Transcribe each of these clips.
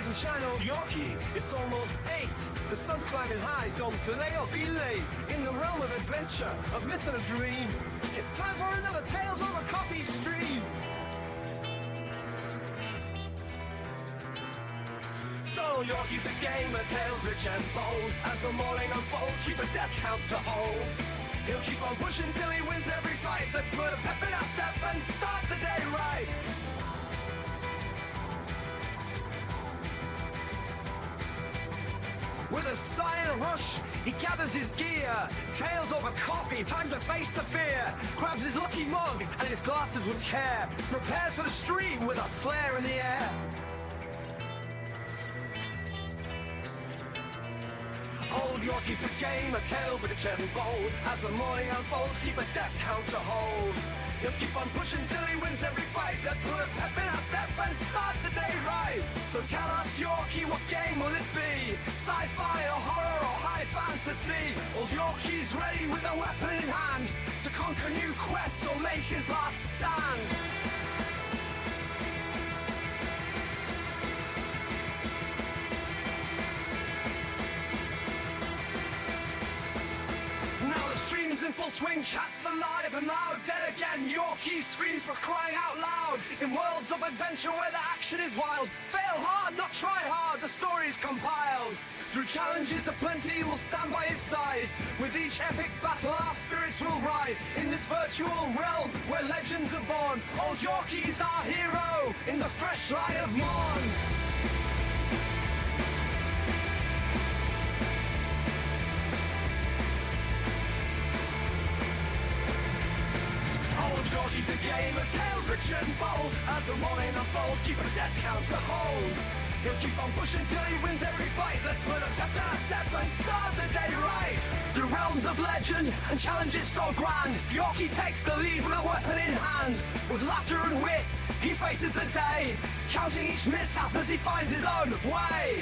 rising channel, Yorkie. It's almost 8. The sun's climbing high, don't delay or be late. In the realm of adventure, of myth and a dream, it's time for another Tales Over Coffee stream. So Yorkie's a game of tales rich and bold. As the morning unfolds, keep a death count to hold. He'll keep on pushing till he wins every fight. Let's put a pep in our step and start the day right. With a sigh and a rush, he gathers his gear. Tales over coffee, time to face the fear. Grabs his lucky mug and his glasses with care. Prepares for the stream with a flare in the air. Old Yorkie's the game of tales rich and bold. As the morning unfolds, keep a death count to hold. He'll keep on pushing till he wins every fight. Let's put a pep in our step and start the day right. So tell us, Yorkie, what game will it be? Sci-fi or horror or high fantasy? Old Yorkie's ready with a weapon in hand to conquer new quests or make his last stand. In full swing, chats alive and loud. Dead again, Yorkie screams for crying out loud. In worlds of adventure where the action is wild, fail hard, not try hard, the story's compiled. Through challenges aplenty, we'll stand by his side. With each epic battle, our spirits will ride. In this virtual realm where legends are born, old Yorkie's our hero in the fresh light of morn. Yorkie's a game of tales rich and bold. As the morning unfolds, keep a death count to hold. He'll keep on pushing till he wins every fight. Let's put a pep in our step and start the day right. Through realms of legend and challenges so grand, Yorkie takes the lead with a weapon in hand. With laughter and wit, he faces the day, counting each mishap as he finds his own way.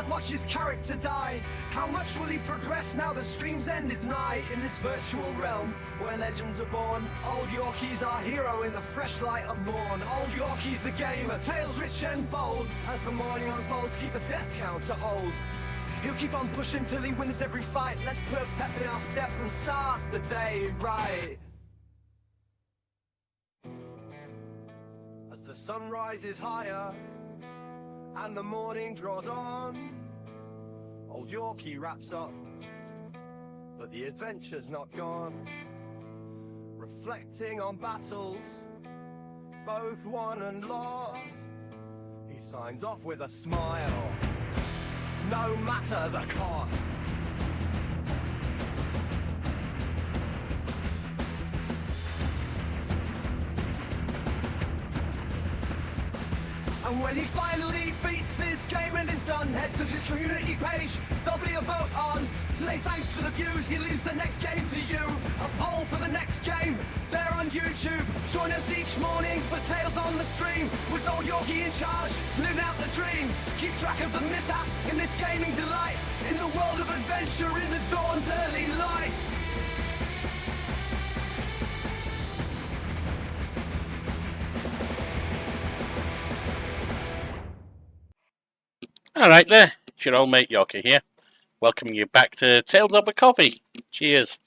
Watch his character die. How much will he progress now the stream's end is nigh? In this virtual realm where legends are born, old Yorkie's our hero in the fresh light of morn. Old Yorkie's the gamer, tales rich and bold. As the morning unfolds, keep a death count to hold. He'll keep on pushing till he wins every fight. Let's put a pep in our step and start the day right. As the sun rises higher and the morning draws on, old Yorkie wraps up, but the adventure's not gone. Reflecting on battles, both won and lost, he signs off with a smile, no matter the cost. And when he finally beats this game and is done, head to his community page, there'll be a vote on. Say thanks for the views, he leaves the next game to you. A poll for the next game, there on YouTube. Join us each morning for Tales on the Stream, with old Yorkie in charge, living out the dream. Keep track of the mishaps in this gaming delight, in the world of adventure in the dawn's early light. Alright there, it's your old mate Yorkie here, welcoming you back to Tales Over Coffee. Cheers.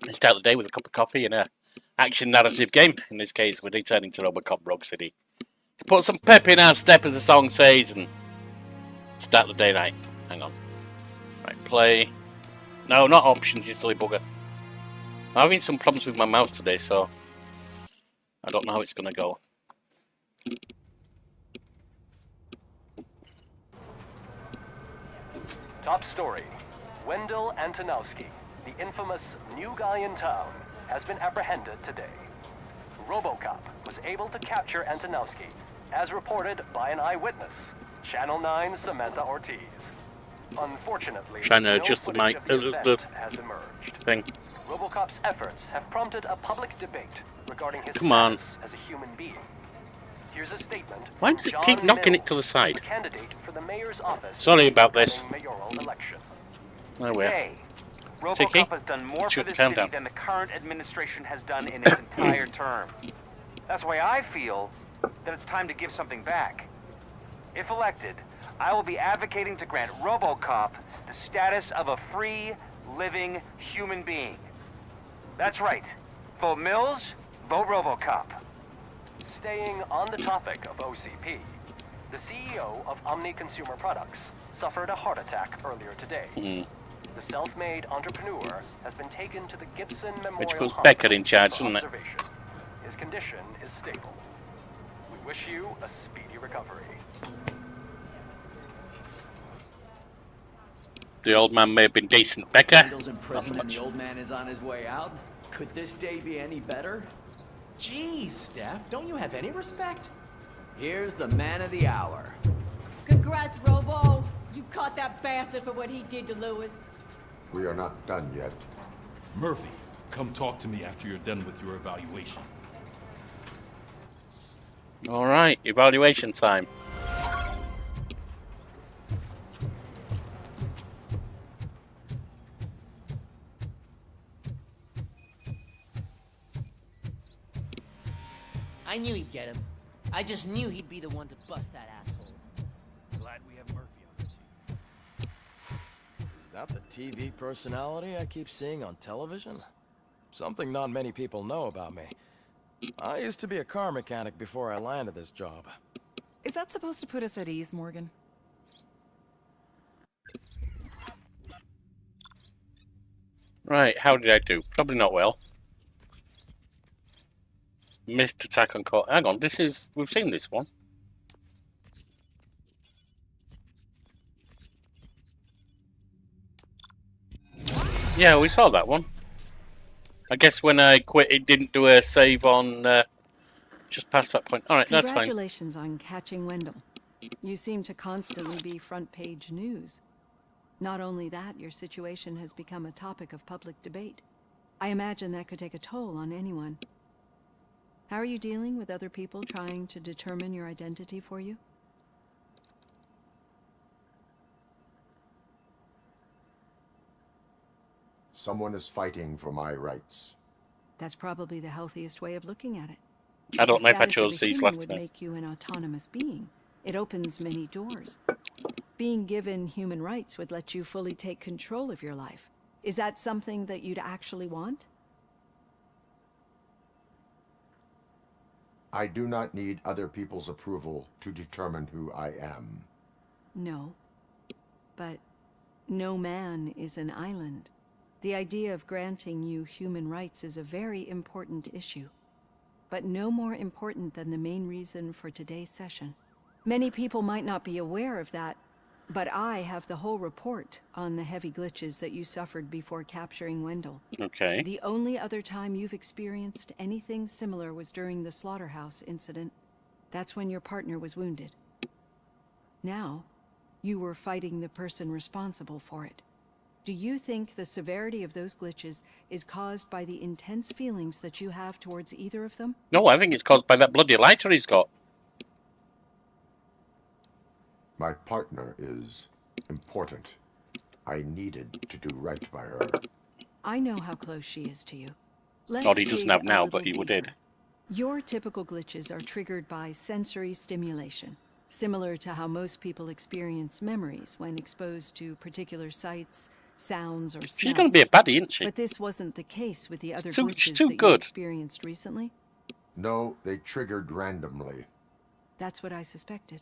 Let's start the day with a cup of coffee and a action narrative game. In this case, we're returning to Robocop Rogue City to put some pep in our step, as the song says, and start the day right. Hang on. Right, play. No, not options, you silly bugger. I'm having some problems with my mouse today, so I don't know how it's going to go. Top story. Wendell Antonowski, the infamous new guy in town, has been apprehended today. Robocop was able to capture Antonowski as reported by an eyewitness, Channel 9's Samantha Ortiz. Unfortunately, Trying to no adjust the footage mic, of the the event has emerged. thing. Robocop's efforts have prompted a public debate regarding his Come on. status as a human being. Here's a statement Why from does it John keep knocking it to the Mills, side? a candidate for the mayor's office. Sorry in the about this. upcoming mayoral election. There we are. Today, Tiki, Robocop has done more shoot for this the city countdown. than the current administration has done in its entire term. That's why I feel that it's time to give something back. If elected, I will be advocating to grant Robocop the status of a free, living human being. That's right. Vote Mills, vote Robocop. Staying on the topic of OCP, the CEO of Omni Consumer Products suffered a heart attack earlier today. The self-made entrepreneur has been taken to the Gibson Memorial puts Hospital Becker in charge, for doesn't it? observation. His condition is stable. We wish you a speedy recovery. The old man may have been decent. Becker? Wendell's in prison and the old man is on his way out. Could this day be any better? Geez, Steph, don't you have any respect? Here's the man of the hour. Congrats, Robo. You caught that bastard for what he did to Lewis. We are not done yet. Murphy, come talk to me after you're done with your evaluation. Alright, evaluation time. I knew he'd get him. I just knew he'd be the one to bust that asshole. Glad we have Murphy on the team. Is that the TV personality I keep seeing on television? Something not many people know about me. I used to be a car mechanic before I landed this job. Is that supposed to put us at ease, Morgan? Right, how did I do? Probably not well. Missed attack on call. Hang on, this is... We've seen this one. Yeah, we saw that one. I guess when I quit, it didn't do a save on... just past that point. Alright, that's fine. Congratulations on catching Wendell. You seem to constantly be front-page news. Not only that, your situation has become a topic of public debate. I imagine that could take a toll on anyone. How are you dealing with other people trying to determine your identity for you? Someone is fighting for my rights. That's probably the healthiest way of looking at it. I don't know if I The status chose of a these human last would time. make you an autonomous being. It opens many doors. Being given human rights would let you fully take control of your life. Is that something that you'd actually want? I do not need other people's approval to determine who I am. No. But no man is an island. The idea of granting you human rights is a very important issue, but no more important than the main reason for today's session. Many people might not be aware of that, but I have the whole report on the heavy glitches that you suffered before capturing Wendell. Okay. The only other time you've experienced anything similar was during the slaughterhouse incident. That's when your partner was wounded. Now, you were fighting the person responsible for it. Do you think the severity of those glitches is caused by the intense feelings that you have towards either of them? No, I think it's caused by that bloody lighter he's got. My partner is important. I needed to do right by her. I know how close she is to you. Let's Not he doesn't dig have a now, little but he deeper. did. Your typical glitches are triggered by sensory stimulation, similar to how most people experience memories when exposed to particular sights, sounds, or smells. She's going to be a baddie, isn't she? But this wasn't the case with the other too- glitches she's too that you good. experienced recently? No, they triggered randomly. That's what I suspected.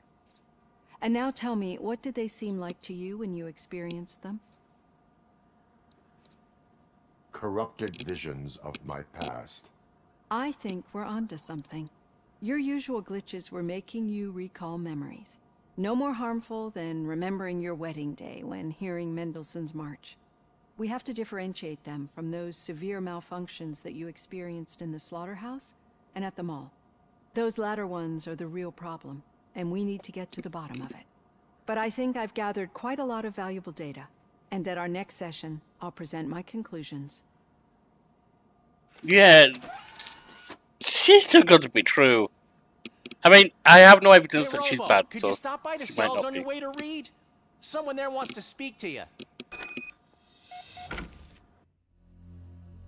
And now tell me, what did they seem like to you when you experienced them? Corrupted visions of my past. I think we're onto something. Your usual glitches were making you recall memories. No more harmful than remembering your wedding day when hearing Mendelssohn's March. We have to differentiate them from those severe malfunctions that you experienced in the slaughterhouse and at the mall. Those latter ones are the real problem, and we need to get to the bottom of it. But I think I've gathered quite a lot of valuable data, and at our next session, I'll present my conclusions. Yeah, she's too good to be true. I mean, I have no evidence Hey, that she's Robo, bad, could so you stop by the she might cells not on be. your way to read? Someone there wants to speak to you.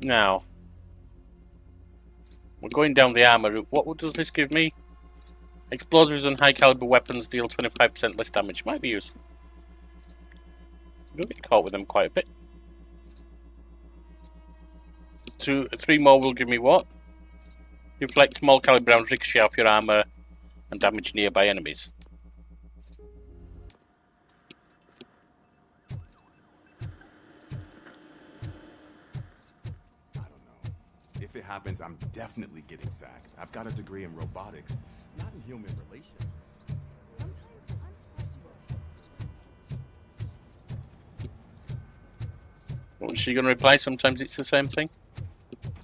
Now, we're going down the armor route. What does this give me? Explosives and high caliber weapons deal 25% less damage. Might be useful. You'll get caught with them quite a bit. 3 more will give me what? Deflect small caliber rounds, ricochet off your armor, and damage nearby enemies. If it happens, I'm definitely getting sacked. I've got a degree in robotics, not in human relations. What was she going to reply? Sometimes it's the same thing?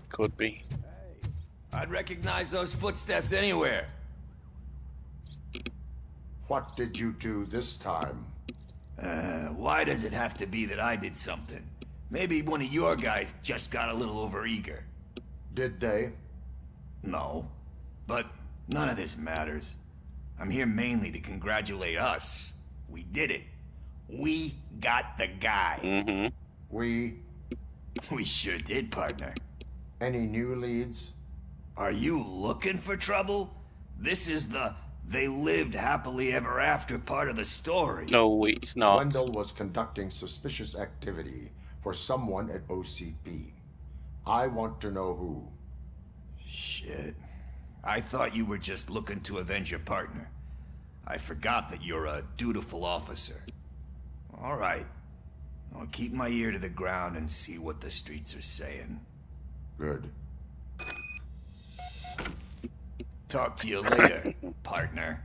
Could be. I'd recognize those footsteps anywhere. What did you do this time? Why does it have to be that I did something? Maybe one of your guys just got a little overeager. Did they? No. But none of this matters. I'm here mainly to congratulate us. We did it. We got the guy. Mm-hmm. We sure did, partner. Any new leads? Are you looking for trouble? This is the they lived happily ever after part of the story. No, it's not. Wendell was conducting suspicious activity for someone at OCP. I want to know who. Shit. I thought you were just looking to avenge your partner. I forgot that you're a dutiful officer. All right. I'll keep my ear to the ground and see what the streets are saying. Good. Talk to you later, partner.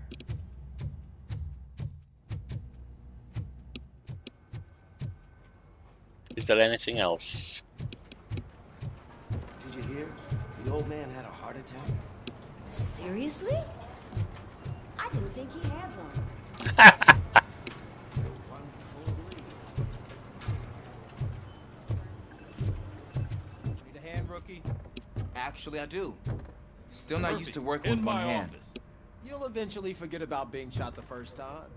Is there anything else? Did you hear? The old man had a heart attack. Seriously? I didn't think he had one. Need a hand, rookie? Actually, I do. Still not used to working with In one my hand. office. You'll eventually forget about being shot the first time.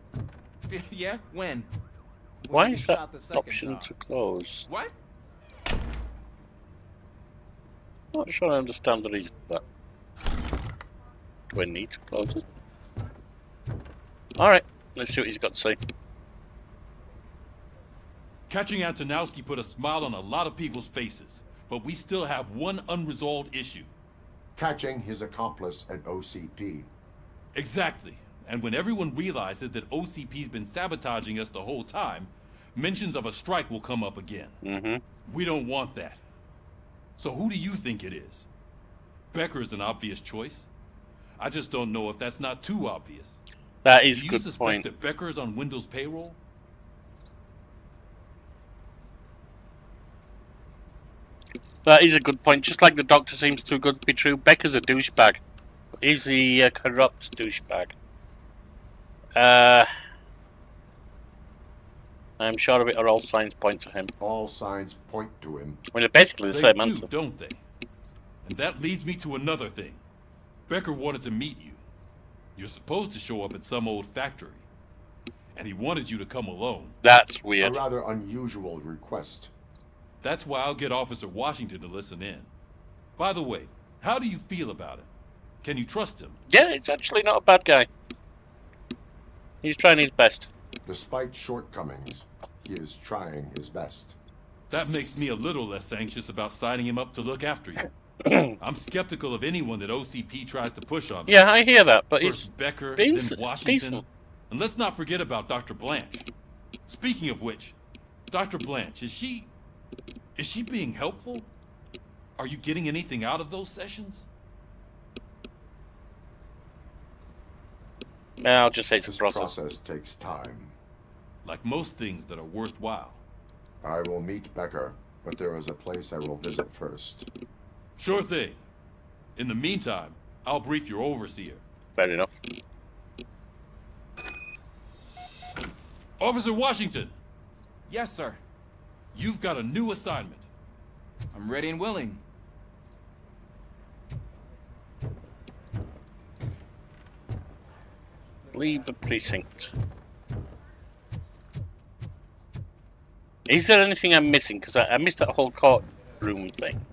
Yeah? When? Why you is shot that the second option time. to close? What? Not sure I understand the reason for that. Do I need to close it? Alright, let's see what he's got to say. Catching Antonowski put a smile on a lot of people's faces, but we still have one unresolved issue. Catching his accomplice at OCP. Exactly. And when everyone realizes that OCP's been sabotaging us the whole time, mentions of a strike will come up again. Mm-hmm. We don't want that. So who do you think it is? Becker is an obvious choice. I just don't know if that's not too obvious. That is a Do you good suspect point. that Becker is on Windows payroll? That is a good point. Just like the doctor seems too good to be true, Becker's a douchebag. Is he a corrupt douchebag? I'm sure of it, or all signs point to him. All signs point to him. I mean, they're basically the They same do, answer. don't they? And that leads me to another thing. Becker wanted to meet you. You're supposed to show up at some old factory. And he wanted you to come alone. That's weird. A rather unusual request. That's why I'll get Officer Washington to listen in. By the way, how do you feel about him? Can you trust him? Yeah, it's actually not a bad guy. He's trying his best. Despite shortcomings, he is trying his best. That makes me a little less anxious about signing him up to look after you. I'm skeptical of anyone that OCP tries to push on them. Yeah, I hear that, but First he's Becker, decent. then Washington. Decent. And let's not forget about Dr. Blanche. Speaking of which, Dr. Blanche, is she being helpful? Are you getting anything out of those sessions? I'll just say it's a This process. process takes time. Like most things that are worthwhile. I will meet Becker, but there is a place I will visit first. Sure thing. In the meantime, I'll brief your overseer. Fair enough. Officer Washington, Yes, sir. you've got a new assignment. I'm ready and willing. Leave the precinct. Is there anything I'm missing? Because I missed that whole courtroom thing.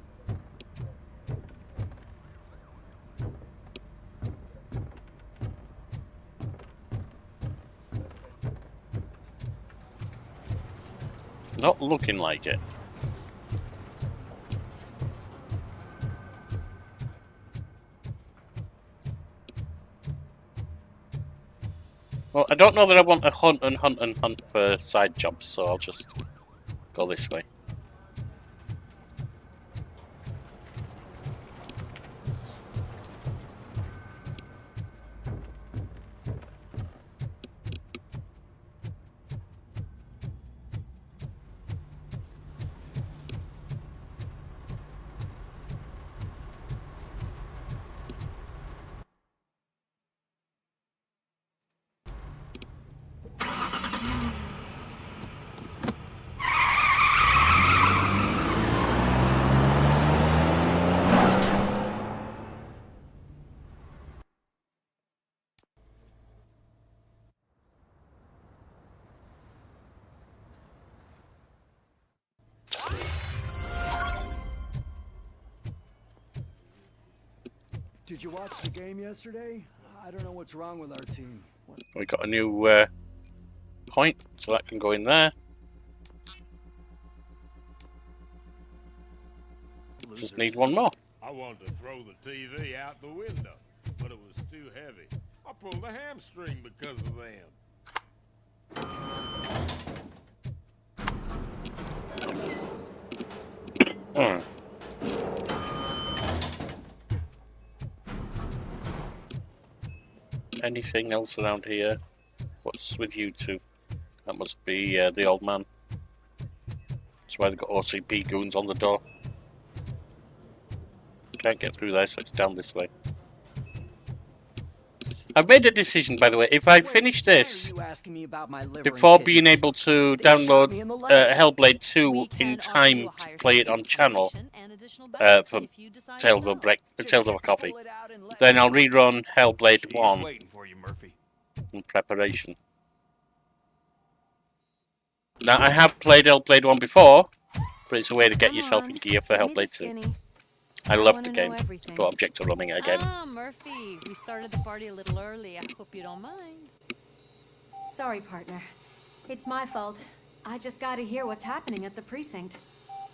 Not looking like it. Well, I don't know that I want to hunt and hunt and hunt for side jobs, so I'll just go this way. Did you watch the game yesterday? I don't know what's wrong with our team. We got a new point, so that can go in there. Just need one more. I wanted to throw the TV out the window, but it was too heavy. I pulled a hamstring because of them. Anything else around here? What's with you two? That must be the old man. That's why they've got OCP goons on the door. Can't get through there, so it's down this way. I've made a decision, by the way. If I finish this before being able to download Hellblade 2 in time to play it on channel for Tales of a Coffee, then I'll rerun Hellblade 1 in preparation. Now, I have played Hellblade 1 before, but it's a way to get yourself in gear for Hellblade 2. I love the game. Don't object to running it again. Ah, Murphy, we started the party a little early. I hope you don't mind. Sorry, partner. It's my fault. I just gotta hear what's happening at the precinct.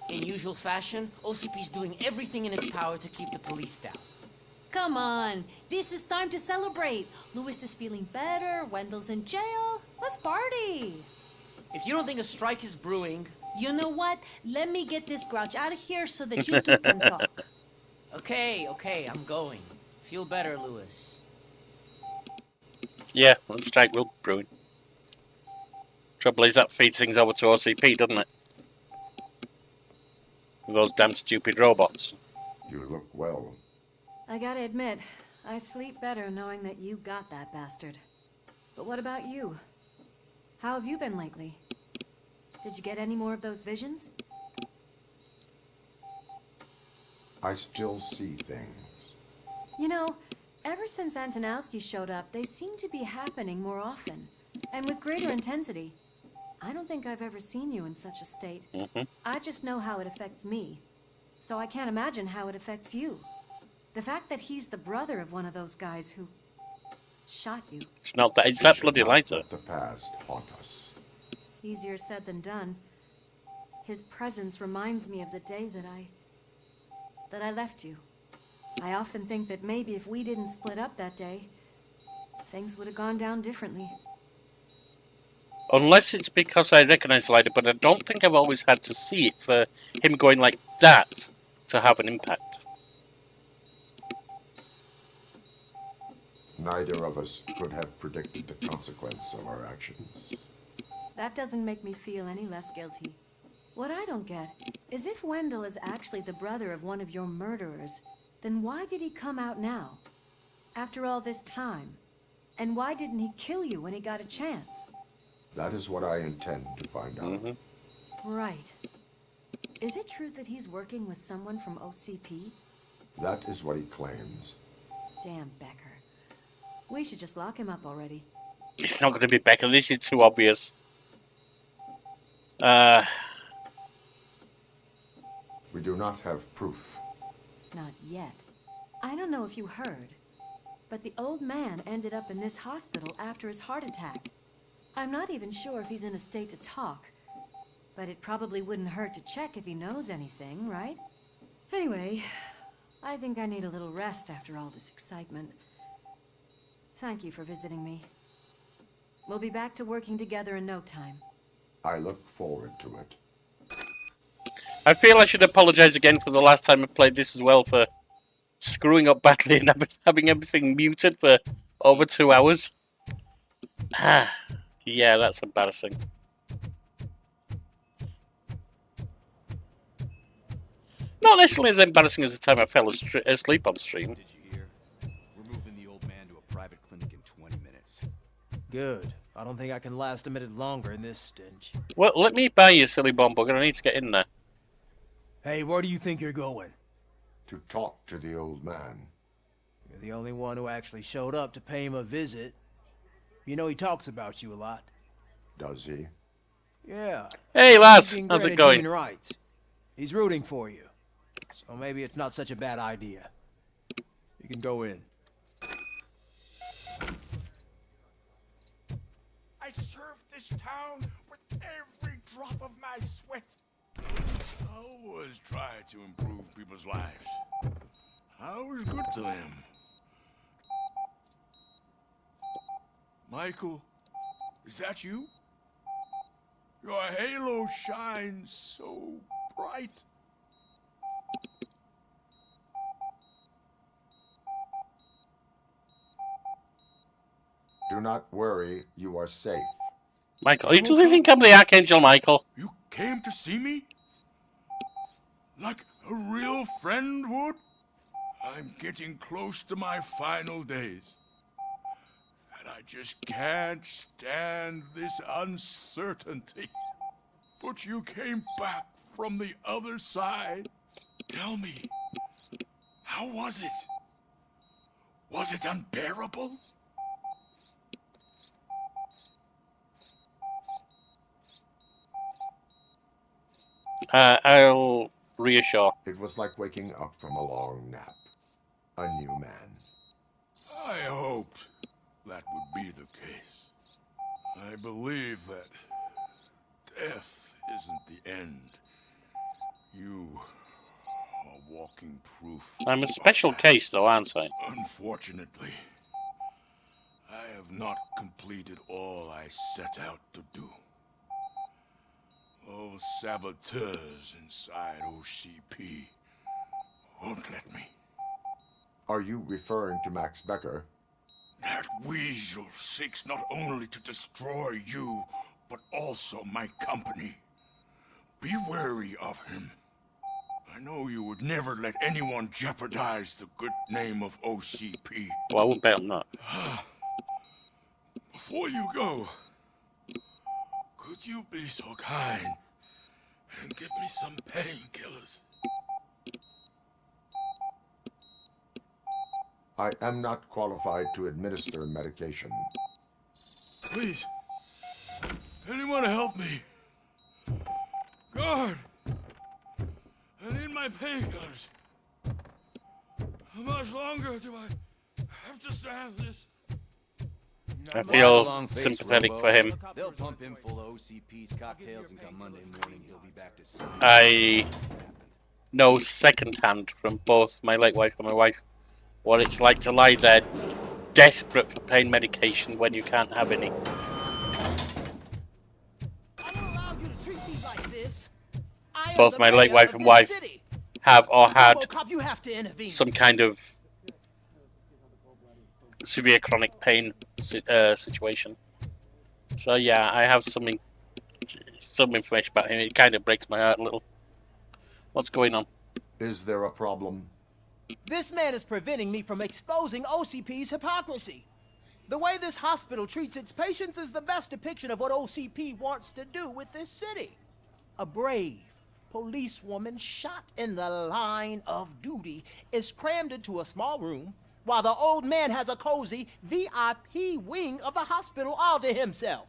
In usual fashion, OCP's doing everything in its power to keep the police down. Come on, this is time to celebrate. Lewis is feeling better, Wendell's in jail. Let's party. If you don't think a strike is brewing... You know what? Let me get this grouch out of here so that you two can talk. Okay, I'm going. Feel better, Lewis. Yeah, well, the strike will be brewing. Trouble is that feeds things over to OCP, doesn't it? With those damn stupid robots. You look well. I gotta admit, I sleep better knowing that you got that bastard. But what about you? How have you been lately? Did you get any more of those visions? I still see things. You know, ever since Antonowski showed up, they seem to be happening more often. And with greater intensity. I don't think I've ever seen you in such a state. I just know how it affects me. So I can't imagine how it affects you. The fact that he's the brother of one of those guys who shot you. It's not that, it's that bloody lighter. The past haunt us. Easier said than done. His presence reminds me of the day that I left you. I often think that maybe if we didn't split up that day, things would have gone down differently. Unless it's because I recognise the lighter, but I don't think I've always had to see it for him going like that to have an impact. Neither of us could have predicted the consequence of our actions. That doesn't make me feel any less guilty. What I don't get is if Wendell is actually the brother of one of your murderers, then why did he come out now? After all this time? And why didn't he kill you when he got a chance? That is what I intend to find out. Right. Is it true that he's working with someone from OCP? That is what he claims. Damn Becker. We should just lock him up already. It's not going to be Becker. This is too obvious. We do not have proof. Not yet. I don't know if you heard, but the old man ended up in this hospital after his heart attack. I'm not even sure if he's in a state to talk, but it probably wouldn't hurt to check if he knows anything, right? Anyway, I think I need a little rest after all this excitement. Thank you for visiting me. We'll be back to working together in no time. I look forward to it. I feel I should apologize again for the last time I played this as well, for screwing up badly and having everything muted for over 2 hours. Yeah, that's embarrassing. Not necessarily as embarrassing as the time I fell asleep on stream. Did you hear? We're moving the old man to a private clinic in 20 minutes. Good. I don't think I can last a minute longer in this stench. Well, let me buy you, silly bomb bugger. I need to get in there. Hey, where do you think you're going? To talk to the old man. You're the only one who actually showed up to pay him a visit. You know he talks about you a lot. Does he? Yeah. Hey, lads. He's How's it granted going? human rights. He's rooting for you. So maybe it's not such a bad idea. You can go in. I served this town with every drop of my sweat. I always try to improve people's lives. I was good to them. Michael, is that you? Your halo shines so bright. Do not worry, you are safe. Michael, he doesn't think I'm the Archangel Michael. You came to see me? Like a real friend would? I'm getting close to my final days. And I just can't stand this uncertainty. But you came back from the other side. Tell me, how was it? Was it unbearable? I'll reassure. It was like waking up from a long nap. A new man. I hoped that would be the case. I believe that death isn't the end. You are walking proof. I'm a special case, though, aren't I? Unfortunately, I have not completed all I set out to do. Those saboteurs inside OCP won't let me. Are you referring to Max Becker? That weasel seeks not only to destroy you, but also my company. Be wary of him. I know you would never let anyone jeopardize the good name of OCP. Well, I wouldn't bet on that. Before you go, could you be so kind and give me some painkillers? I am not qualified to administer medication. Please, anyone help me? Guard! I need my painkillers. How much longer do I have to stand this? I feel sympathetic for him. They'll pump him full of OCP's cocktails, and come Monday morning he'll be back to sleep. I know secondhand from both my late wife and my wife what it's like to lie there desperate for pain medication when you can't have any. Both my late wife and wife have or had some kind of severe chronic pain situation. So yeah, I have some information about him. It kind of breaks my heart a little. What's going on? Is there a problem? This man is preventing me from exposing OCP's hypocrisy. The way this hospital treats its patients is the best depiction of what OCP wants to do with this city. A brave policewoman shot in the line of duty is crammed into a small room, while the old man has a cozy VIP wing of the hospital all to himself.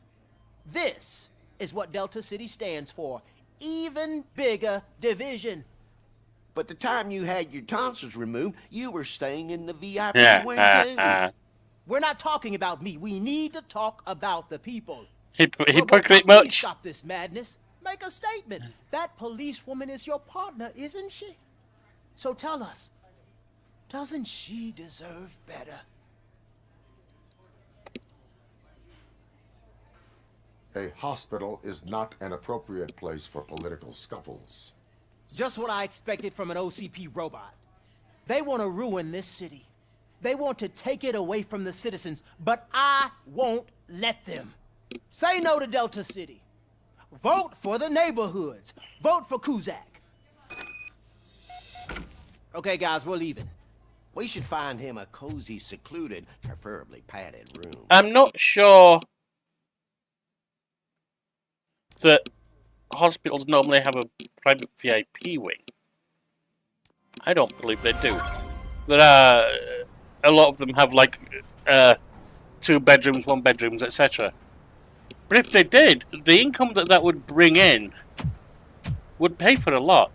This is what Delta City stands for. Even bigger division. But the time you had your tonsils removed, you were staying in the VIP wing too. We're not talking about me. We need to talk about the people. Hypocrite much? Stop this madness. Make a statement. That policewoman is your partner, isn't she? So tell us, doesn't she deserve better? A hospital is not an appropriate place for political scuffles. Just what I expected from an OCP robot. They want to ruin this city. They want to take it away from the citizens, but I won't let them. Say no to Delta City. Vote for the neighborhoods. Vote for Kuzak. Okay, guys, we're leaving. We should find him a cozy, secluded, preferably padded room. I'm not sure that hospitals normally have a private VIP wing. I don't believe they do. There are a lot of them have like 2 bedrooms, 1 bedrooms, etc. But if they did, the income that would bring in would pay for a lot.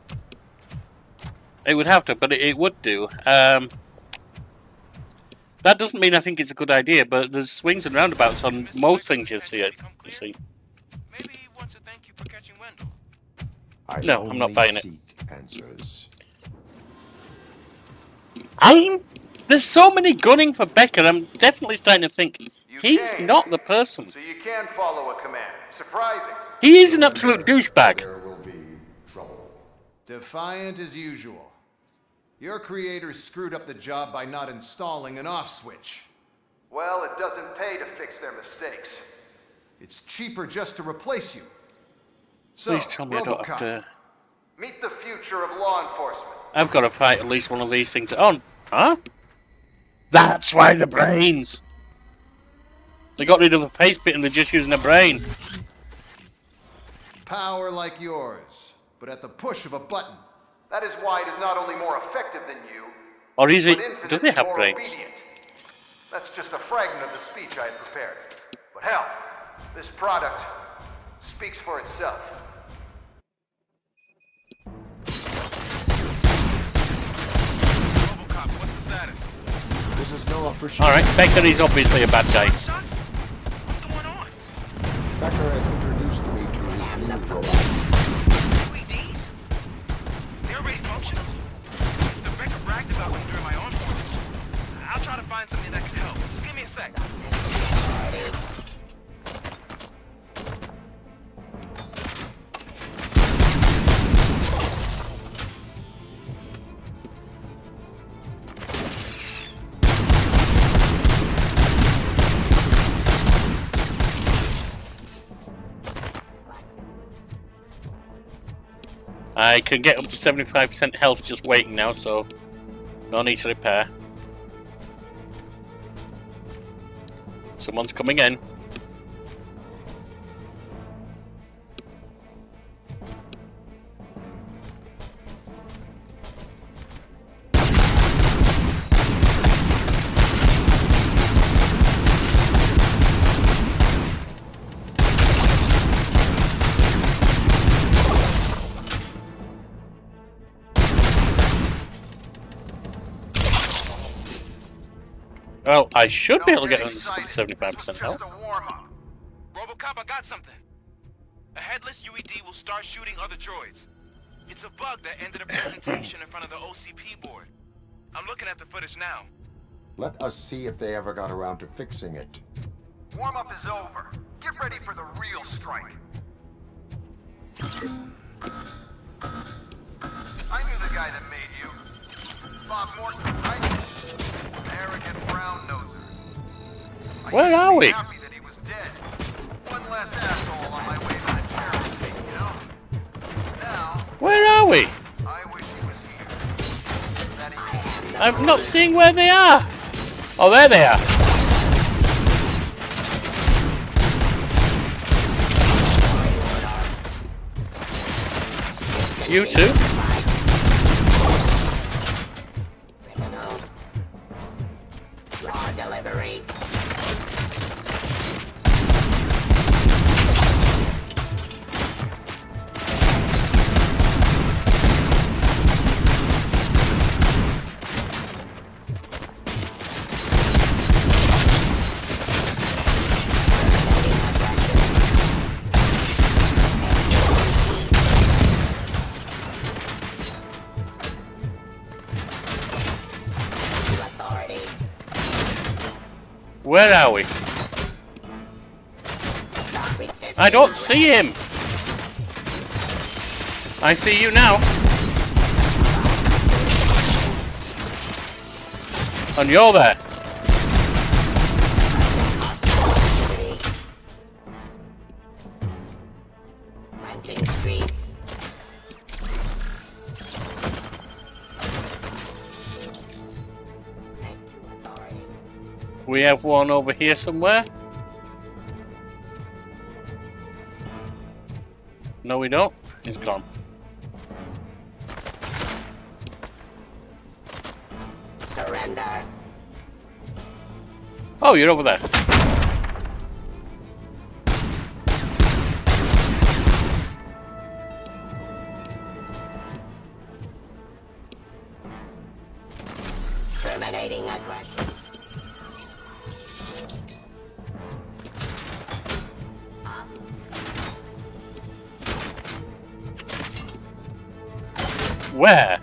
It would have to, but it would do. That doesn't mean I think it's a good idea, but there's swings and roundabouts on most things you see. Maybe he wants to thank you for catching Wendell. No, I'm not buying it. Answers. There's so many gunning for Becker, I'm definitely starting to think he's not the person. So you can follow a command. Surprising. He is an absolute douchebag. There will be trouble. Defiant as usual. Your creators screwed up the job by not installing an off switch. Well, it doesn't pay to fix their mistakes. It's cheaper just to replace you. So, Please tell me I don't have to... Meet the future of law enforcement. I've got to fight at least one of these things on. Huh? That's why the brains. They got rid of the face bit and they're just using the brain. Power like yours, but at the push of a button. That is why it is not only more effective than you, Or is it... but Do they have more brains? obedient. That's just a fragment of the speech I had prepared. But hell, this product speaks for itself. Robocop, what's the status? This is no appreciation. Alright, Becker is obviously a bad guy. What's going on? Becker has introduced me to his new robots. UEDs? They're already functional? Mr. Becker bragged about them during my onboarding. I'll try to find something that can help. Just give me a sec. I can get up to 75% health just waiting now, so no need to repair. Someone's coming in. Well, I should be able to get under 75% health. Robocop, I got something. A headless UED will start shooting other droids. It's a bug that ended a presentation in front of the OCP board. I'm looking at the footage now. Let us see if they ever got around to fixing it. Warm-up is over. Get ready for the real strike. I knew the guy that made you. Bob Morton, right? Arrogant brown noser. Where are we? Happy that he was dead. One less asshole on my way to the charity seat, you know? Now, Where are we? I wish he was here. That he I'm not seeing where they are. Oh, there they are. You too. Raw delivery. Where are we? I don't see him. I see you now. And you're there. Cleansing streets. We have one over here somewhere. No, we don't. He's gone. Surrender. Oh, you're over there. Terminating aggression. Where?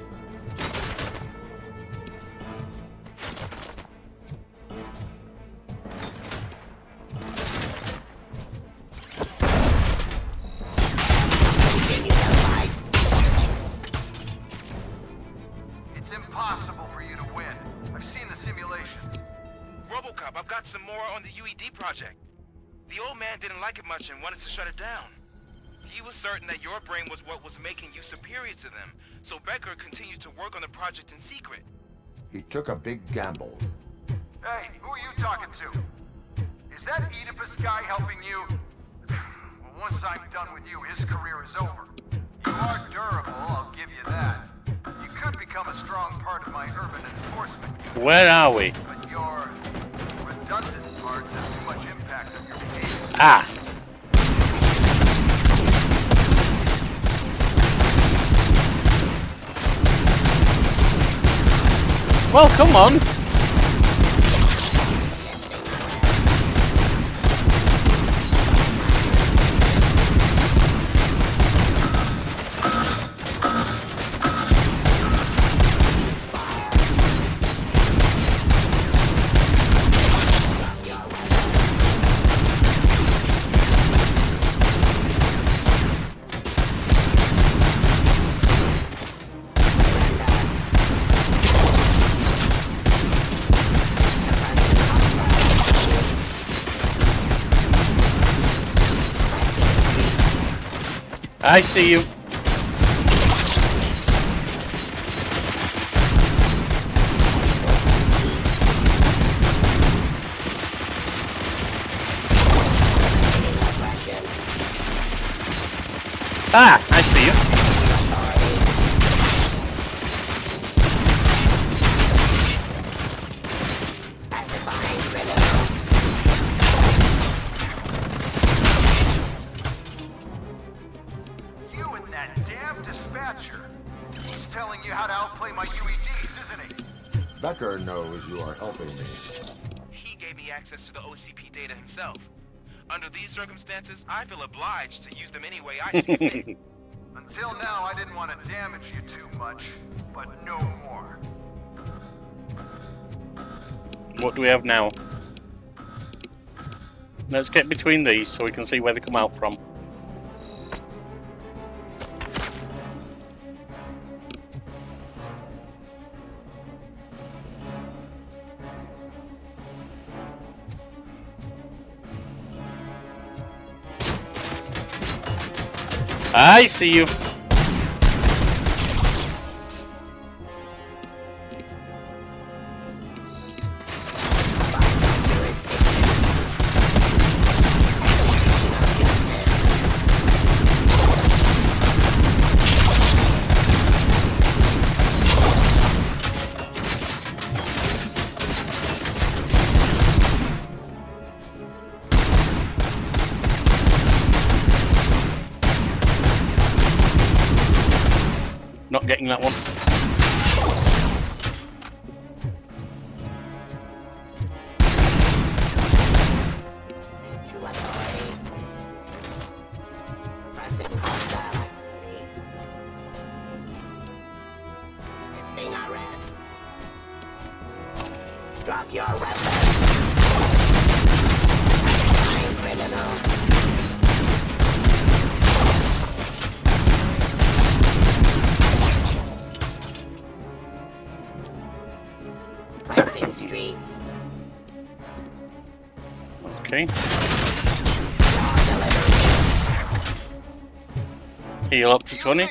It's impossible for you to win. I've seen the simulations. Robocop, I've got some more on the UED project. The old man didn't like it much and wanted to shut it down. He was certain that your brain was what was making you superior to them, so Becker continued to work on the project in secret. He took a big gamble. Hey, who are you talking to? Is that Oedipus guy helping you? Well, once I'm done with you, his career is over. You are durable, I'll give you that. You could become a strong part of my urban enforcement unit. Where are we? But your redundant parts have too much impact on your behavior. Ah. Well, come on. I see you. Ah, I see you. You and that damn dispatcher. He's telling you how to outplay my UEDs, isn't he? Becker knows you are helping me. He gave me access to the OCP data himself. Under these circumstances, I feel obliged to use them any way I see fit. Until now, I didn't want to damage you too much, but no more. What do we have now? Let's get between these so we can see where they come out from. I see you. getting that one. Drop your weapon. Criminal. Cleansing streets. Okay. Heal up to 20.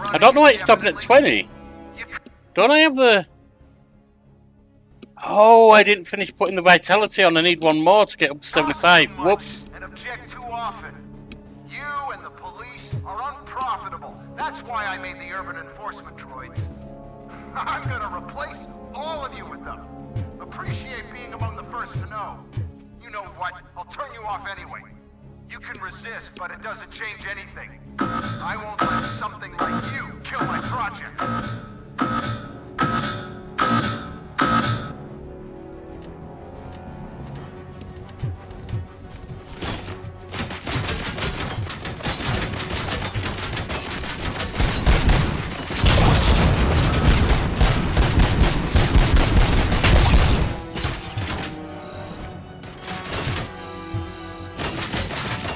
I don't know why it's stopping at 20. Don't I have the... Oh, I didn't finish putting the vitality on. I need one more to get up to 75. Whoops. And object too often. You and the police are unprofitable. That's why I made the urban enforcement droids. I'm gonna replace all of you with them. Appreciate being among the first to know. You know what? I'll turn you off anyway. You can resist, but it doesn't change anything. I won't let something like you kill my project.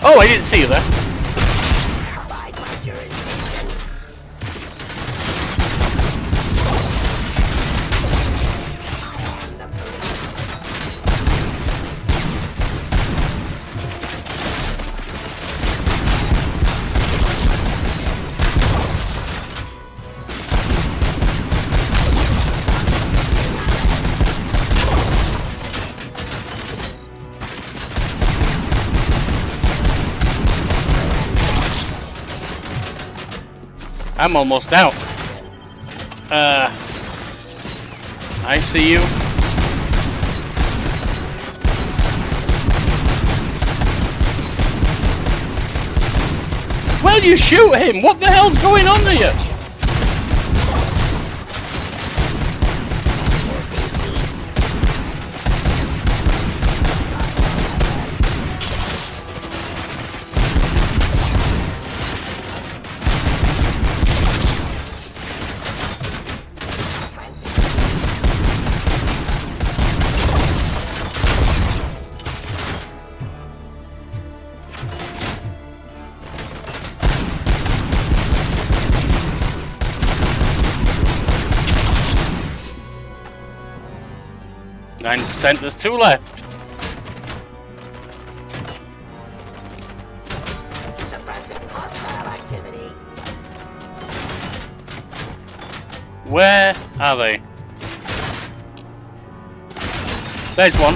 Oh, I didn't see you there. I'm almost out. I see you. Well, you shoot him! What the hell's going on here? There's 2 left. Suppressing hostile activity. Where are they? There's one.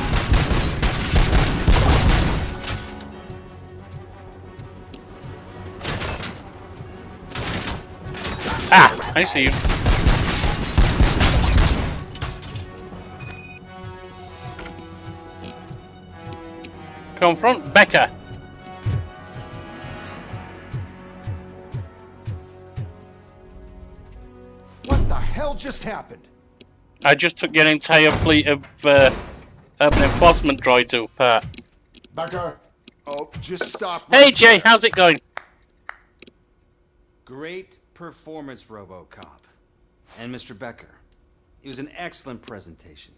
Ah, I see you. Confront Becker. What the hell just happened? I just took your entire fleet of urban enforcement droids apart. Becker. Oh, just stop. Hey Jay, how's it going? Great performance, Robocop. And Mr. Becker. It was an excellent presentation.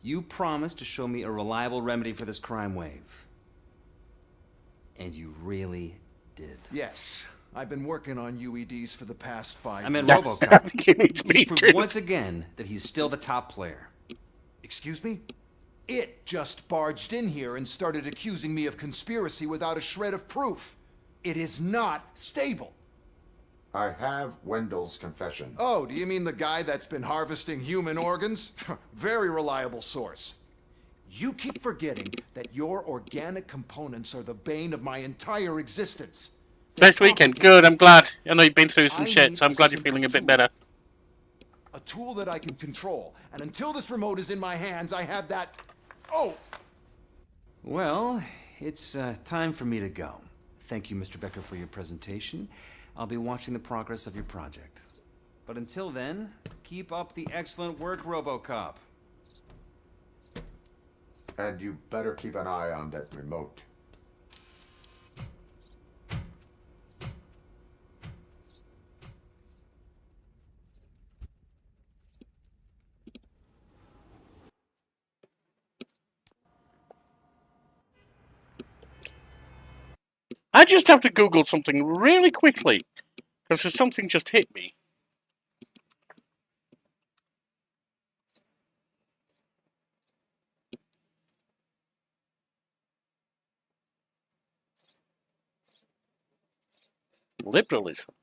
You promised to show me a reliable remedy for this crime wave. And you really did. Yes. I've been working on UEDs for the past 5 years. I meant Robocop. He proved once again that he's still the top player. Excuse me? It just barged in here and started accusing me of conspiracy without a shred of proof. It is not stable. I have Wendell's confession. Oh, do you mean the guy that's been harvesting human organs? Very reliable source. You keep forgetting that your organic components are the bane of my entire existence. Best weekend. Good, I'm glad. I know you've been through some shit, so I'm glad you're feeling a bit better. A tool that I can control. And until this remote is in my hands, I have that... Oh! Well, it's time for me to go. Thank you, Mr. Becker, for your presentation. I'll be watching the progress of your project. But until then, keep up the excellent work, Robocop. And you better keep an eye on that remote. I just have to Google something really quickly, because something just hit me. Liberalism.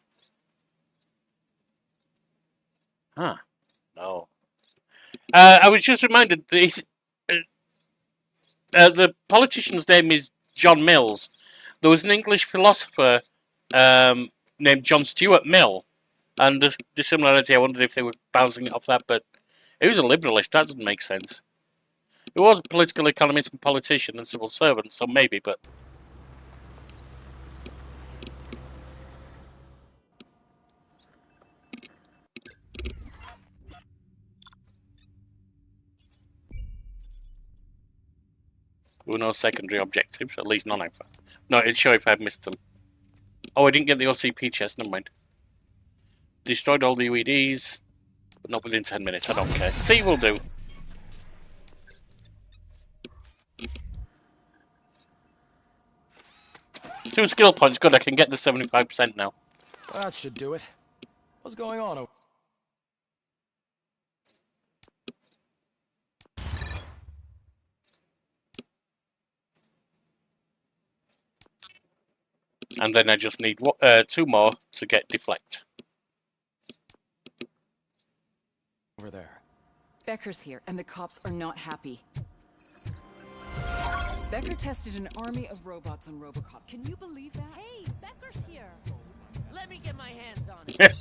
Huh. No. I was just reminded, the politician's name is John Mills. There was an English philosopher named John Stuart Mill, and the similarity, I wondered if they were bouncing it off that, but he was a liberalist. That doesn't make sense. He was a political economist and politician and civil servant, so maybe, but... There were no secondary objectives, at least none I found. No, it'd show if I'd missed them. Oh, I didn't get the OCP chest, never mind. Destroyed all the UEDs, but not within 10 minutes, I don't care. C will do. 2 skill points, good, I can get the 75% now. That should do it. What's going on? And then I just need 2 more to get deflect. Over there. Becker's here, and the cops are not happy. Becker tested an army of robots on Robocop. Can you believe that? Hey, Becker's here. Let me get my hands on it.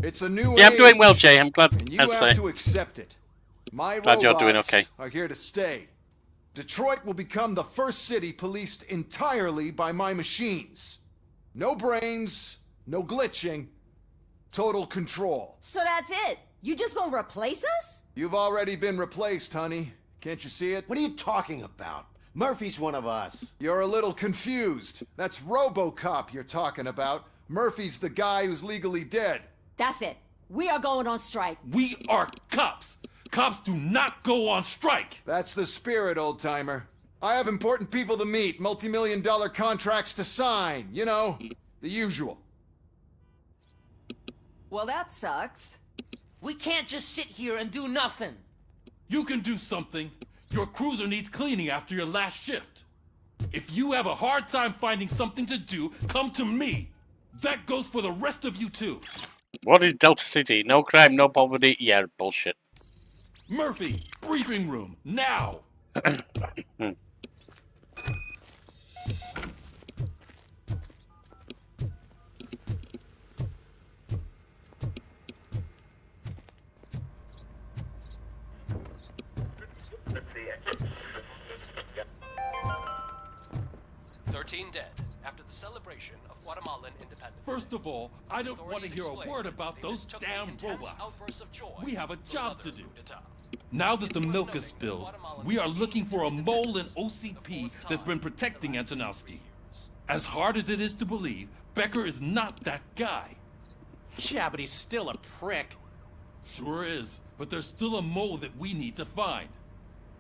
It's a new Yeah, I'm age, doing well, Jay. I'm glad. and you have to accept it. My Glad you're doing robots okay. are here to stay. Detroit will become the first city policed entirely by my machines. No brains, no glitching, total control. So that's it? You just gonna replace us? You've already been replaced, honey. Can't you see it? What are you talking about? Murphy's one of us. You're a little confused. That's Robocop you're talking about. Murphy's the guy who's legally dead. That's it. We are going on strike. We are cops. Cops do not go on strike. That's the spirit, old-timer. I have important people to meet, multi-million-dollar contracts to sign. You know, the usual. Well, that sucks. We can't just sit here and do nothing. You can do something. Your cruiser needs cleaning after your last shift. If you have a hard time finding something to do, come to me. That goes for the rest of you too. What is Delta City? No crime, no poverty? Yeah, bullshit. Murphy, briefing room, now! Dead after the celebration of Guatemalan independence. First of all, I don't want to hear a word about those damn robots. We have a job to do. Now that the milk is spilled, we are looking for a mole in OCP that's been protecting Antonowski. As hard as it is to believe, Becker is not that guy. Yeah, but he's still a prick. Sure is, but there's still a mole that we need to find.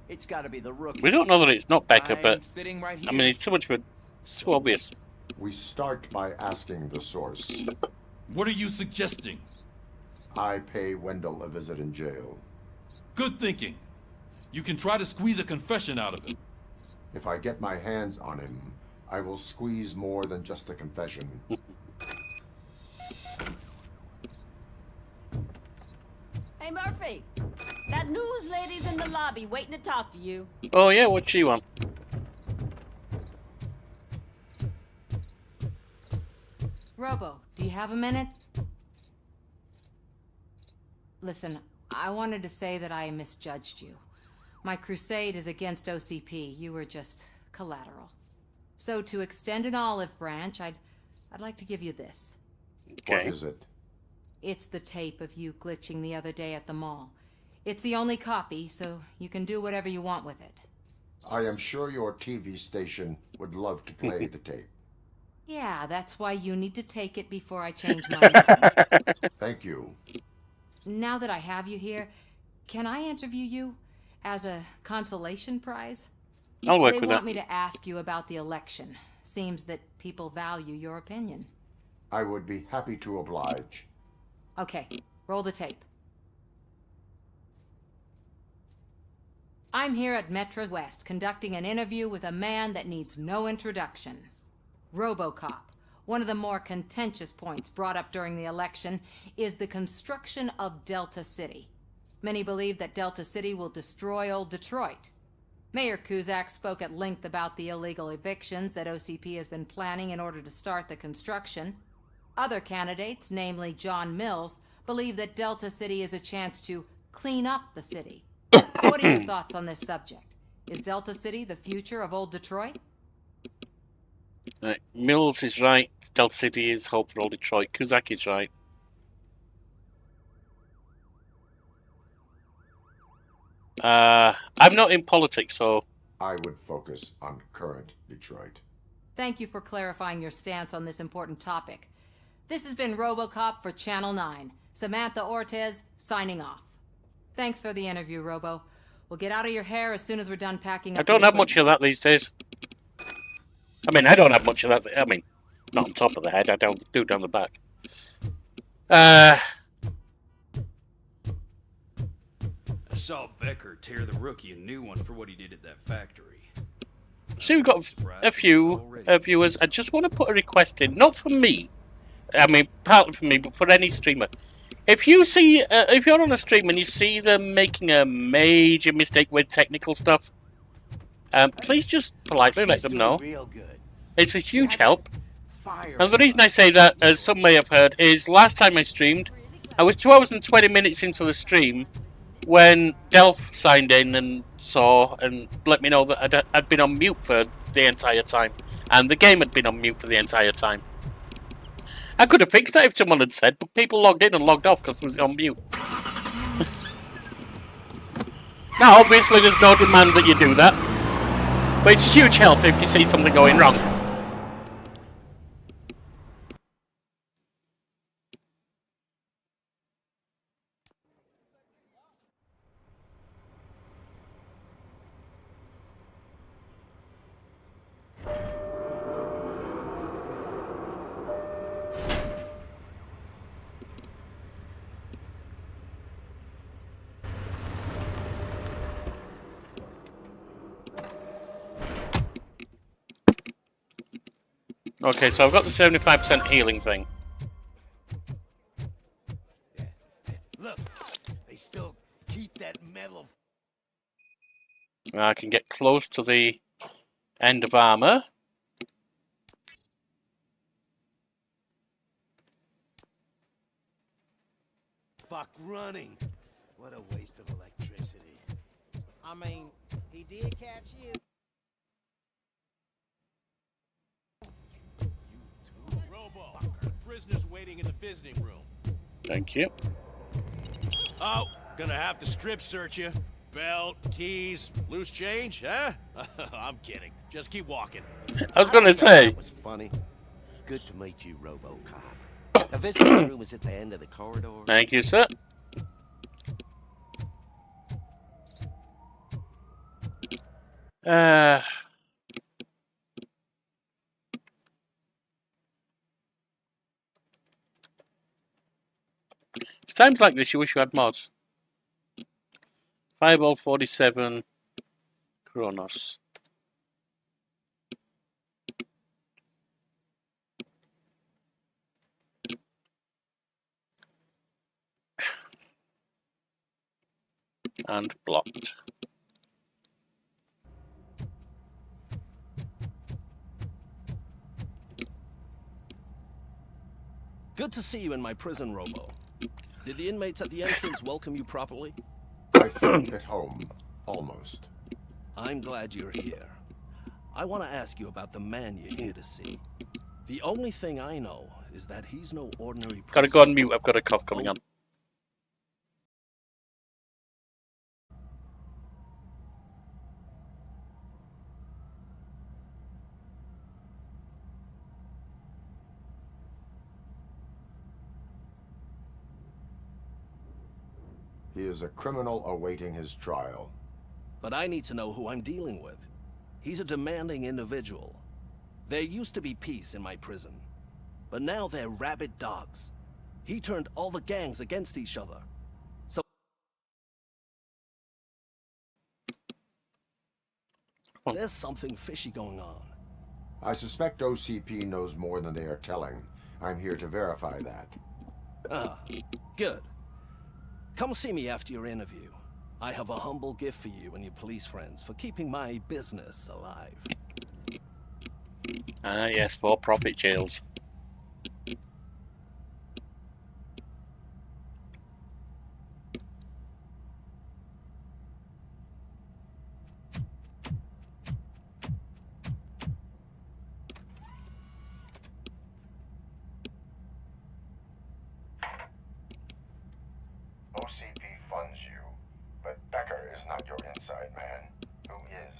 It's gotta be the rookie. We don't know that it's not Becker, but sitting right I mean, it's too much of a... too obvious. We start by asking the source. What are you suggesting? I pay Wendell a visit in jail. Good thinking. You can try to squeeze a confession out of him. If I get my hands on him, I will squeeze more than just a confession. Hey, Murphy. That news lady's in the lobby waiting to talk to you. Oh yeah, what's she want? Robo, do you have a minute? Listen, I wanted to say that I misjudged you. My crusade is against OCP. You were just collateral. So to extend an olive branch, I'd like to give you this. What is it? It's the tape of you glitching the other day at the mall. It's the only copy, so you can do whatever you want with it. I am sure your TV station would love to play the tape. Yeah, that's why you need to take it before I change my mind. Thank you. Now that I have you here, can I interview you as a consolation prize? I'll work with that. They want me to ask you about the election. Seems that people value your opinion. I would be happy to oblige. Okay, roll the tape. I'm here at Metro West conducting an interview with a man that needs no introduction. Robocop. One of the more contentious points brought up during the election is the construction of Delta City. Many believe that Delta City will destroy old Detroit. Mayor Cusack spoke at length about the illegal evictions that OCP has been planning in order to start the construction. Other candidates, namely John Mills, believe that Delta City is a chance to clean up the city. What are your thoughts on this subject? Is Delta City the future of old Detroit? Mills is right. Delta City is hope for old Detroit. Cusack is right. I'm not in politics, so... I would focus on current Detroit. Thank you for clarifying your stance on this important topic. This has been Robocop for Channel 9. Samantha Ortez, signing off. Thanks for the interview, Robo. We'll get out of your hair as soon as we're done packing up. I don't have much of that these days. I mean, I don't have much of that. I mean, not on top of the head. I don't do down the back. I saw Becker tear the rookie a new one for what he did at that factory. See, we've got a few viewers. I just want to put a request in, not for me. I mean, partly for me, but for any streamer. If you see, if you're on a stream and you see them making a major mistake with technical stuff, please just politely let them know. It's a huge help. And the reason I say that, as some may have heard, is last time I streamed, I was 2 hours and 20 minutes into the stream when Delph signed in and saw and let me know that I'd been on mute for the entire time. And the game had been on mute for the entire time. I could have fixed that if someone had said, but people logged in and logged off because it was on mute. Now, obviously, there's no demand that you do that. But it's a huge help if you see something going wrong. Okay, so I've got the 75% healing thing. Look, they still keep that metal. I can get close to the end of armor. Fuck running. What a waste of electricity. I mean, he did catch you. Robo, the prisoner's waiting in the visiting room. Thank you. Oh, gonna have to strip search you. Belt, keys, loose change, huh? I'm kidding. Just keep walking. I was gonna say. That was funny. Good to meet you, Robocop. The visiting room is at the end of the corridor. Thank you, sir. It's times like this you wish you had mods. Fireball 47 Kronos. And blocked. Good to see you in my prison, Robo. Did the inmates at the entrance welcome you properly? I felt at home, Almost. I'm glad you're here. I want to ask you about the man you're here to see. The only thing I know is that he's no ordinary Gotta go on mute, I've got a cough coming on. He is a criminal awaiting his trial. But I need to know who I'm dealing with. He's a demanding individual. There used to be peace in my prison, but now they're rabid dogs. He turned all the gangs against each other. So there's something fishy going on. I suspect OCP knows more than they are telling. I'm here to verify that. Ah, good. Come see me after your interview. I have a humble gift for you and your police friends for keeping my business alive. Ah, yes, for-profit jails. OCP funds you, but Becker is not your inside man. Who is?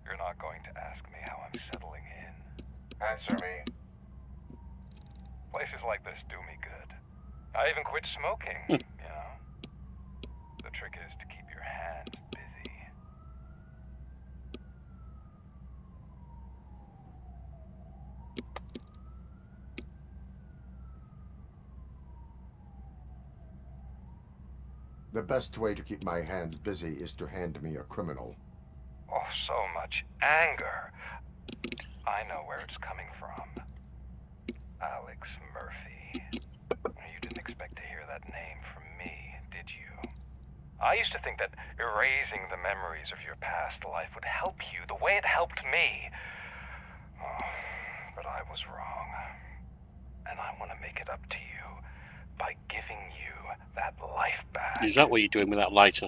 You're not going to ask me how I'm settling in. Answer me. Places like this do me good. I even quit smoking, you know. The trick is to keep your hands busy. The best way to keep my hands busy is to hand me a criminal. Oh, so much anger. I know where it's coming from. Alex Murphy. You didn't expect to hear that name from me, did you? I used to think that erasing the memories of your past life would help you the way it helped me. Oh, but I was wrong. And I want to make it up to you by giving you that life back. Is that what you're doing with that lighter?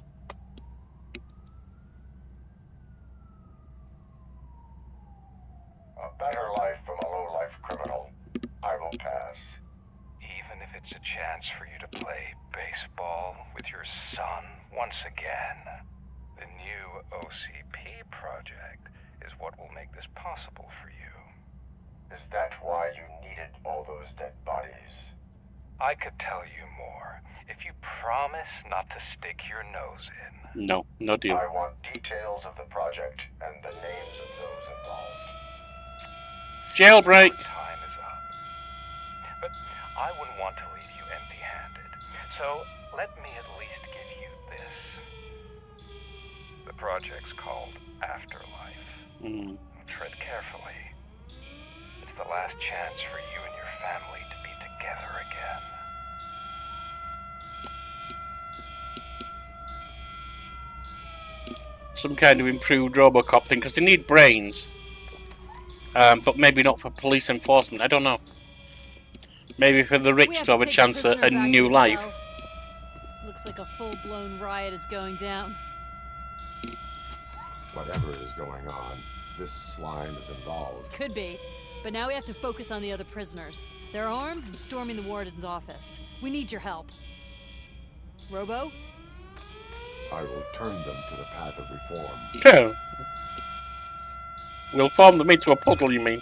A better life from a low-life criminal. I will pass. Even if it's a chance for you to play baseball with your son once again. The new OCP project is what will make this possible for you. Is that why you needed all those dead bodies? I could tell you more if you promise not to stick your nose in. No, no deal. I want details of the project and the names of those involved. Jailbreak! Time is up. But I wouldn't want to leave you empty-handed. So let me at least give you this. The project's called Afterlife. Tread carefully. It's the last chance for you and your family to be together again. Some kind of improved Robocop thing, because they need brains. But maybe not for police enforcement, I don't know. Maybe for the rich to have a chance at a new life. Looks like a full-blown riot is going down. Whatever is going on, this slime is involved. Could be. But now we have to focus on the other prisoners. They're armed and storming the warden's office. We need your help. Robo? I will turn them to the path of reform. Oh. We'll form them into a puddle, you mean?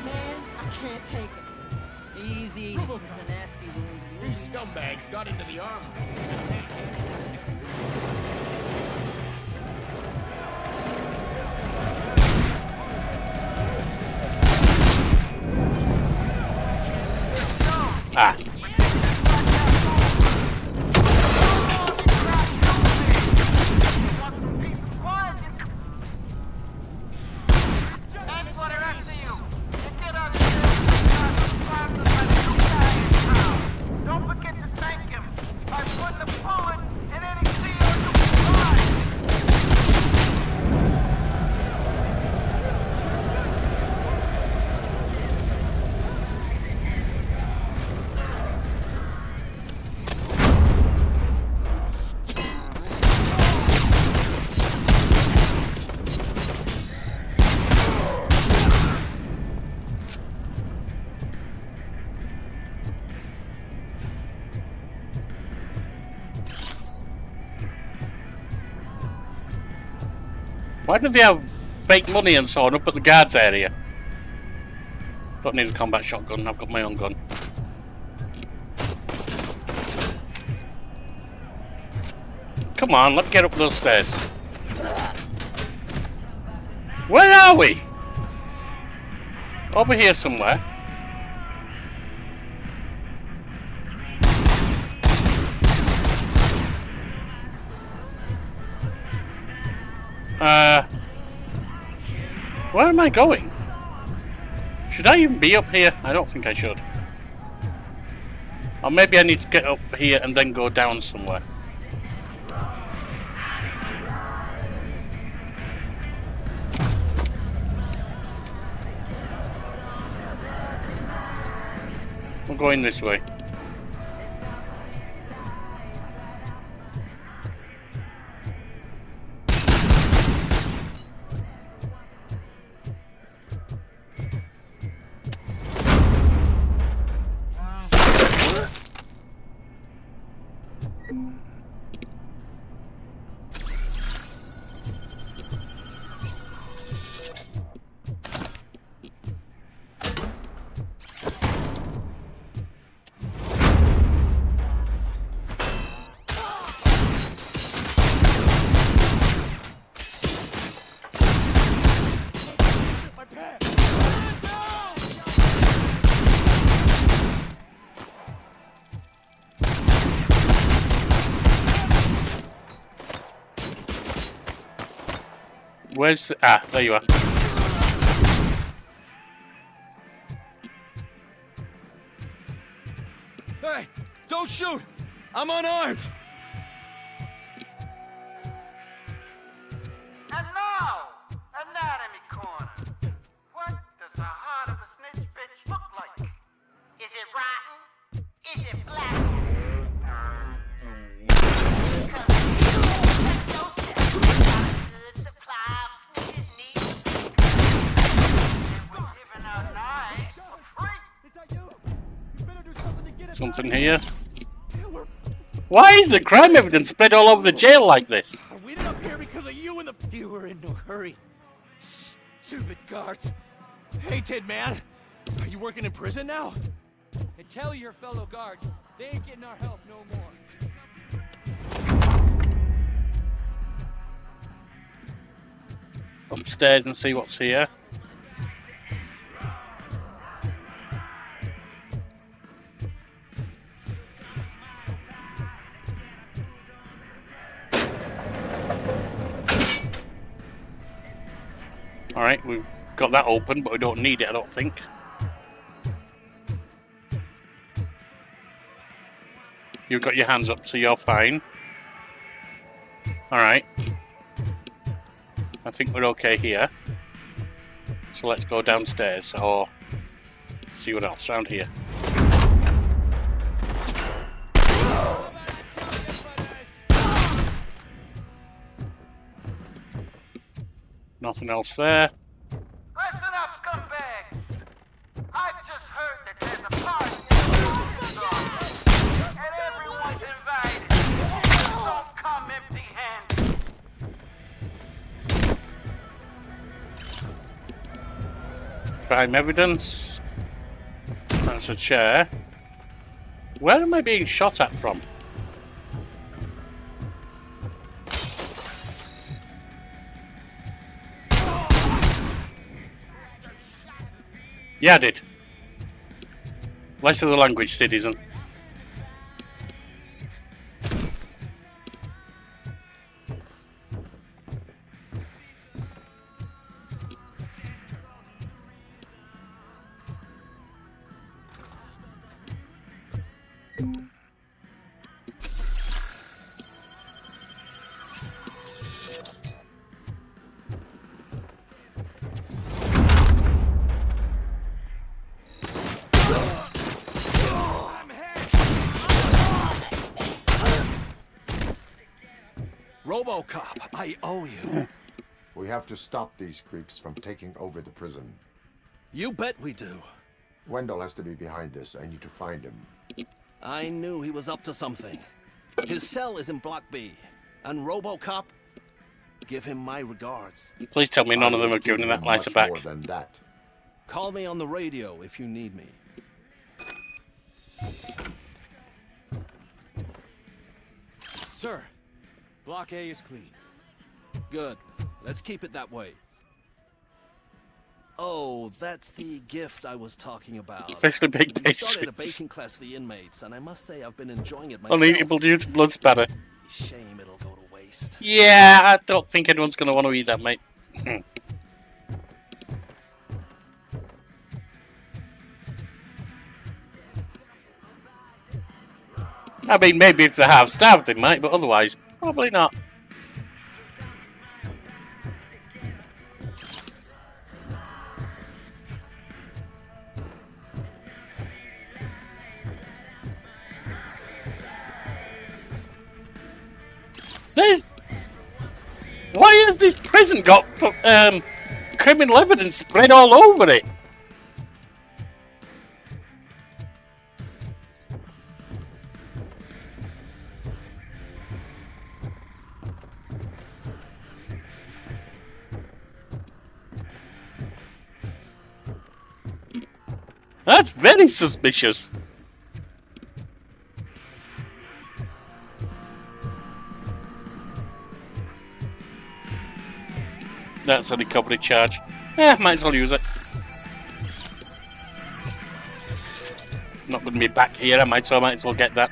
Man, I can't take it. Easy. It's a nasty wound. These scumbags got into the armory. Ah. Don't forget to thank him by putting a bullet in any seal Why do they have fake money and so on up at the guards area? Don't need a combat shotgun, I've got my own gun. Come on, let's get up those stairs. Where are we? Over here somewhere. Where am I going? Should I even be up here? I don't think I should. Or maybe I need to get up here and then go down somewhere. We're going this way. Where's... Ah, there you are. Hey, don't shoot! I'm unarmed! And now, Anatomy Corner. What does the heart of a snitch bitch look like? Is it rotten? Is it black? Something here. Why is the crime evidence spread all over the jail like this? We ended up here because of you and the... You were in no hurry. Stupid guards. Hey, Tin Man. Are you working in prison now? And tell your fellow guards, they ain't getting our help no more. Upstairs and see what's here. Alright, we've got that open, but we don't need it, I don't think. You've got your hands up, so you're fine. Alright. I think we're okay here. So let's go downstairs, or see what else around here. Nothing else there. Listen up, scumbags! I've just heard that there's a party and everyone's invited. Don't come empty-handed. Crime evidence. That's a chair. Where am I being shot at from? Yeah, I did. Less of the language, citizen. Robocop, I owe you. We have to stop these creeps from taking over the prison. You bet we do. Wendell has to be behind this. I need to find him. I knew he was up to something. His cell is in Block B. And Robocop, Give him my regards. Please tell me none of them are giving that lighter back. More than that. Call me on the radio if you need me. Sir, Block A is clean. Good. Let's keep it that way. Oh, that's the gift I was talking about. Especially baked We started a pastries. baking class for the inmates, and I must say I've been enjoying it myself. Uneatable due to blood spatter. Shame it'll go to waste. Yeah, I don't think anyone's going to want to eat that, mate. I mean, maybe if they have starved, they might, but otherwise, probably not. Why has this prison got criminal evidence spread all over it? That's very suspicious. That's a recovery charge. Might as well use it. Not going to be back here, so I might as well get that.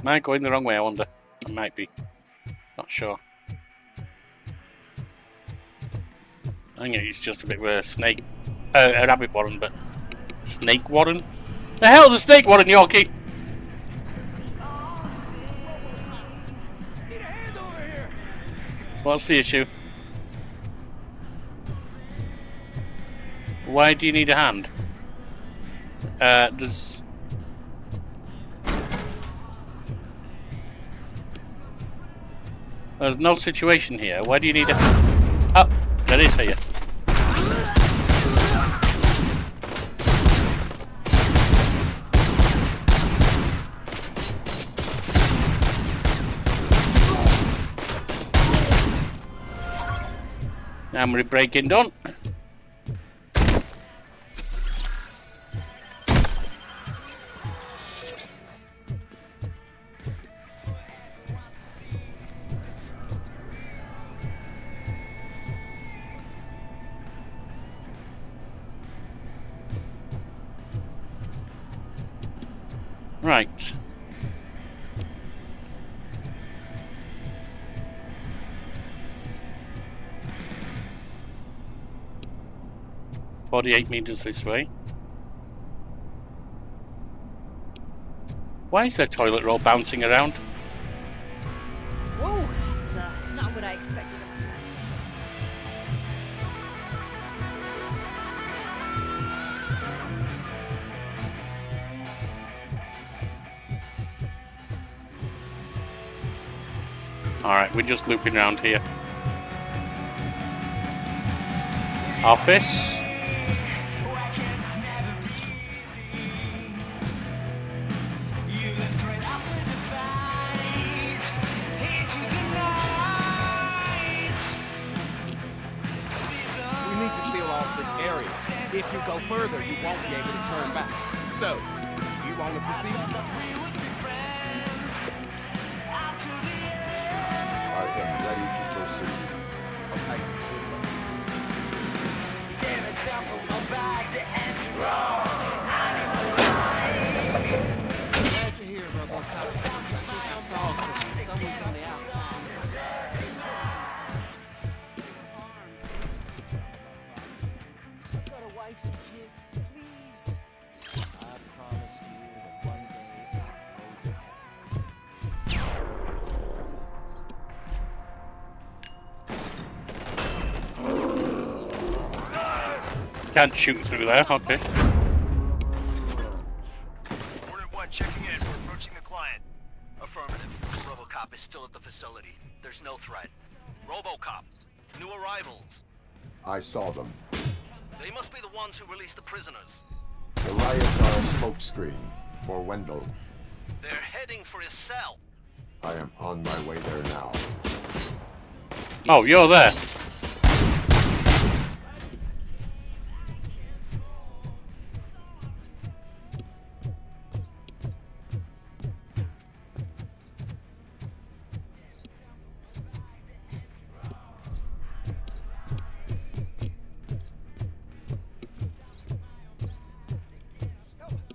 Am I going the wrong way, I wonder? I might be. Not sure. I think it's just a bit where a rabbit warren, but... Snake warren? The hell's a snake warren, Yorkie? What's the issue? Why do you need a hand? There's no situation here. Why do you need a... Oh, there is here. Armory breaking done. Right. "48 meters this way." Why is there toilet roll bouncing around? Whoa, that's not what I expected. Alright, we're just looping around here. Office. We need to seal off this area. If you go further, you won't be able to turn back. So, you want to proceed? I am ready to proceed. Okay. Glad you're here, Robocop. I think I saw someone from the outside. I've got a wife and kids, please. I promised you that one day I'd Can't shoot through there, okay. Order 1 checking in. We're approaching the client. Affirmative. Robocop is still at the facility. There's no threat. Robocop. New arrivals. I saw them. They must be the ones who released the prisoners. The riots are a smokescreen for Wendell. They're heading for his cell. I am on my way there now. Oh, you're there.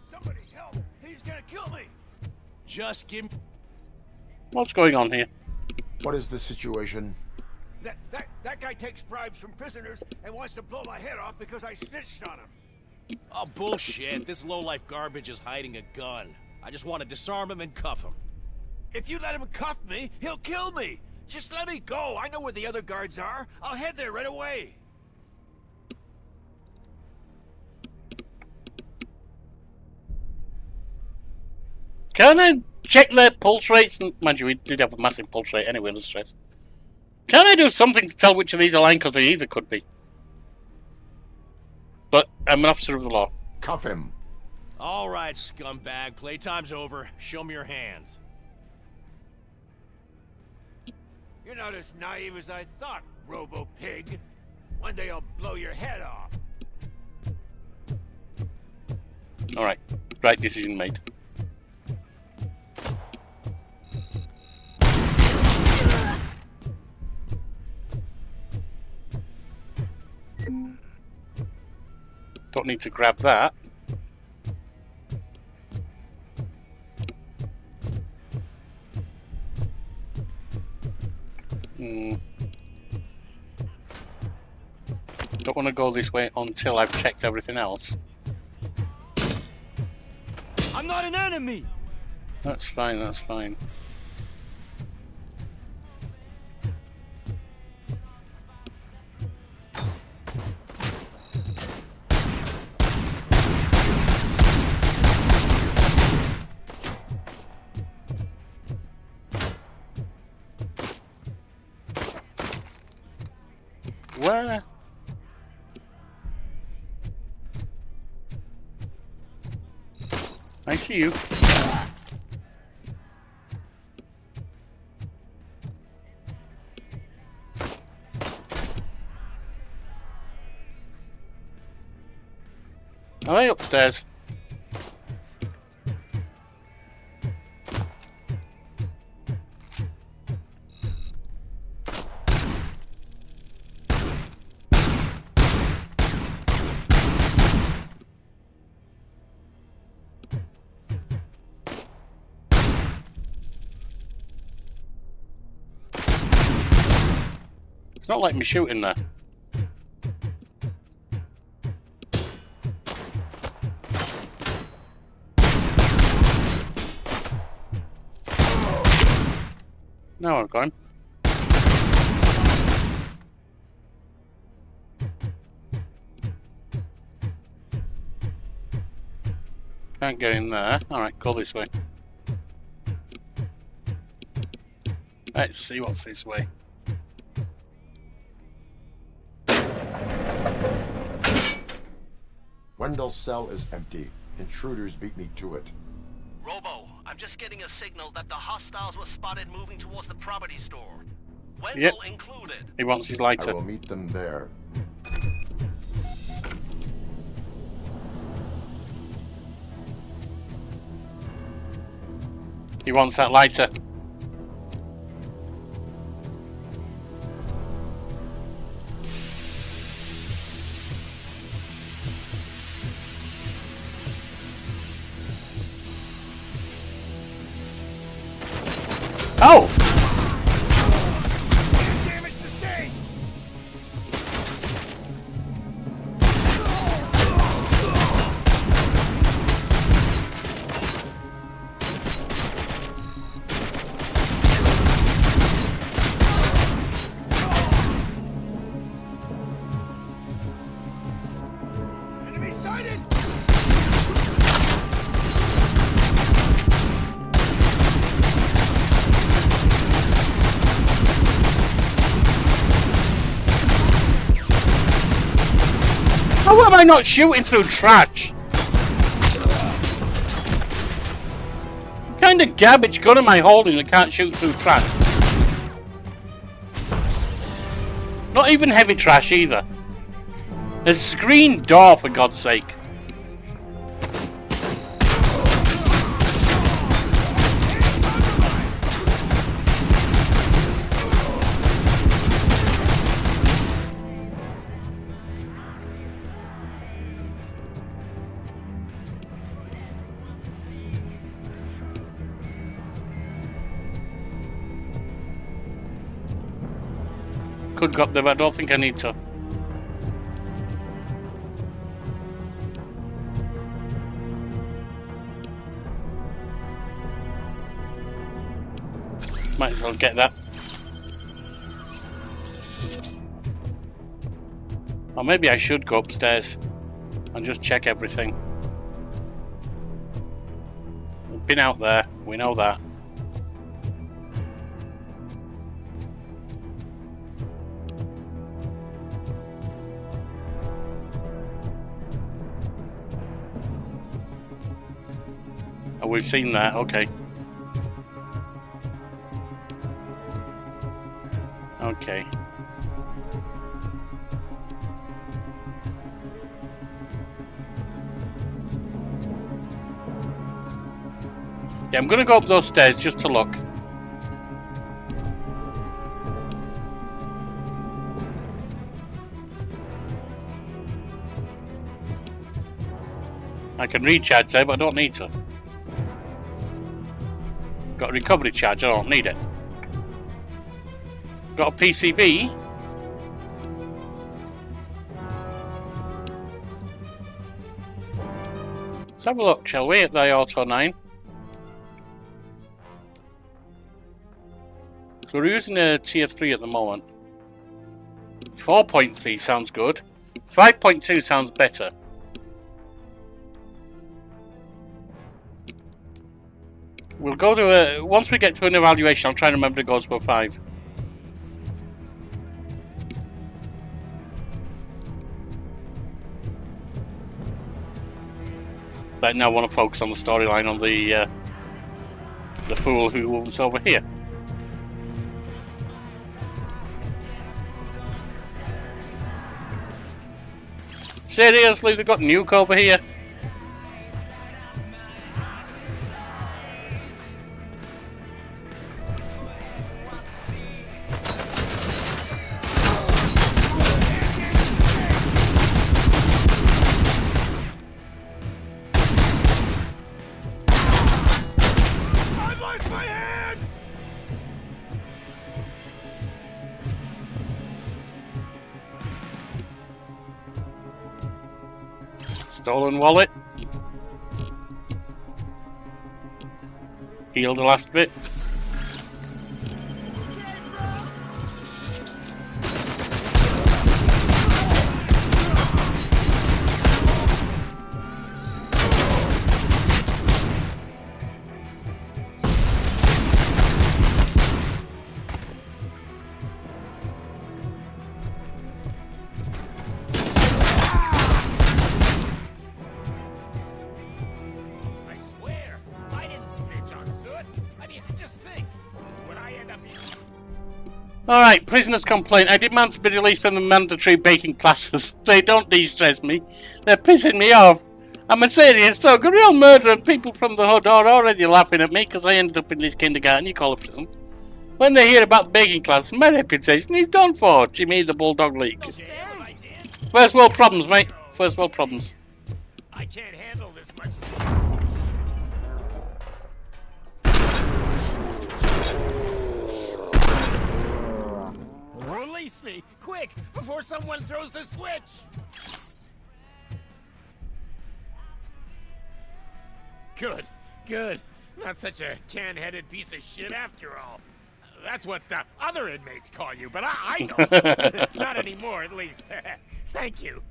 Somebody help! He's gonna kill me! Just give me... What's going on here? What is the situation? That guy takes bribes from prisoners and wants to blow my head off because I snitched on him. Oh, bullshit. This lowlife garbage is hiding a gun. I just want to disarm him and cuff him. If you let him cuff me, he'll kill me. Just let me go. I know where the other guards are. I'll head there right away. Can I check their pulse rates? Mind you, we did have a massive pulse rate anyway under stress. Can I do something to tell which of these are lying? Because they either could be. But I'm an officer of the law. Cuff him. All right, scumbag. Playtime's over. Show me your hands. You're not as naive as I thought, Robo-Pig. One day I'll blow your head off. Alright, right decision made. Don't need to grab that. Don't want to go this way until I've checked everything else. I'm not an enemy! That's fine, that's fine. Where? I see you. Are they upstairs? It's not like me shooting there. Now I've got him. Can't get in there. Alright, go this way. Let's see what's this way. Wendell's cell is empty. Intruders beat me to it. Robo, I'm just getting a signal that the hostiles were spotted moving towards the property store. Wendell Yep. included. He wants his lighter. I will meet them there. He wants that lighter. Oh! Damage sustained! How am I not shooting through trash? What kind of garbage gun am I holding that can't shoot through trash? Not even heavy trash either. A screen door, for God's sake. Could go up there, but I don't think I need to. Might as well get that. Or maybe I should go upstairs and just check everything. We've been out there, we know that. Oh, we've seen that, okay. Okay. Yeah, I'm gonna go up those stairs just to look. I can recharge there, but I don't need to. Got a recovery charge, I don't need it. Got a PCB. Let's have a look, shall we, at the Auto 9. So we're using a tier 3 at the moment. 4.3 sounds good. 5.2 sounds better. We'll go to a... Once we get to an evaluation, I'll try and remember to go to a 5. But now I want to focus on the storyline on the fool who was over here. Seriously, they've got Nuke over here? Stolen wallet. Heal the last bit. Alright, prisoner's complaint. I demand to be released from the mandatory baking classes. They don't de-stress me. They're pissing me off. I'm a serious talk, a real murderer, and people from the hood are already laughing at me because I ended up in this kindergarten you call a prison. When they hear about baking class, my reputation is done for. Jimmy the Bulldog League. First world problems, mate. First world problems. I can't handle this much. Release me, quick, before someone throws the switch! Good, good. Not such a can-headed piece of shit after all. That's what the other inmates call you, but I don't. Not anymore, at least. Thank you.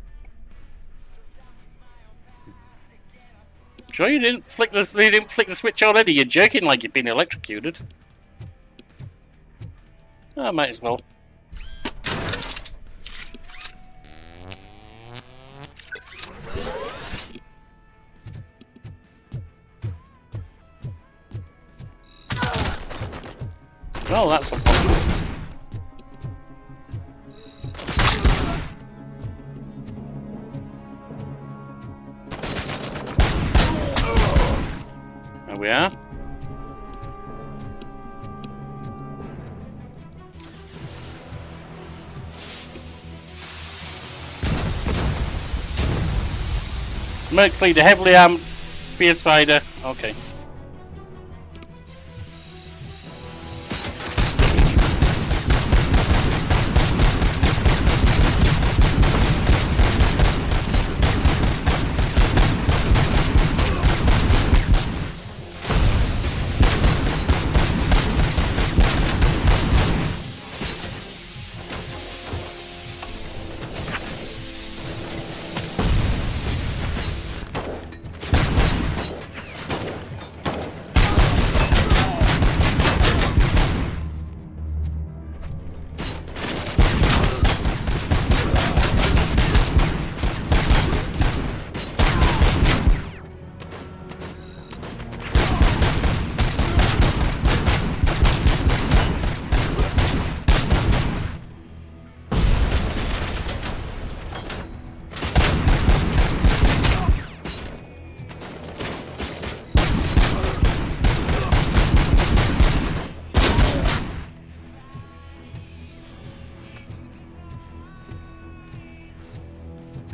Sure you didn't flick the switch already? You're jerking like you've been electrocuted. I might as well. Well, that's a problem. There we are. Mercs leader, heavily armed, fierce fighter. Okay.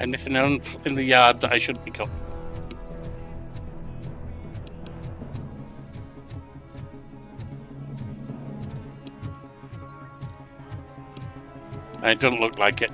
Anything else in the yard that I should pick up? It doesn't look like it.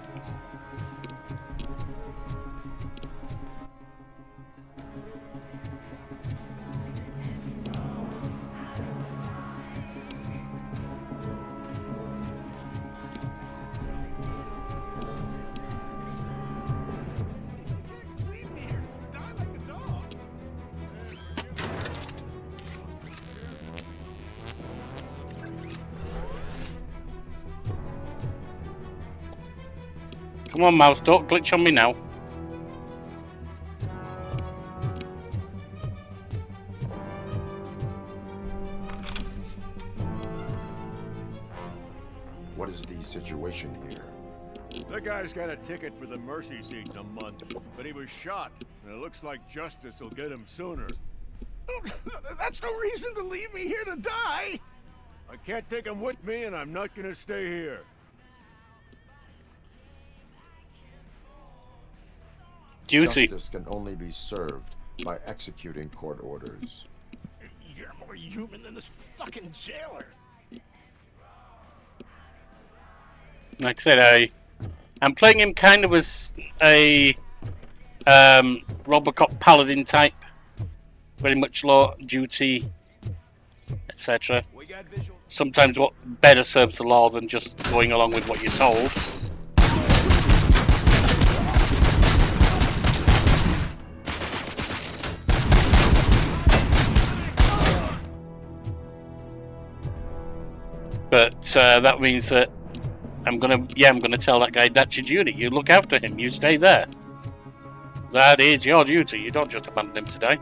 Come on, mouse, don't glitch on me now. What is the situation here? That guy's got a ticket for the mercy seat in a month, but he was shot, and it looks like justice will get him sooner. That's no reason to leave me here to die! I can't take him with me, and I'm not gonna stay here. Duty. Justice can only be served by executing court orders. You're more human than this fucking jailer. Like I said, I'm playing him kind of as a Robocop paladin type. Very much law, duty, etc. Sometimes what better serves the law than just going along with what you're told. But that means that I'm gonna tell that guy that's your duty. You look after him. You stay there. That is your duty. You don't just abandon him to die.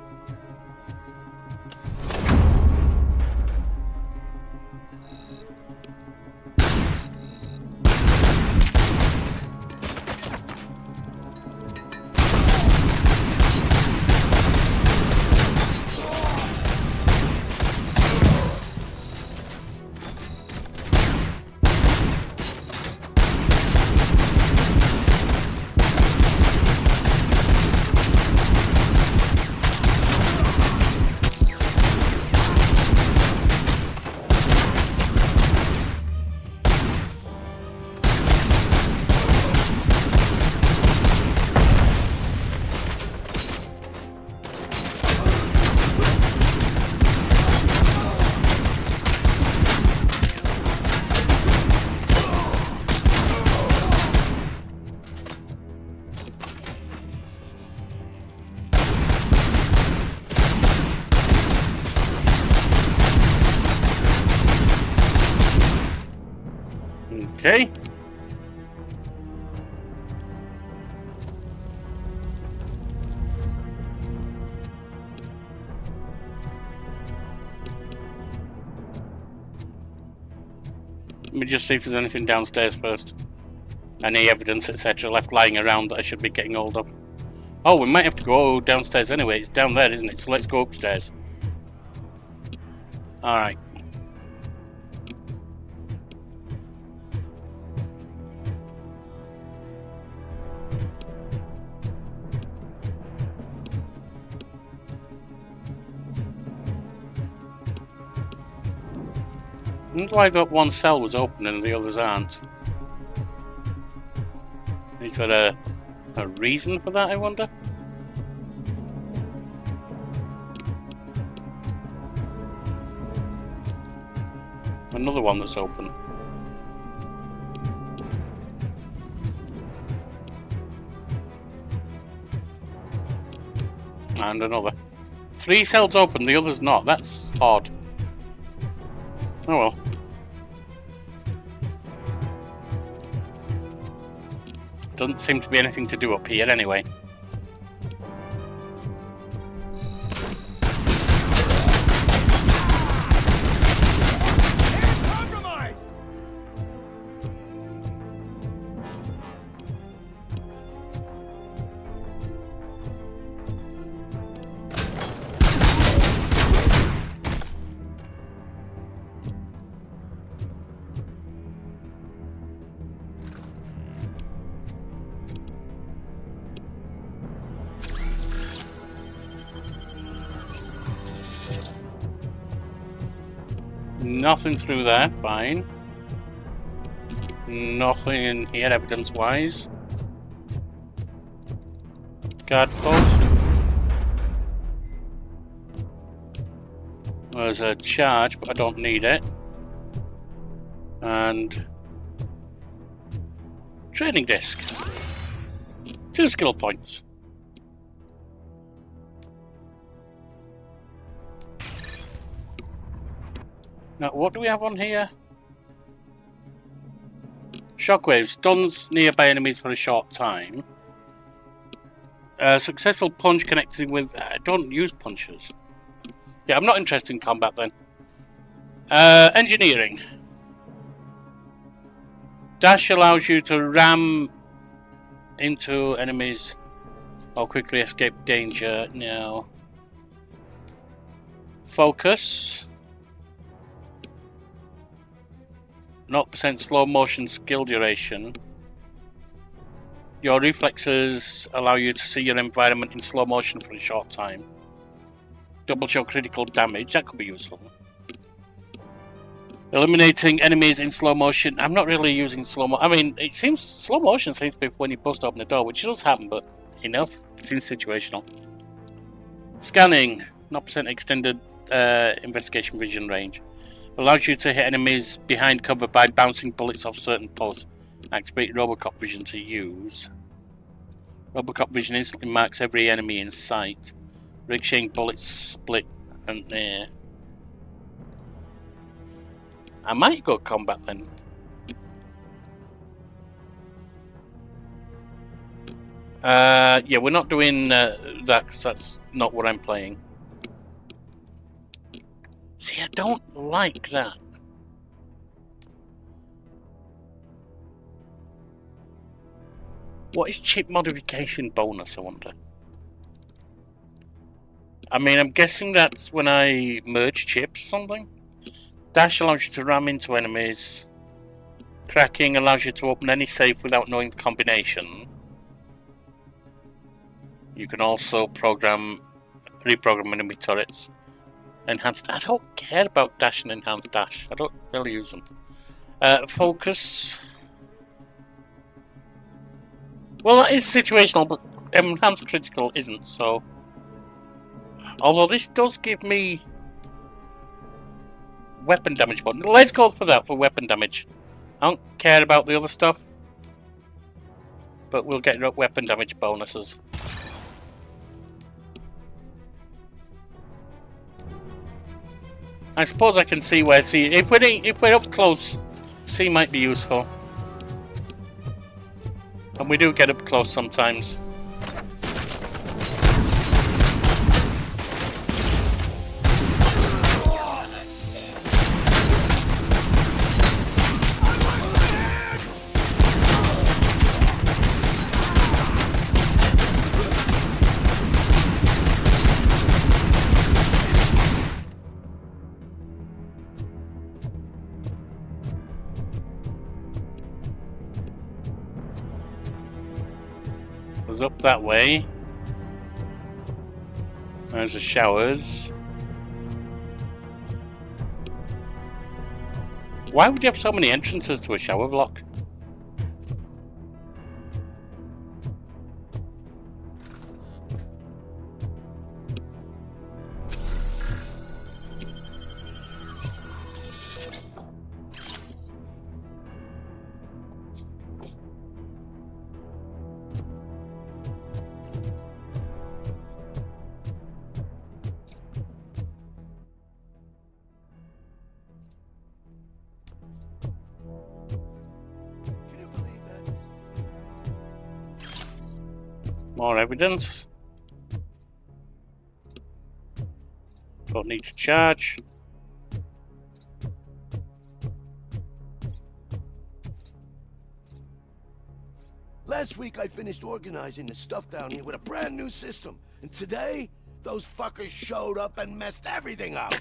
Okay. Let me just see if there's anything downstairs first. Any evidence, etc. left lying around that I should be getting hold of. Oh, we might have to go downstairs anyway. It's down there, isn't it? So let's go upstairs. Alright. I wonder why that one cell was open and the others aren't. Is there a reason for that, I wonder? Another one that's open. And another. 3 cells open, the others not. That's odd. Oh well. Doesn't seem to be anything to do up here anyway. Nothing through there, fine. Nothing in here evidence-wise. Guard post. There's a charge, but I don't need it. And training disc. 2 skill points. Now, what do we have on here? Shockwave stuns nearby enemies for a short time. Successful punch connecting with... I don't use punches. Yeah, I'm not interested in combat then. Engineering. Dash allows you to ram into enemies or quickly escape danger. No. Focus. 0% slow motion skill duration. Your reflexes allow you to see your environment in slow motion for a short time. Double show critical damage, that could be useful. Eliminating enemies in slow motion. I'm not really using slow motion. I mean, it seems slow motion seems to be when you bust open the door, which does happen, but enough. It seems situational. Scanning. 0% extended investigation vision range. Allows you to hit enemies behind cover by bouncing bullets off certain posts. Activate Robocop vision to use. Robocop vision instantly marks every enemy in sight. Ricocheting bullets split and I might go combat then. Yeah, we're not doing that because that's not what I'm playing. See, I don't like that. What is chip modification bonus, I wonder? I mean, I'm guessing that's when I merge chips or something. Dash allows you to ram into enemies. Cracking allows you to open any safe without knowing the combination. You can also reprogram enemy turrets. Enhanced. I don't care about dash and enhanced dash. I don't really use them. Focus. Well, that is situational, but enhanced critical isn't, so... Although this does give me... weapon damage button. Let's go for that, for weapon damage. I don't care about the other stuff. But we'll get weapon damage bonuses. I suppose I can see where C... If we're up close, C might be useful. And we do get up close sometimes. was up that way. There's the showers. Why would you have so many entrances to a shower block? More evidence. Don't need to charge. Last week I finished organizing the stuff down here with a brand new system. And today, those fuckers showed up and messed everything up.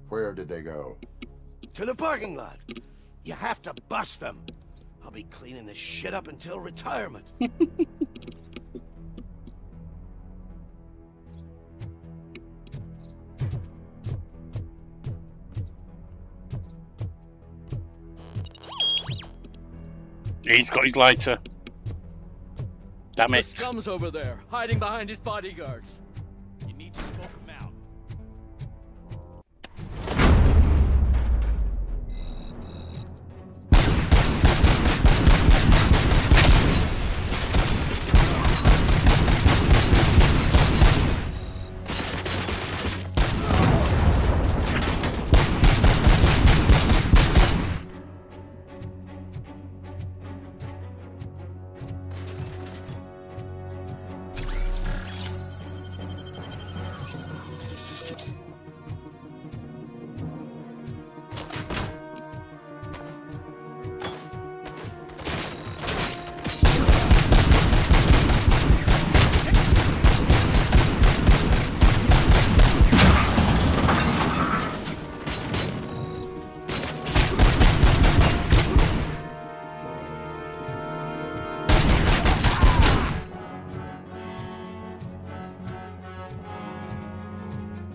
Where did they go? To the parking lot. You have to bust them. I'll be cleaning this shit up until retirement. He's got his lighter. Damn The it. scum's over there, hiding behind his bodyguards. You need to smoke him out.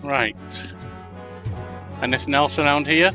Right. Anything else around here?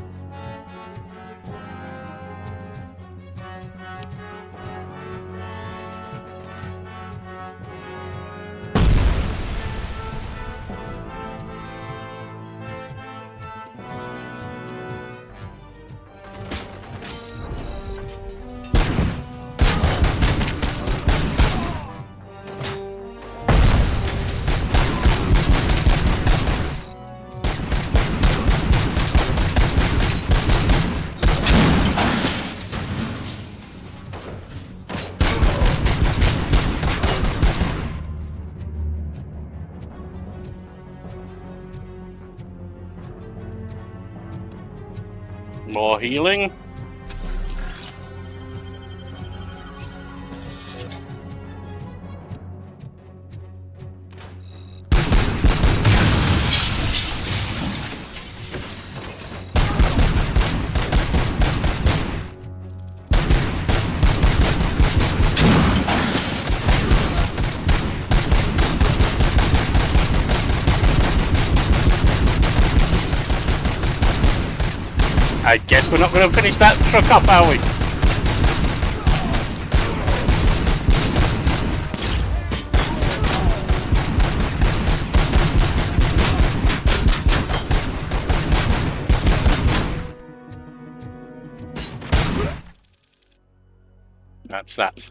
More healing. I guess we're not going to finish that truck up, are we? That's that.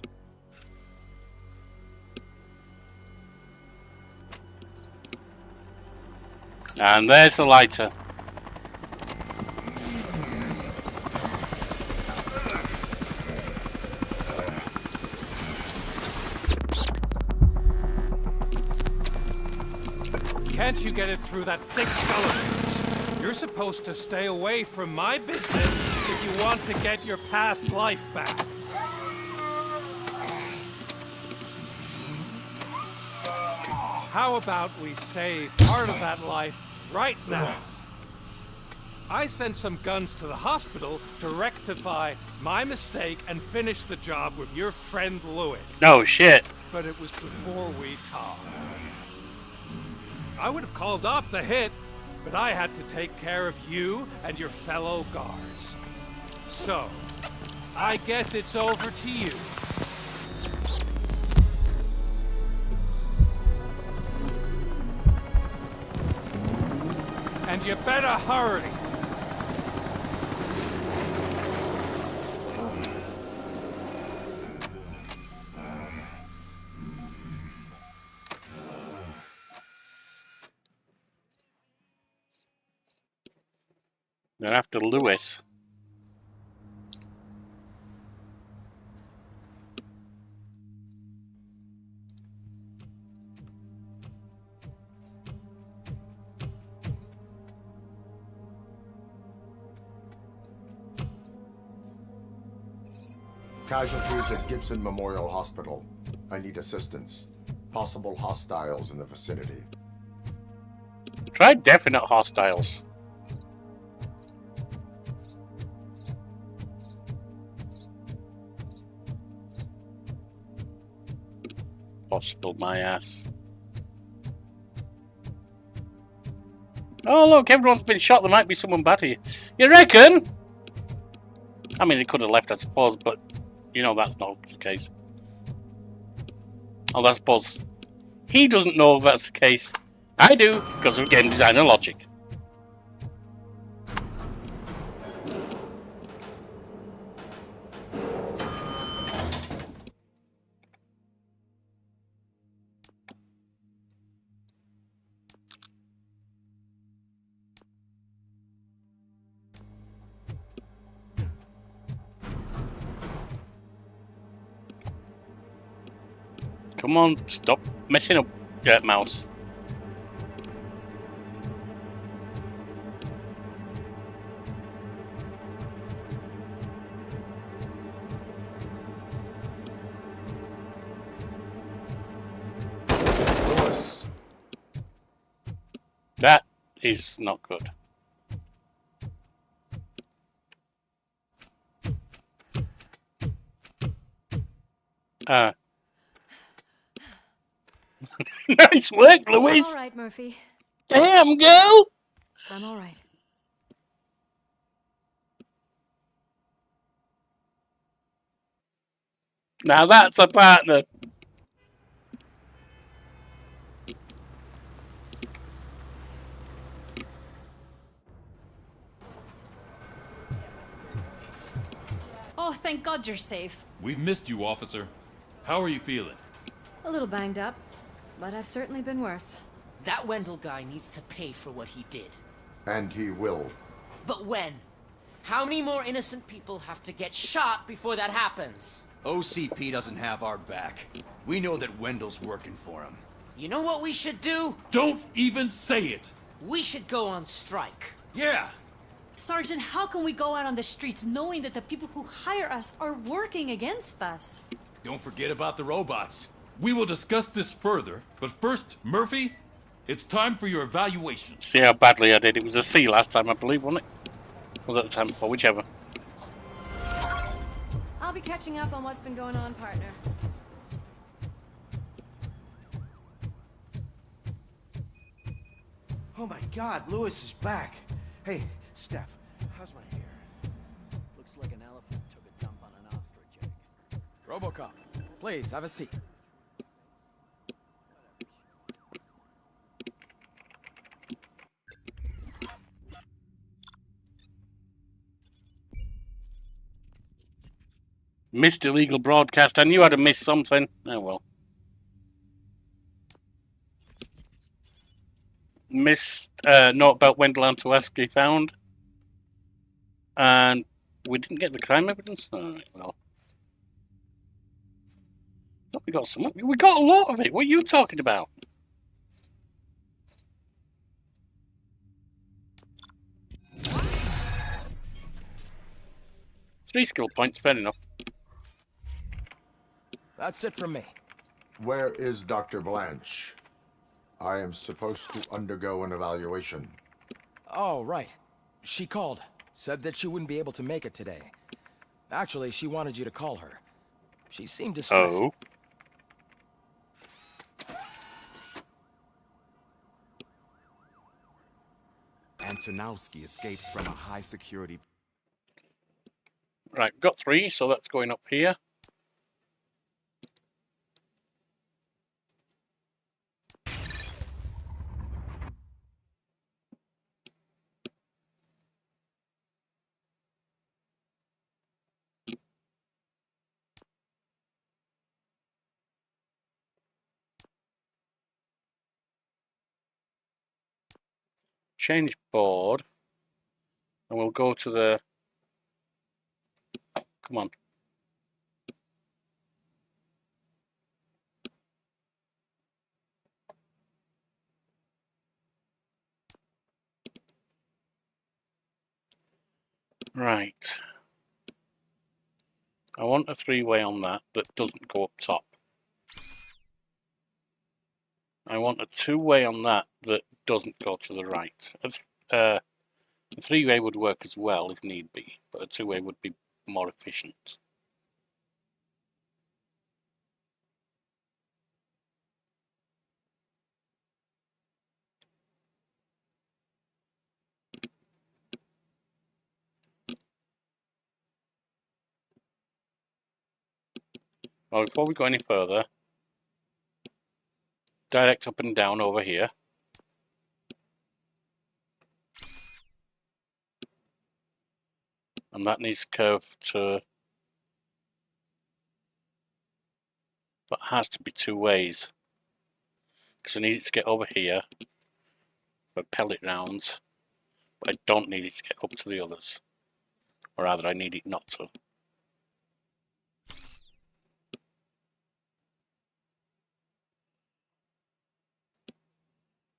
And there's the lighter. Can't you get it through that thick skull of yours? You're supposed to stay away from my business if you want to get your past life back. How about we save part of that life right now? I sent some guns to the hospital to rectify my mistake and finish the job with your friend Lewis. No shit. but it was before we talked. I would have called off the hit, but I had to take care of you and your fellow guards. So, I guess it's over to you. And you better hurry. They're after Lewis. Casualties at Gibson Memorial Hospital. I need assistance. Possible hostiles in the vicinity. Try definite hostiles. Possible, my ass. Oh look, everyone's been shot. There might be someone bad here. You reckon? I mean, they could have left, I suppose, but you know that's not the case. Oh, I suppose he doesn't know if that's the case. I do, because of game designer logic. Come on, stop messing up, mouse. Lewis. That is not good. Nice work, Louise. All right, Murphy. Damn, girl. I'm all right. Now that's a partner. Oh, thank God you're safe. We've missed you, officer. How are you feeling? A little banged up, but I've certainly been worse. That Wendell guy needs to pay for what he did. And he will. But when? How many more innocent people have to get shot before that happens? OCP doesn't have our back. We know that Wendell's working for him. You know what we should do? Don't even say it! We should go on strike. Yeah! Sergeant, how can we go out on the streets knowing that the people who hire us are working against us? Don't forget about the robots. We will discuss this further, but first, Murphy, it's time for your evaluation. See how badly I did. It was a C last time, I believe, wasn't it? Was it the time before? Whichever. I'll be catching up on what's been going on, partner. Oh my God, Lewis is back. Hey, Steph, how's my hair? Looks like an elephant took a dump on an ostrich egg. Robocop, please, have a seat. Missed illegal broadcast. I knew I'd have missed something. Oh well. Missed note about Wendell Antoweski found. And we didn't get the crime evidence? Alright, well. Thought we got some. We got a lot of it. What are you talking about? Three skill points, fair enough. That's it from me. Where is Dr. Blanche? I am supposed to undergo an evaluation. Oh, right. She called. Said that she wouldn't be able to make it today. Actually, she wanted you to call her. She seemed distressed. Oh. Antonowski escapes from a high security. Right, we've got 3, so that's going up here. Change board, and we'll go to the, come on. Right. I want a 3-way on that doesn't go up top. I want a 2-way on that doesn't go to the right. A 3-way would work as well if need be, but a 2-way would be more efficient. Well, before we go any further, direct up and down over here. And that needs curve to, that has to be 2 ways. Because I need it to get over here for pellet rounds, but I don't need it to get up to the others. Or rather, I need it not to.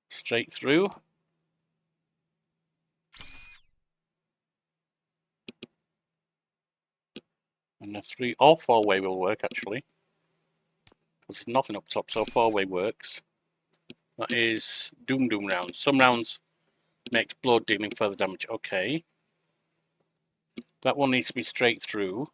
Straight through. And a 3 or 4-way will work actually. There's nothing up top, so 4-way works. That is Doom rounds. Some rounds may explode, dealing further damage. Okay. That one needs to be straight through.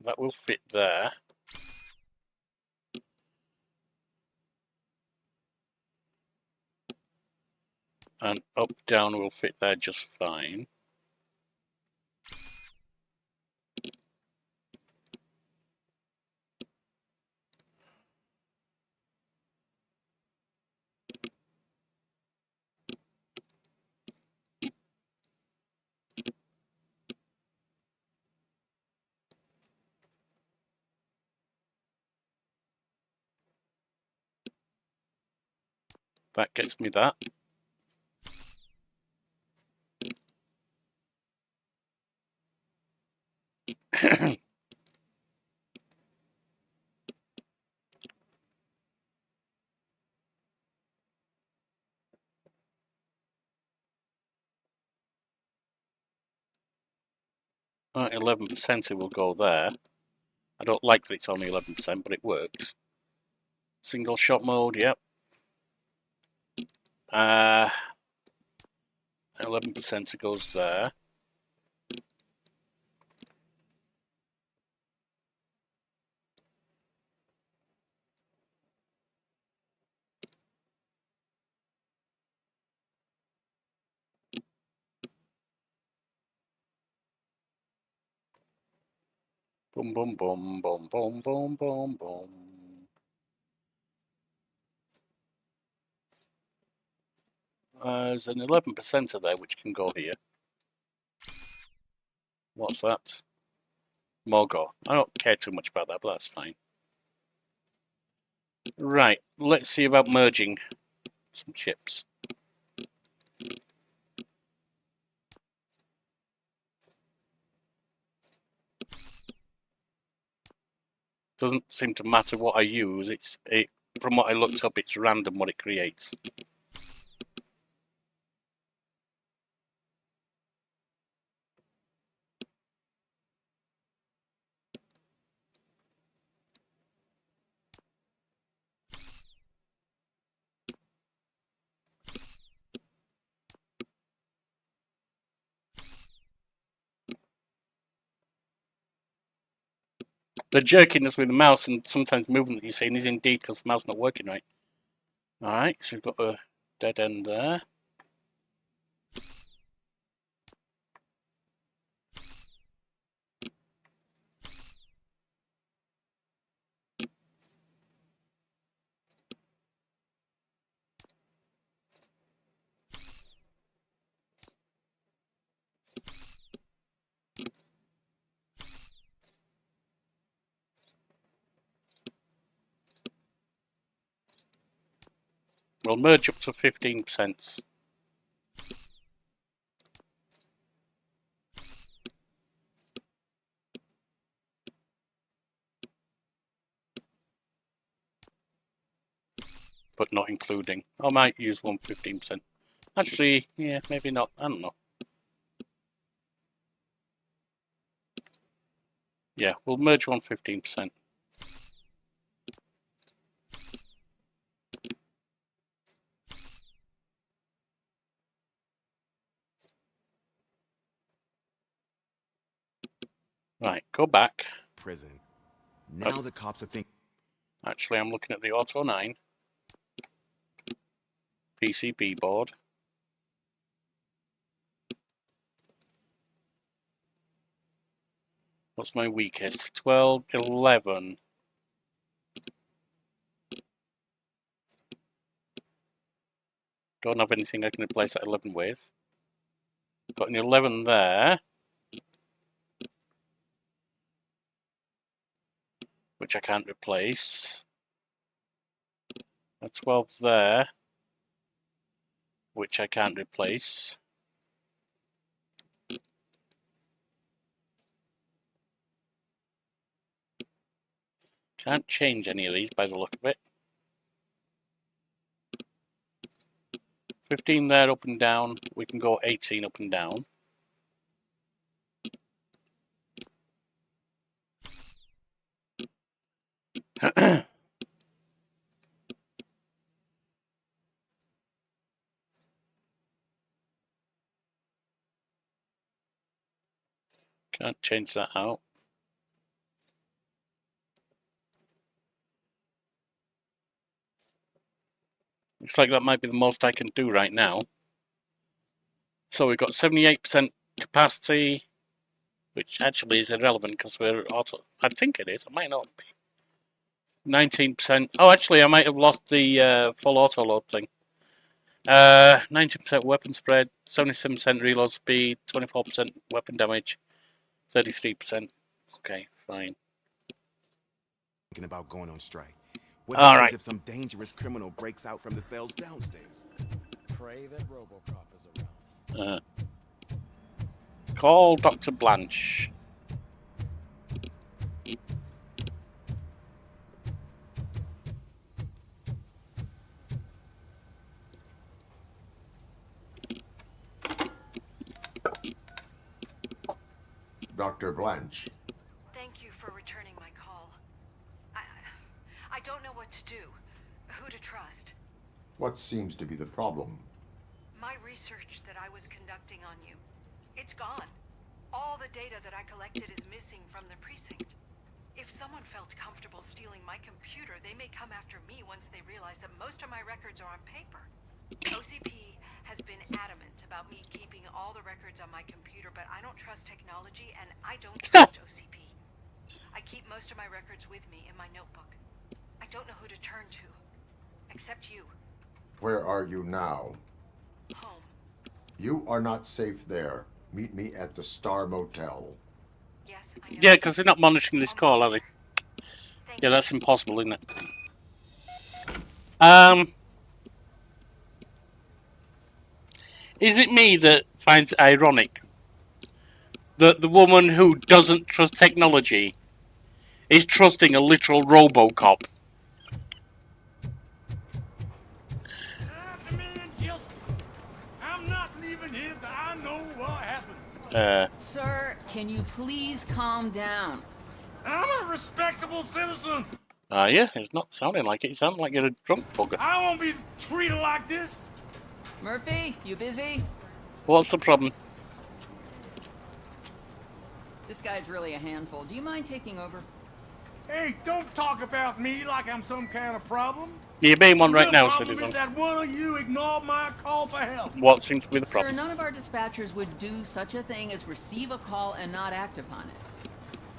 That will fit there. And up, down will fit there just fine. That gets me that. 11% it will go there. I don't like that it's only 11%, but it works. Single shot mode, yep. 11% it goes there. Boom, boom, boom, boom, boom, boom, boom, boom. There's an 11% there which can go here. What's that? Mogo. I don't care too much about that, but that's fine. Right, let's see about merging some chips. Doesn't seem to matter what I use. From what I looked up, it's random what it creates. The jerkiness with the mouse and sometimes movement that you're seeing is indeed because the mouse not working right. Alright, so we've got a dead end there. We'll merge up to 15%. But not including. I might use 115%. Actually, yeah, maybe not. I don't know. Yeah, we'll merge 115%. Right, go back. Prison. Now the cops are thinking. Actually, I'm looking at the Auto 9 PCB board. What's my weakest? 12, 11. Don't have anything I can replace that 11 with. Got an 11 there. Which I can't replace. A 12 there. Which I can't replace. Can't change any of these by the look of it. 15 there up and down. We can go 18 up and down. Can't change that out. Looks like that might be the most I can do right now. So we've got 78% capacity, which actually is irrelevant because we're auto. I think it is. It might not be. 19%. Oh, actually, I might have lost the full auto load thing. 19% weapon spread, 77% reload speed, 24% weapon damage, 33%. Okay, fine. Thinking about going on strike. What All happens right. if some dangerous criminal breaks out from the cells downstairs? Pray that Robocop is around. Call Dr. Blanche. Dr. Blanche. Thank you for returning my call. I don't know what to do. Who to trust. What seems to be the problem? My research that I was conducting on you. It's gone. All the data that I collected is missing from the precinct. If someone felt comfortable stealing my computer, they may come after me once they realize that most of my records are on paper. OCP has been adamant about me keeping all the records on my computer, but I don't trust technology and I don't trust OCP. I keep most of my records with me in my notebook. I don't know who to turn to, except you. Where are you now? Home. You are not safe there. Meet me at the Star Motel. Yes, I know. Yeah, because they're not monitoring this call, are they? Yeah, that's impossible, isn't it? Is it me that finds it ironic that the woman who doesn't trust technology is trusting a literal Robocop? I'm not leaving here till I know what happened. Sir, can you please calm down? I'm a respectable citizen. Yeah, it's not sounding like it. You sound like you're a drunk bugger. I won't be treated like this. Murphy, you busy? What's the problem? This guy's really a handful. Do you mind taking over? Hey, don't talk about me like I'm some kind of problem. You're being one right now, The problem citizen. is that one of you ignored my call for help. What seems to be the Sir, problem? none of our dispatchers would do such a thing as receive a call and not act upon it.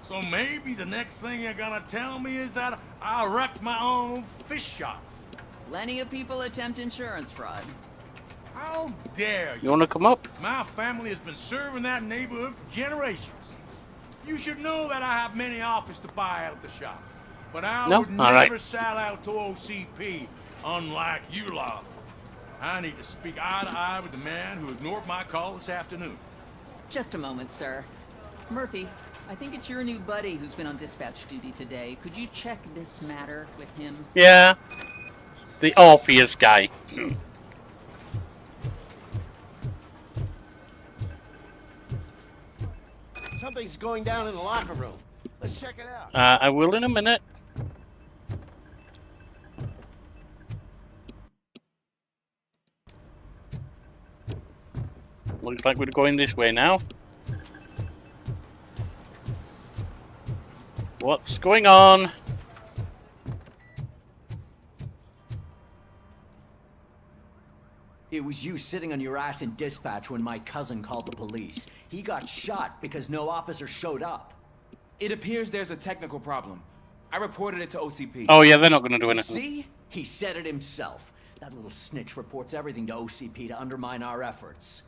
So maybe the next thing you're gonna tell me is that I wrecked my own fish shop. Plenty of people attempt insurance fraud. How dare you? You want to come up? My family has been serving that neighborhood for generations. You should know that I have many offers to buy out the shop. But I No? would All never right. sell out to OCP, unlike you lot. I need to speak eye to eye with the man who ignored my call this afternoon. Just a moment, sir. Murphy, I think it's your new buddy who's been on dispatch duty today. Could you check this matter with him? Yeah. The Orpheus guy. Something's going down in the locker room. Let's check it out. I will in a minute. Looks like we're going this way now. What's going on? It was you sitting on your ass in dispatch when my cousin called the police. He got shot because no officer showed up. It appears there's a technical problem. I reported it to OCP. Oh yeah, they're not going to do anything. See? He said it himself. That little snitch reports everything to OCP to undermine our efforts.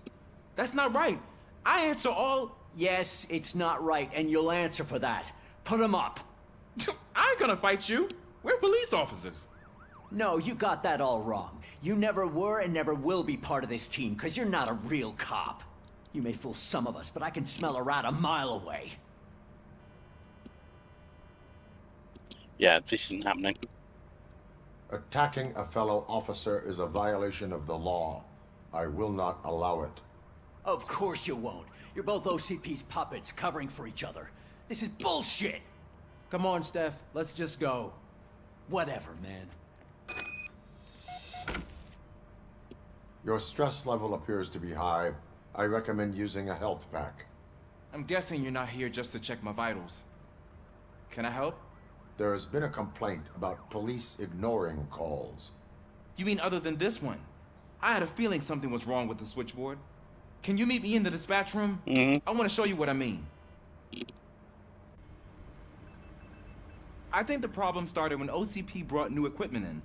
That's not right. I answer all... Yes, it's not right, and you'll answer for that. Put him up. I ain't gonna fight you. We're police officers. No, you got that all wrong. You never were and never will be part of this team, because you're not a real cop. You may fool some of us, but I can smell a rat a mile away. Yeah, this isn't happening. Attacking a fellow officer is a violation of the law. I will not allow it. Of course you won't. You're both OCP's puppets covering for each other. This is bullshit! Come on, Steph. Let's just go. Whatever, man. Your stress level appears to be high. I recommend using a health pack. I'm guessing you're not here just to check my vitals. Can I help? There has been a complaint about police ignoring calls. You mean other than this one? I had a feeling something was wrong with the switchboard. Can you meet me in the dispatch room? I want to show you what I mean. I think the problem started when OCP brought new equipment in.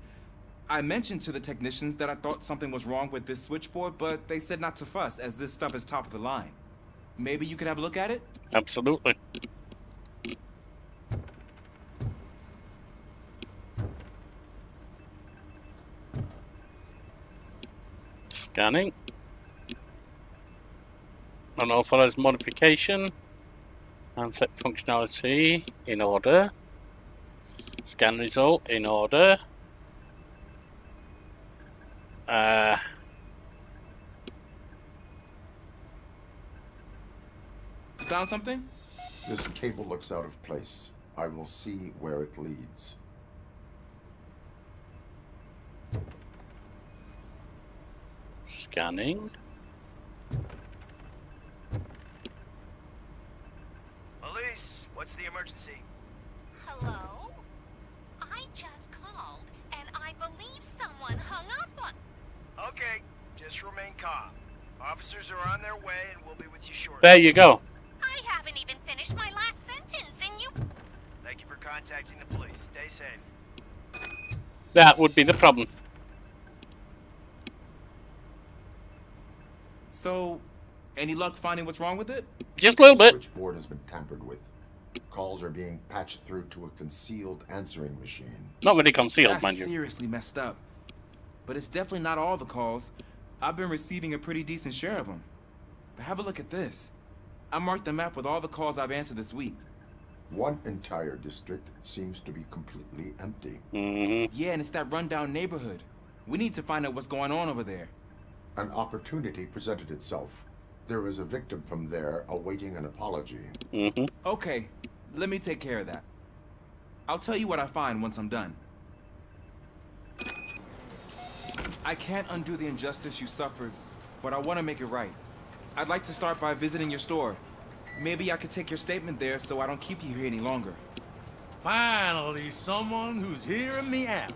I mentioned to the technicians that I thought something was wrong with this switchboard, but they said not to fuss, as this stuff is top of the line. Maybe you could have a look at it? Absolutely. Scanning. Unauthorized modification. Handset functionality in order. Scan result in order. Found something? This cable looks out of place. I will see where it leads. Scanning. Police, what's the emergency? Hello? I just called, and I believe someone hung up on... Okay, just remain calm. Officers are on their way, and we'll be with you shortly. There you go. I haven't even finished my last sentence, and you... Thank you for contacting the police. Stay safe. That would be the problem. So, any luck finding what's wrong with it? Just a little bit. The switchboard has been tampered with. Calls are being patched through to a concealed answering machine. Not really concealed, That's mind you. seriously messed up. But it's definitely not all the calls. I've been receiving a pretty decent share of them. But have a look at this. I marked the map with all the calls I've answered this week. One entire district seems to be completely empty. Yeah, and it's that rundown neighborhood. We need to find out what's going on over there. An opportunity presented itself. There is a victim from there awaiting an apology. Okay, let me take care of that. I'll tell you what I find once I'm done. I can't undo the injustice you suffered, but I want to make it right. I'd like to start by visiting your store. Maybe I could take your statement there so I don't keep you here any longer. Finally, someone who's hearing me out.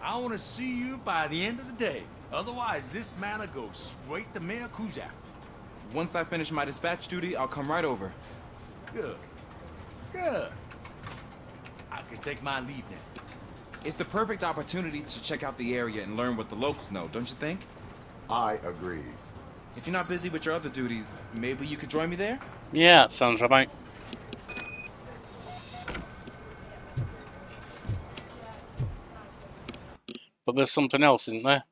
I want to see you by the end of the day. Otherwise, this matter goes straight to Mayor Kuzak. Once I finish my dispatch duty, I'll come right over. Good. Good. I can take my leave now. It's the perfect opportunity to check out the area and learn what the locals know, don't you think? I agree. If you're not busy with your other duties, maybe you could join me there? Yeah, that sounds right. But there's something else, isn't there?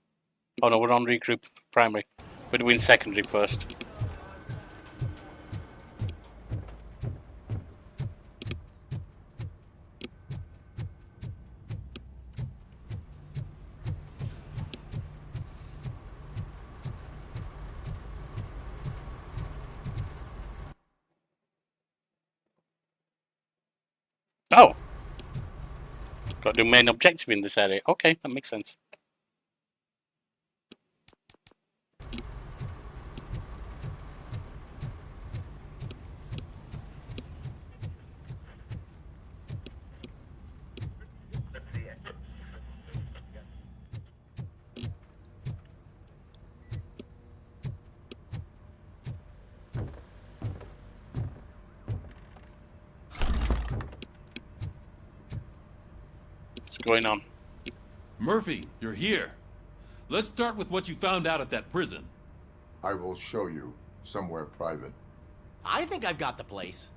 Oh no, we're on regroup primary. We're doing secondary first. Oh! Got to do main objective in this area. Okay, that makes sense. What's going on? Murphy, you're here. Let's start with what you found out at that prison. I will show you somewhere private. I think I've got the place.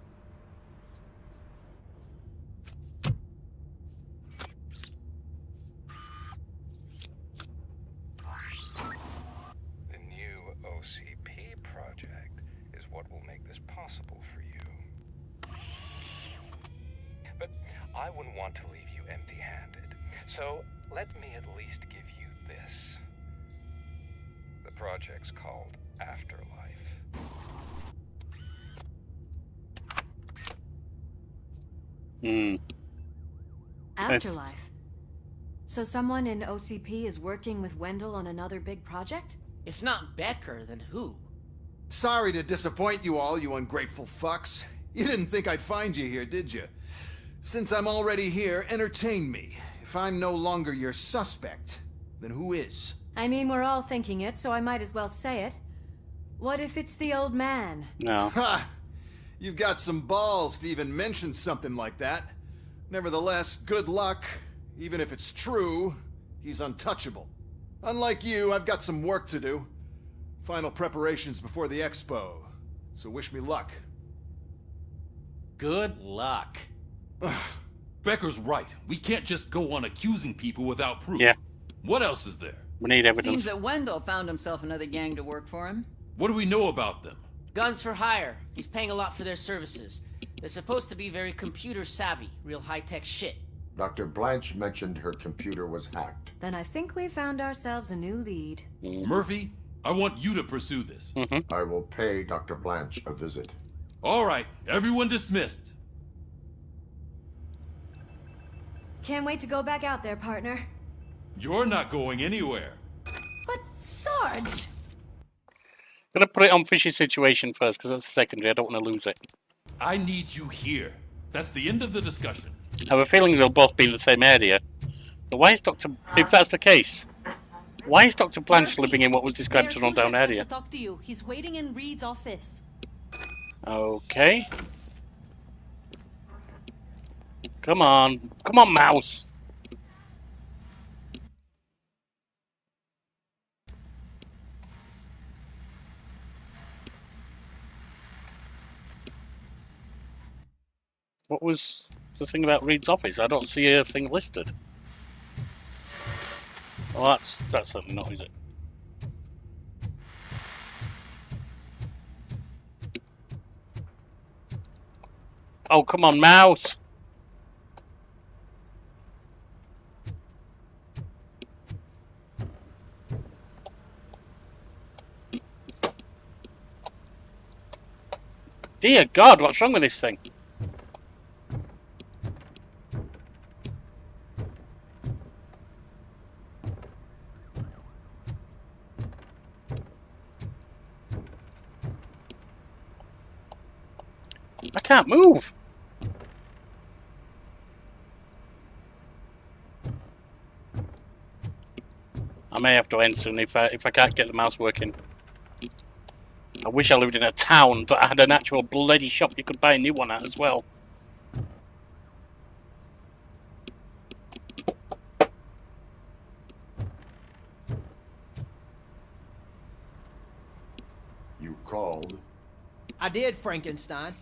The new OCP project is what will make this possible for you. But I wouldn't want to leave you empty-handed, so let me at least give you this. The project's called Afterlife. Afterlife. So someone in OCP is working with Wendell on another big project? If not Becker, then who? Sorry to disappoint you all, you ungrateful fucks. You didn't think I'd find you here, did you? Since I'm already here, entertain me. If I'm no longer your suspect, then who is? I mean, we're all thinking it, so I might as well say it. What if it's the old man? No. Ha! You've got some balls to even mention something like that. Nevertheless, good luck. Even if it's true, he's untouchable. Unlike you, I've got some work to do. Final preparations before the expo. So wish me luck. Good luck. Becker's right. We can't just go on accusing people without proof. Yeah. What else is there? We need evidence. Seems that Wendell found himself another gang to work for him. What do we know about them? Guns for hire. He's paying a lot for their services. They're supposed to be very computer savvy, real high-tech shit. Dr. Blanche mentioned her computer was hacked. Then I think we found ourselves a new lead. Murphy, I want you to pursue this. I will pay Dr. Blanche a visit. All right, everyone dismissed. Can't wait to go back out there, partner. You're not going anywhere. But, Sarge! Gonna put it on fishy situation first, because that's secondary. I don't want to lose it. I need you here. That's the end of the discussion. I have a feeling they'll both be in the same area. But why is if that's the case, why is Dr. Blanche living in what was described as a run-down area? To talk to you. He's waiting in Reed's office. Okay. Come on. Come on, mouse. What was the thing about Reed's office? I don't see a thing listed. Oh, that's certainly not, is it? Oh, come on, mouse! Dear God, what's wrong with this thing? I can't move. may have to end soon if I can't get the mouse working. I wish I lived in a town that had an actual bloody shop you could buy a new one at as well. You called? I did, Frankenstein.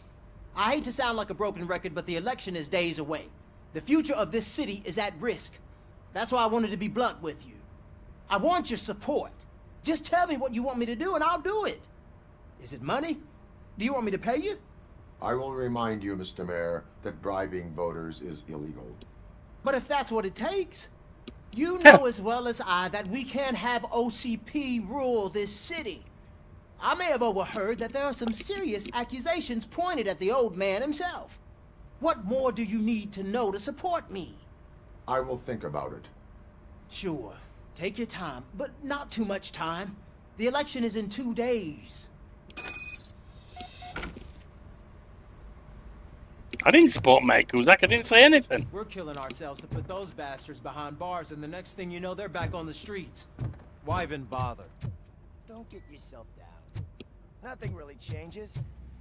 I hate to sound like a broken record, but the election is days away. The future of this city is at risk. That's why I wanted to be blunt with you. I want your support. Just tell me what you want me to do and I'll do it. Is it money? Do you want me to pay you? I will remind you, Mr. Mayor, that bribing voters is illegal. But if that's what it takes, you know as well as I that we can't have OCP rule this city. I may have overheard that there are some serious accusations pointed at the old man himself. What more do you need to know to support me? I will think about it. Sure. Take your time, but not too much time. The election is in 2 days. I didn't support Mike Kuzak. I didn't say anything. We're killing ourselves to put those bastards behind bars, and the next thing you know, they're back on the streets. Why even bother? Don't get yourself down. Nothing really changes.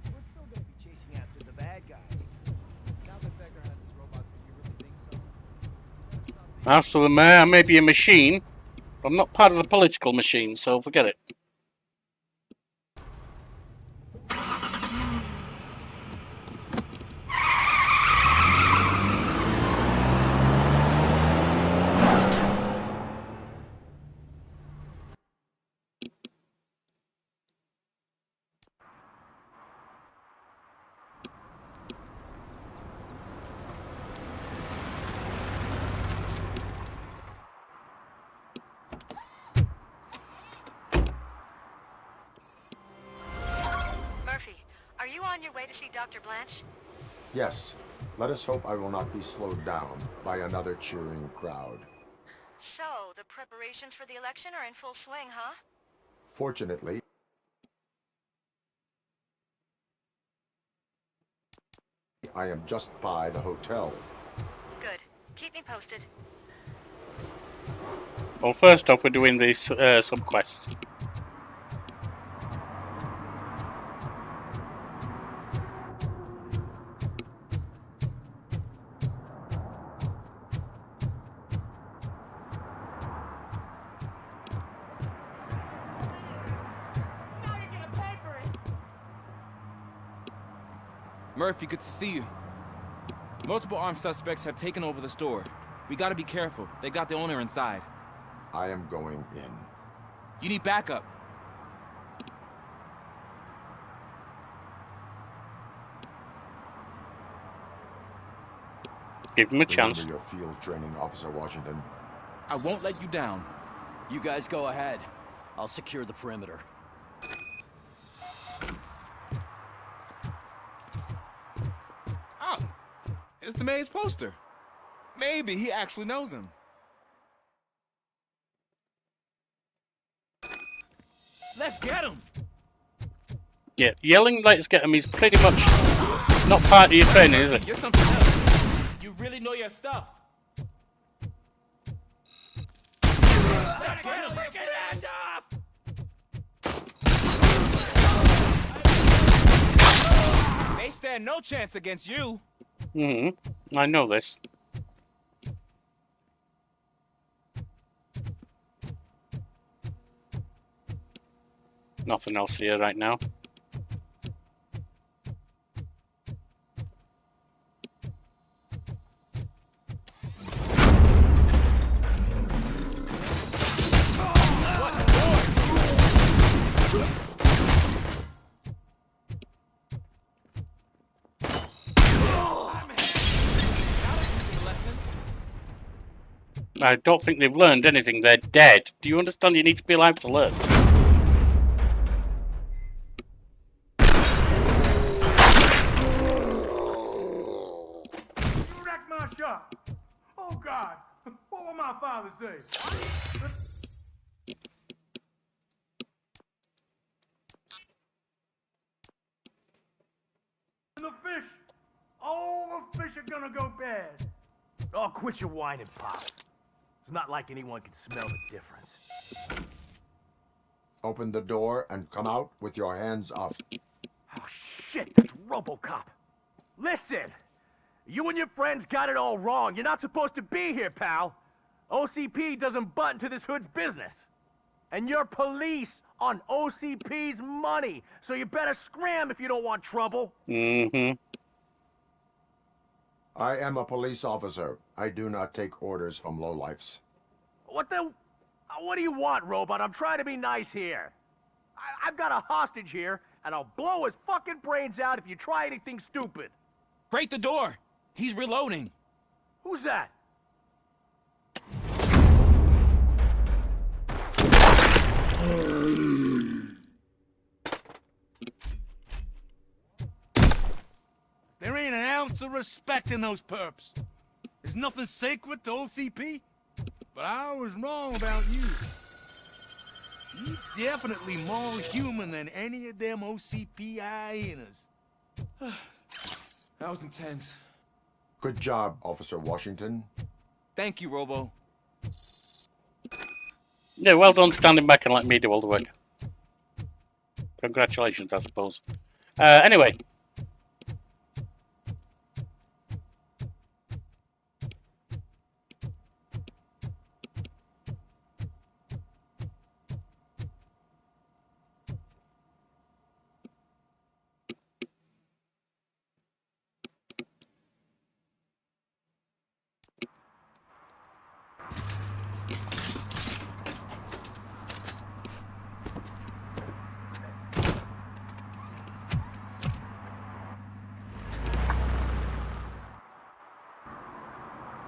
We're still gonna be chasing after the bad guys. Now that Becker has his robots, do you really think so? Absolutely, Mayor. I may be a machine, but I'm not part of the political machine, so forget it. Are you on your way to see Dr. Blanche? Yes. Let us hope I will not be slowed down by another cheering crowd. So, the preparations for the election are in full swing, huh? Fortunately, I am just by the hotel. Good. Keep me posted. Well, first off, we're doing these sub-quests. Murphy, good to see you. Multiple armed suspects have taken over the store. We gotta be careful. They got the owner inside. I am going in. You need backup. Give him a chance. Remember your field training, Officer Washington. I won't let you down. You guys go ahead. I'll secure the perimeter. Oh, it's the mayor's poster. Maybe he actually knows him. Let's get him! Yeah, yelling "let's get him" is pretty much not part of your training, is it? You're something else. You really know your stuff. Let's get him! Get hands off! They stand no chance against you. I know this. Nothing else here right now. I don't think they've learned anything. They're dead. Do you understand? You need to be alive to learn. You wrecked my shop. Oh, God. What will my father say? The fish. All the fish are gonna go bad. Oh, quit your whining, Pop. It's not like anyone can smell the difference. Open the door and come out with your hands up. Oh, shit, that's Robocop. Listen, you and your friends got it all wrong. You're not supposed to be here, pal. OCP doesn't butt into this hood's business. And you're police on OCP's money, so you better scram if you don't want trouble. Mm-hmm. I am a police officer. I do not take orders from lowlifes. What do you want, Robot? I'm trying to be nice here. I've got a hostage here, and I'll blow his fucking brains out if you try anything stupid. Break the door! He's reloading. Who's that? There ain't an ounce of respect in those perps. There's nothing sacred to OCP. But I was wrong about you. You definitely more human than any of them OCP hyenas. That was intense. Good job, Officer Washington. Thank you, Robo. Yeah, well done standing back and letting me do all the work. Congratulations, I suppose. Anyway.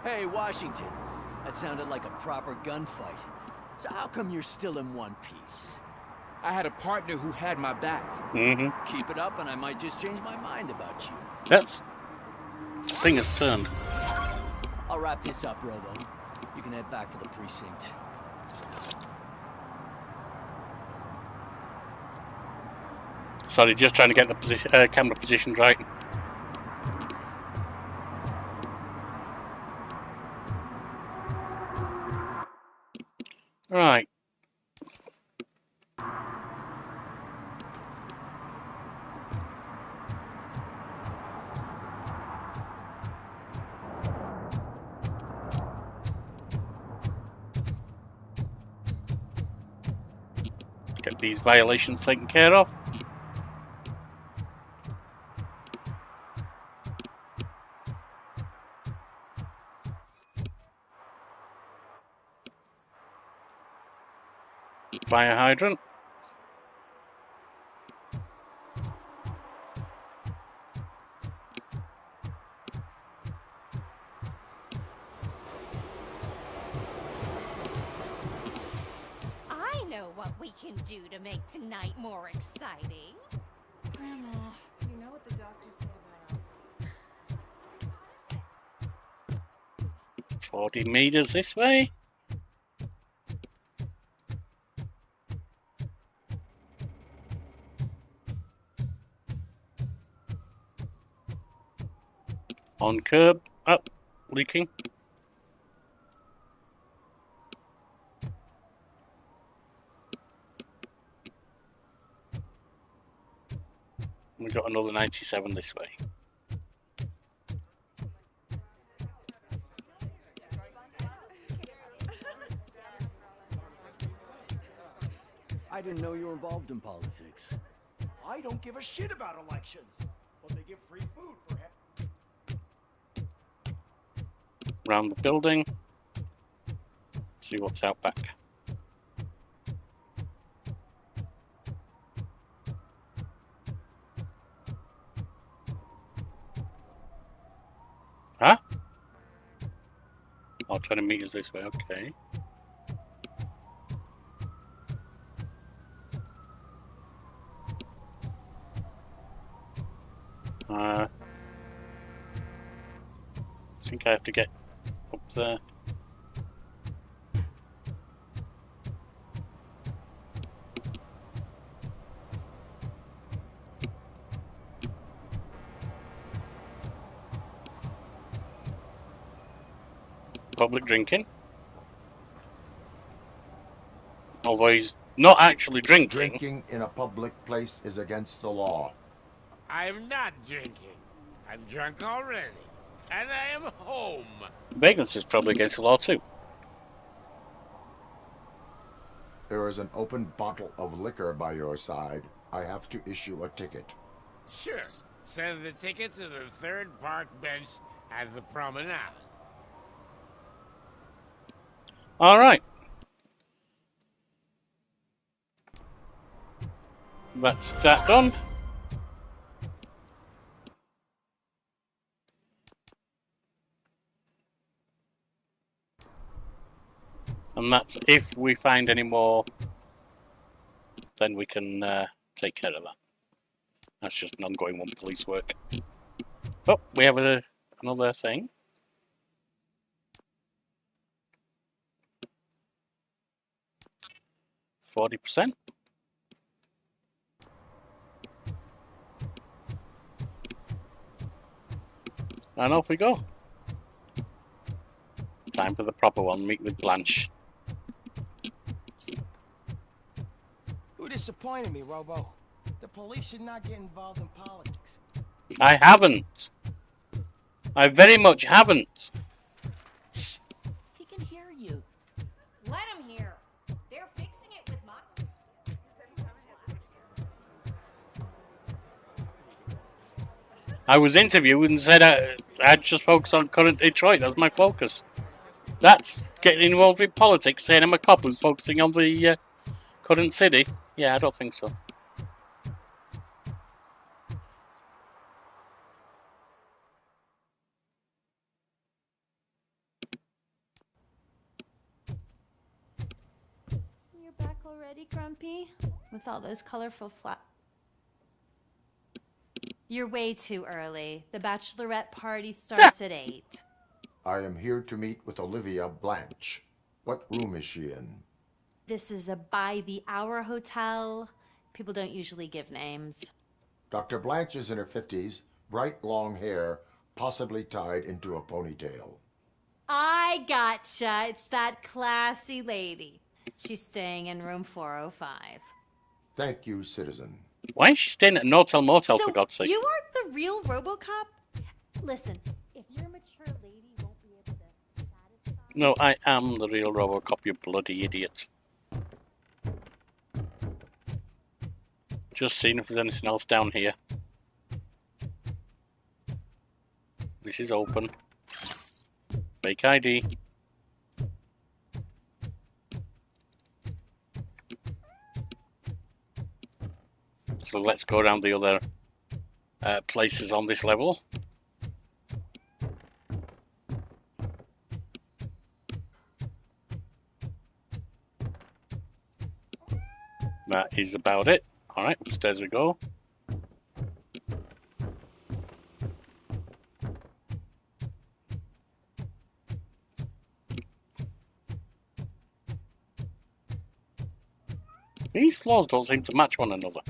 Hey, Washington. That sounded like a proper gunfight. So how come you're still in one piece? I had a partner who had my back. Mm-hmm. Keep it up and I might just change my mind about you. That's... The thing has turned. I'll wrap this up, Robo. You can head back to the precinct. Sorry, just trying to get the position, camera positioned right. Right. Get these violations taken care of. Fire hydrant. I know what we can do to make tonight more exciting. Grandma, you know what the doctors say about 40 meters this way. On curb, up, leaking. We got another 97 this way. I didn't know you were involved in politics. I don't give a shit about elections, but they give free food for him. Around the building. See what's out back. Huh? Oh, 20 meters this way, okay. I think I have to get up there. Public drinking. Although he's not actually drinking. Drinking in a public place is against the law. I'm not drinking. I'm drunk already. And I am home. Vagrants is probably against the law too. There is an open bottle of liquor by your side. I have to issue a ticket. Sure. Send the ticket to the third park bench at the promenade. All right. That's that done. And that's if we find any more, then we can take care of that. That's just an ongoing one, police work. Oh, we have another thing. %. And off we go. Time for the proper one, meet with Blanche. You disappointed me, Robo. The police should not get involved in politics. I haven't. I very much haven't. Shh. He can hear you. Let him hear. They're fixing it with my... I was interviewed and said I'd just focus on current Detroit. That's my focus. That's getting involved in politics, saying I'm a cop who's focusing on the current city. Yeah, I don't think so. You're back already, Grumpy? With all those colorful You're way too early. The bachelorette party starts at 8. I am here to meet with Olivia Blanche. What room is she in? This is a by-the-hour hotel. People don't usually give names. Dr. Blanche is in her 50s, bright long hair, possibly tied into a ponytail. I gotcha. It's that classy lady. She's staying in room 405. Thank you, citizen. Why is she staying at an hotel motel, for God's sake? You aren't the real Robocop? Listen, if you're a mature lady won't be able to satisfy... No, I am the real Robocop, you bloody idiot. Just seeing if there's anything else down here. This is open. Fake ID. So let's go around the other places on this level. That is about it. Alright, upstairs we go. These floors don't seem to match one another.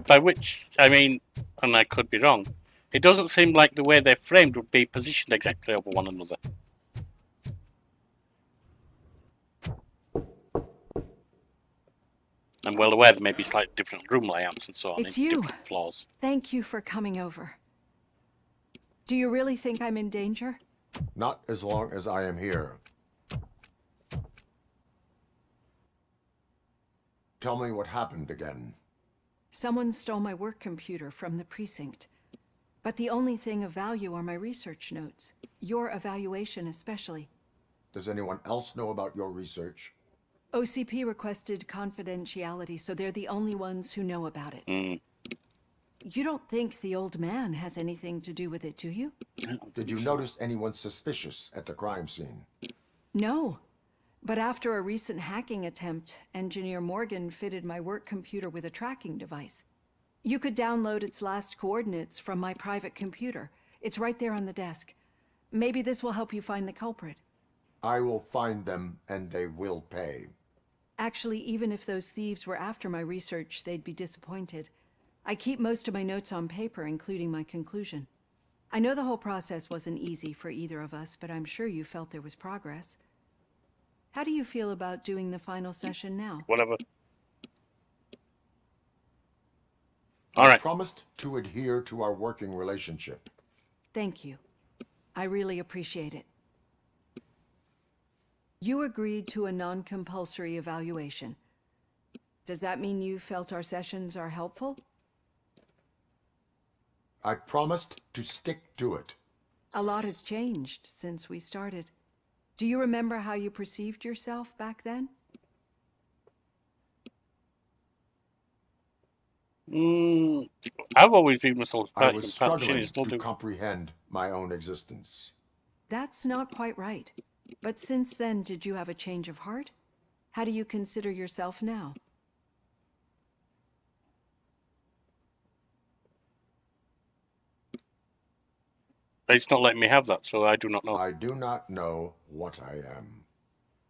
By which, I mean, and I could be wrong, it doesn't seem like the way they're framed would be positioned exactly over one another. I'm well aware there may be slightly different room layouts and so on It's in you. different floors. Thank you for coming over. Do you really think I'm in danger? Not as long as I am here. Tell me what happened again. Someone stole my work computer from the precinct. But the only thing of value are my research notes. Your evaluation especially. Does anyone else know about your research? OCP requested confidentiality, so they're the only ones who know about it. You don't think the old man has anything to do with it, do you? Did you notice anyone suspicious at the crime scene? No. But after a recent hacking attempt, Engineer Morgan fitted my work computer with a tracking device. You could download its last coordinates from my private computer. It's right there on the desk. Maybe this will help you find the culprit. I will find them, and they will pay. Actually, even if those thieves were after my research, they'd be disappointed. I keep most of my notes on paper, including my conclusion. I know the whole process wasn't easy for either of us, but I'm sure you felt there was progress. How do you feel about doing the final session now? Whatever. I All right. promised to adhere to our working relationship. Thank you. I really appreciate it. You agreed to a non-compulsory evaluation. Does that mean you felt our sessions are helpful? I promised to stick to it. A lot has changed since we started. Do you remember how you perceived yourself back then? I've always viewed myself I as was part of struggling machine, to comprehend my own existence. That's not quite right. But since then, did you have a change of heart? How do you consider yourself now? It's not letting me have that, so I do not know. I do not know what I am.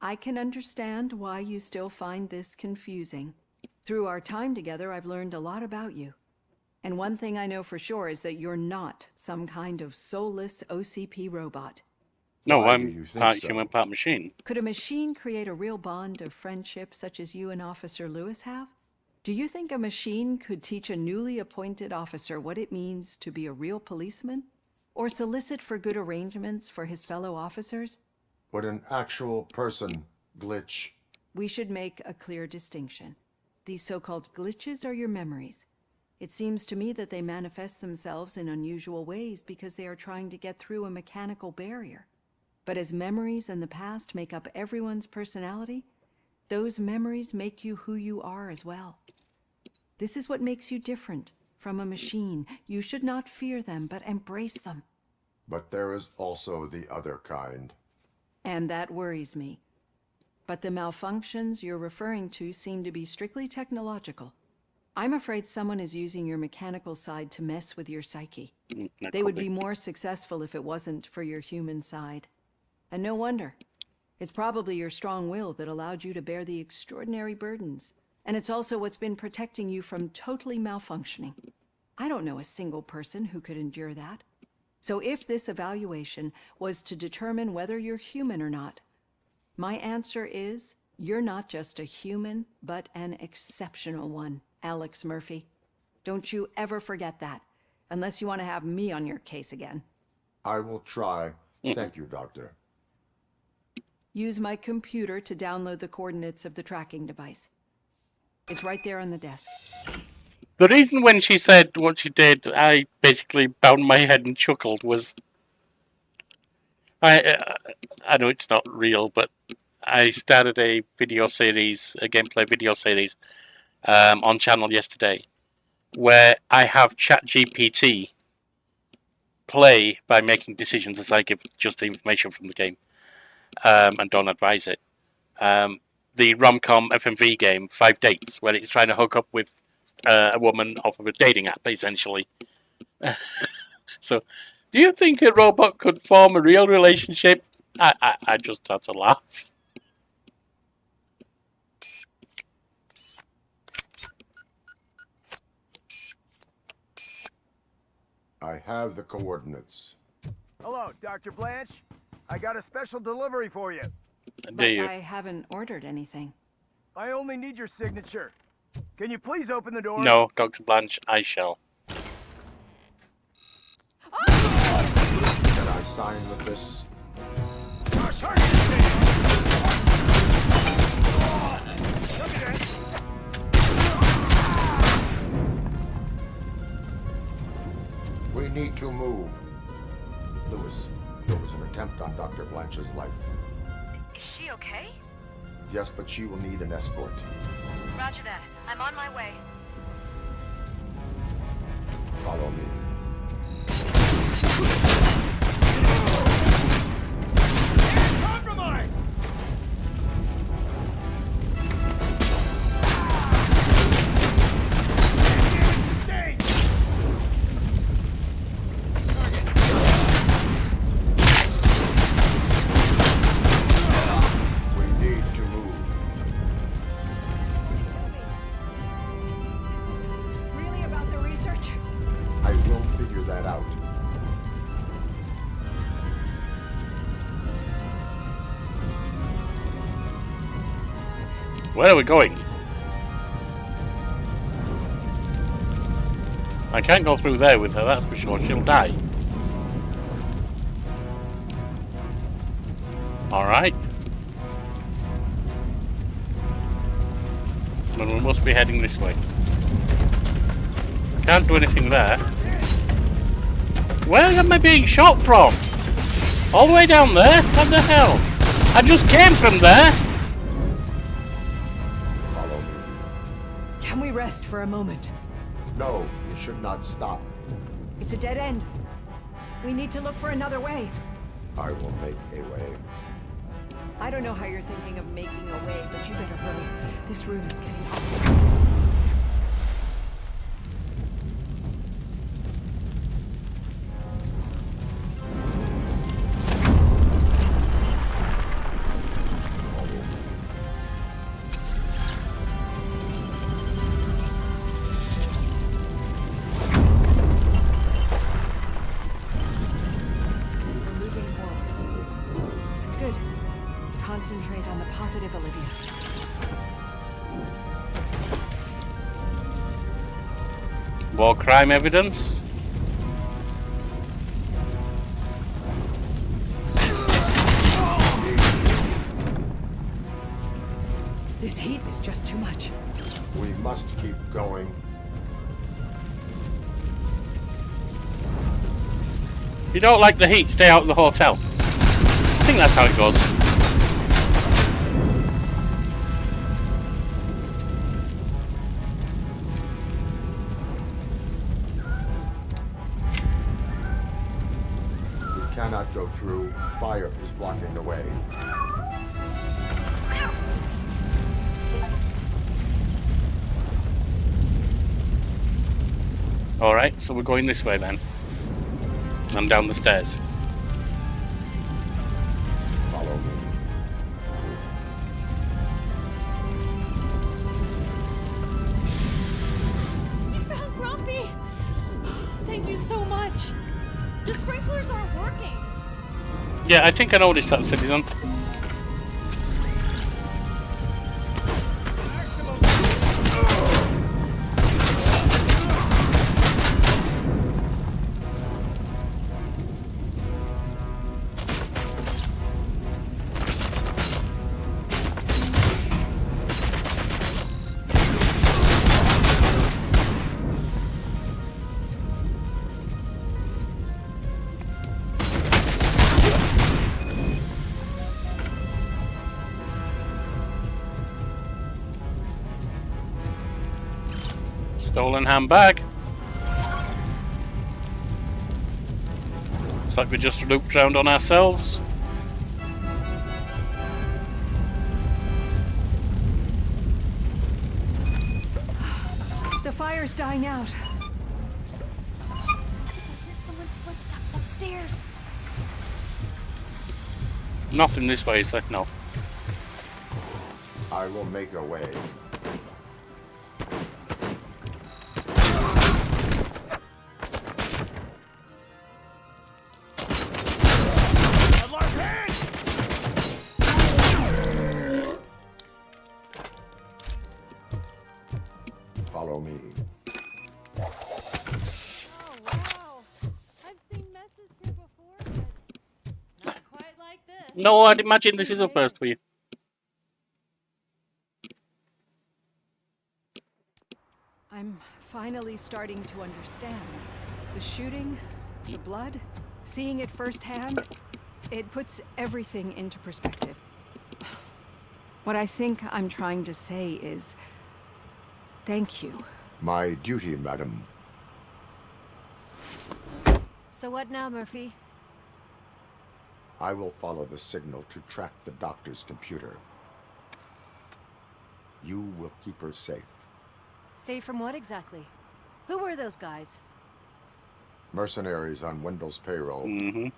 I can understand why you still find this confusing. Through our time together, I've learned a lot about you. And one thing I know for sure is that you're not some kind of soulless OCP robot. No, Why do I'm you think part so? human, part machine. Could a machine create a real bond of friendship such as you and Officer Lewis have? Do you think a machine could teach a newly appointed officer what it means to be a real policeman? Or solicit for good arrangements for his fellow officers? Would an actual person glitch? We should make a clear distinction. These so-called glitches are your memories. It seems to me that they manifest themselves in unusual ways because they are trying to get through a mechanical barrier. But as memories and the past make up everyone's personality, those memories make you who you are as well. This is what makes you different from a machine. You should not fear them, but embrace them. But there is also the other kind. And that worries me. But the malfunctions you're referring to seem to be strictly technological. I'm afraid someone is using your mechanical side to mess with your psyche. They would be more successful if it wasn't for your human side. And no wonder. It's probably your strong will that allowed you to bear the extraordinary burdens. And it's also what's been protecting you from totally malfunctioning. I don't know a single person who could endure that. So if this evaluation was to determine whether you're human or not, my answer is you're not just a human, but an exceptional one, Alex Murphy. Don't you ever forget that, unless you want to have me on your case again. I will try. Thank you, Doctor. Use my computer to download the coordinates of the tracking device. It's right there on the desk. The reason when she said what she did, I basically bowed my head and chuckled was... I know it's not real, but I started a video series, a gameplay video series, on channel yesterday, where I have ChatGPT play by making decisions as I give just the information from the game, and don't advise it. The rom-com FMV game, 5 Dates, where it's trying to hook up with a woman off of a dating app, essentially. So, do you think a robot could form a real relationship? I just had to laugh. I have the coordinates. Hello, Dr. Blanche. I got a special delivery for you. But I haven't ordered anything. I only need your signature. Can you please open the door? No, Dr. Blanche, I shall. Can I sign with this? We need to move. Lewis, there was an attempt on Dr. Blanche's life. Is she okay? Yes, but she will need an escort. Roger that. I'm on my way. Follow me. Compromise! Where are we going? I can't go through there with her, that's for sure. She'll die. Alright. Then we must be heading this way. Can't do anything there. Where am I being shot from? All the way down there? What the hell? I just came from there! Follow me. Can we rest for a moment? No, you should not stop. It's a dead end. We need to look for another way. I will make a way. I don't know how you're thinking of making a way, but you better hurry. This room is getting hot. Concentrate on the positive, Olivia. War crime evidence? This heat is just too much. We must keep going. If you don't like the heat, stay out of the hotel. I think that's how it goes. Cannot go through. Fire is blocking the way. Alright, so we're going this way then. And down the stairs. Follow me. You found Grumpy! Thank you so much. The sprinklers aren't working. Yeah, I think I noticed that, citizen. Stolen handbag. Looks like we just looped round on ourselves. The fire's dying out. Here's someone's footsteps upstairs. Nothing this way, is there? No. I will make a way. Follow me. Oh, wow. I've seen messes here before, but not quite like this. No, I'd imagine this is a first for you. I'm finally starting to understand. The shooting, the blood, seeing it firsthand, it puts everything into perspective. What I think I'm trying to say is, thank you. My duty, madam. So what now, Murphy? I will follow the signal to track the doctor's computer. You will keep her safe. Safe from what exactly? Who were those guys? Mercenaries on Wendell's payroll. Mm-hmm.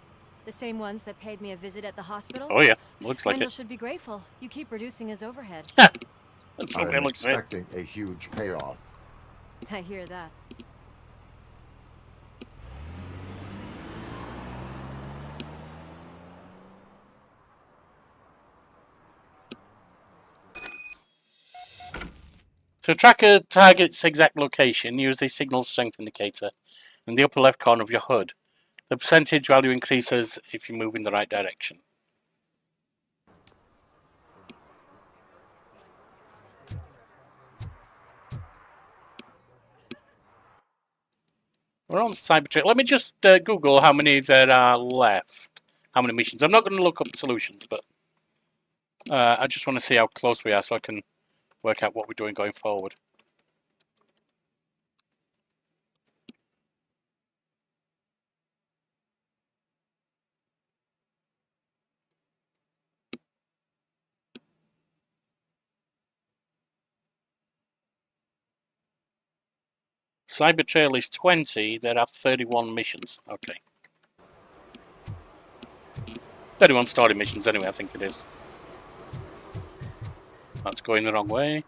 The same ones that paid me a visit at the hospital? Oh yeah, looks like Wendell it. should be grateful. You keep reducing his overhead. That's what it I'm looks like. expecting a huge payoff. I hear that. To track a target's exact location, use the signal strength indicator in the upper left corner of your HUD. The percentage value increases if you move in the right direction. We're on Cybertrail. Let me just Google how many there are left. How many missions? I'm not going to look up solutions, but I just want to see how close we are so I can work out what we're doing going forward. Cybertrail is 20. There are 31 missions. Okay. 31 story missions anyway, I think it is. That's going the wrong way.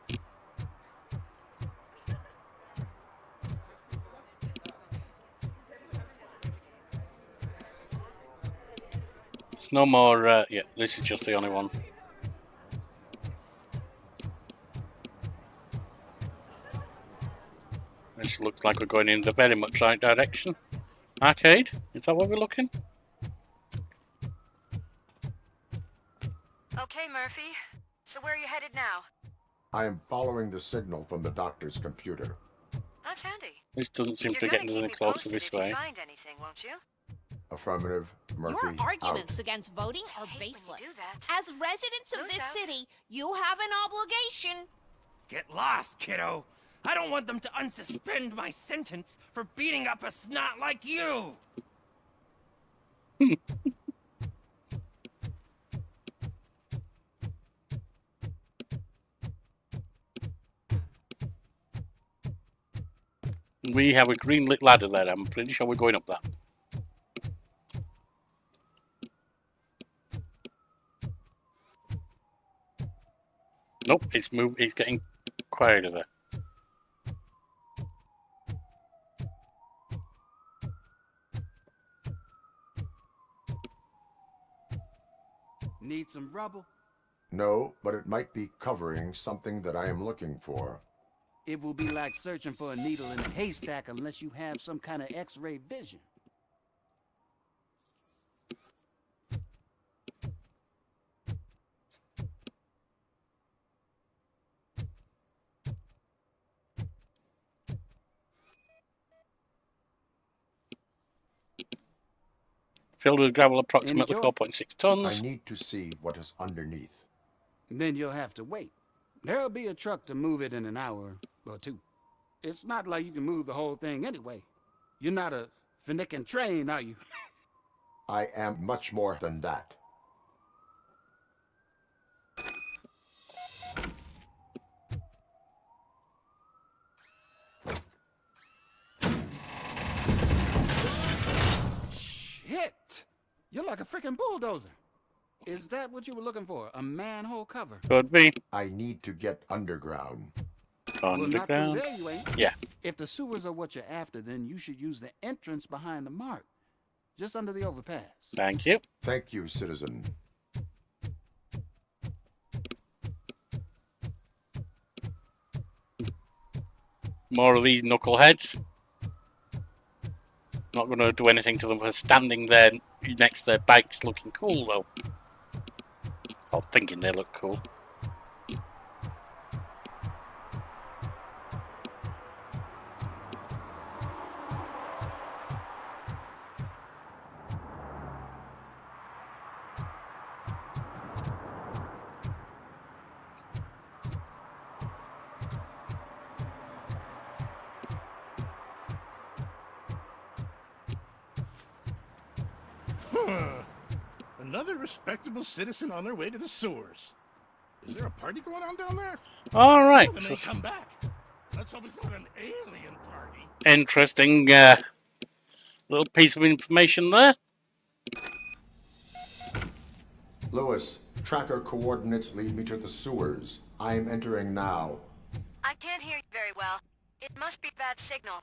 It's no more, yeah, this is just the only one. This looks like we're going in the very much right direction. Arcade? Is that where we're looking? Okay, Murphy. So where are you headed now? I am following the signal from the doctor's computer. That's handy. This doesn't seem to get any closer this way. Find anything, won't you? Affirmative, Murphy. Your arguments against voting are baseless. As residents of this city, you have an obligation. Get lost, kiddo. I don't want them to unsuspend my sentence for beating up a snot like you. We have a green lit ladder there. I'm pretty sure we're going up that. Nope, it's moved. It's getting quieter there. Need some rubble? No, but it might be covering something that I am looking for. It will be like searching for a needle in a haystack unless you have some kind of X-ray vision. Filled with gravel approximately 4.6 tons. I need to see what is underneath. Then you'll have to wait. There'll be a truck to move it in an hour or two. It's not like you can move the whole thing anyway. You're not a finicking train, are you? I am much more than that. Shit! You're like a freaking bulldozer. Is that what you were looking for? A manhole cover? Could be. I need to get underground. Underground? Well, not through there, you ain't. Yeah. If the sewers are what you're after, then you should use the entrance behind the mark. Just under the overpass. Thank you. Thank you, citizen. More of these knuckleheads. Not going to do anything to them for standing there next to their bikes looking cool, though. Or thinking they look cool. Another respectable citizen on their way to the sewers. Is there a party going on down there? All right. Some of them may come back. Let's hope it's not an alien party. Interesting little piece of information there. Lewis, tracker coordinates lead me to the sewers. I am entering now. I can't hear you very well. It must be bad signal.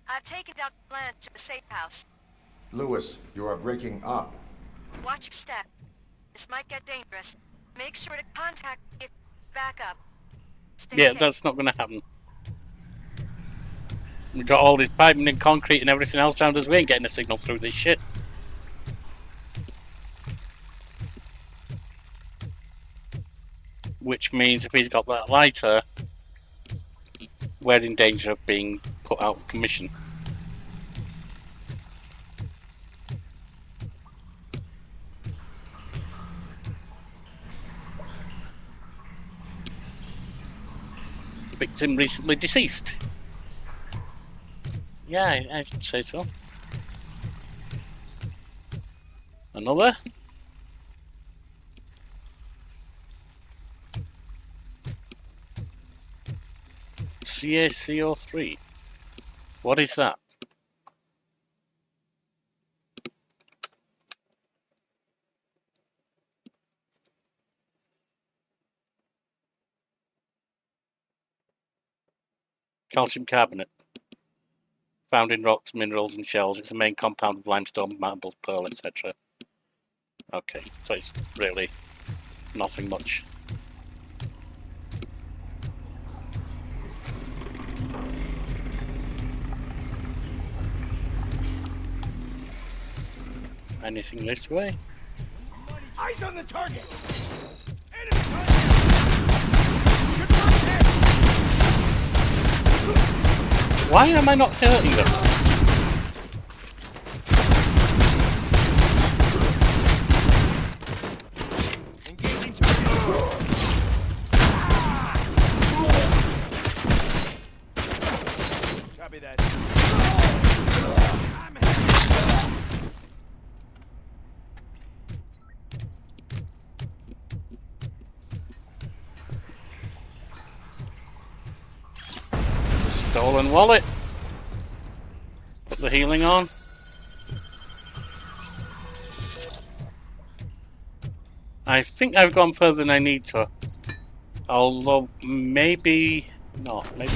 I've taken down the plan to the safe house. Lewis, you are breaking up. Watch your step. This might get dangerous. Make sure to contact me if backup. Yeah, that's not going to happen. We've got all this piping and concrete and everything else around us. We ain't getting a signal through this shit. Which means if he's got that lighter, we're in danger of being put out of commission. Victim recently deceased. Yeah, I'd say so. Another? CaCO3. What is that? Calcium carbonate. Found in rocks, minerals and shells. It's the main compound of limestone, marble, pearl, etc. Okay, so it's really nothing much. Anything this way? Eyes on the target! Why am I not hurting them? Engaging target! Copy that. Stolen wallet. Put the healing on. I think I've gone further than I need to. Although maybe not. Maybe.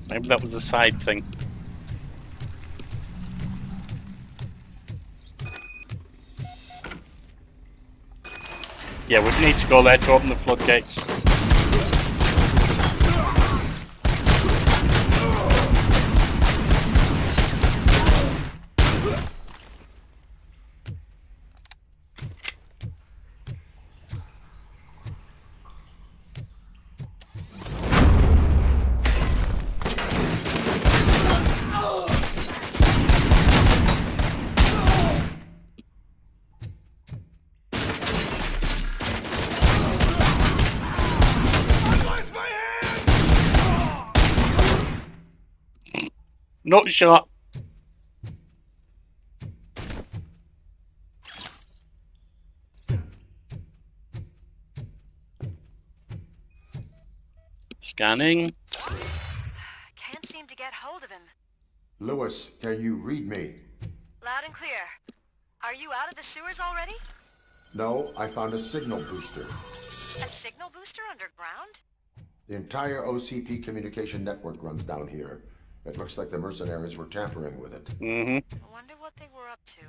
Maybe that was a side thing. Yeah, we need to go there to open the floodgates. Not shot. Scanning. Can't seem to get hold of him. Lewis, can you read me? Loud and clear. Are you out of the sewers already? No, I found a signal booster. A signal booster underground? The entire OCP communication network runs down here. It looks like the mercenaries were tampering with it. I wonder what they were up to.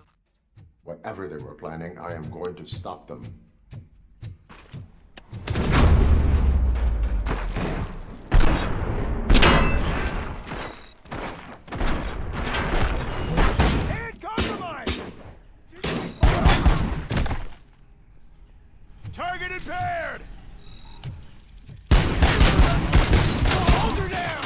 Whatever they were planning, I am going to stop them. And compromise! Target impaired! Hold her down!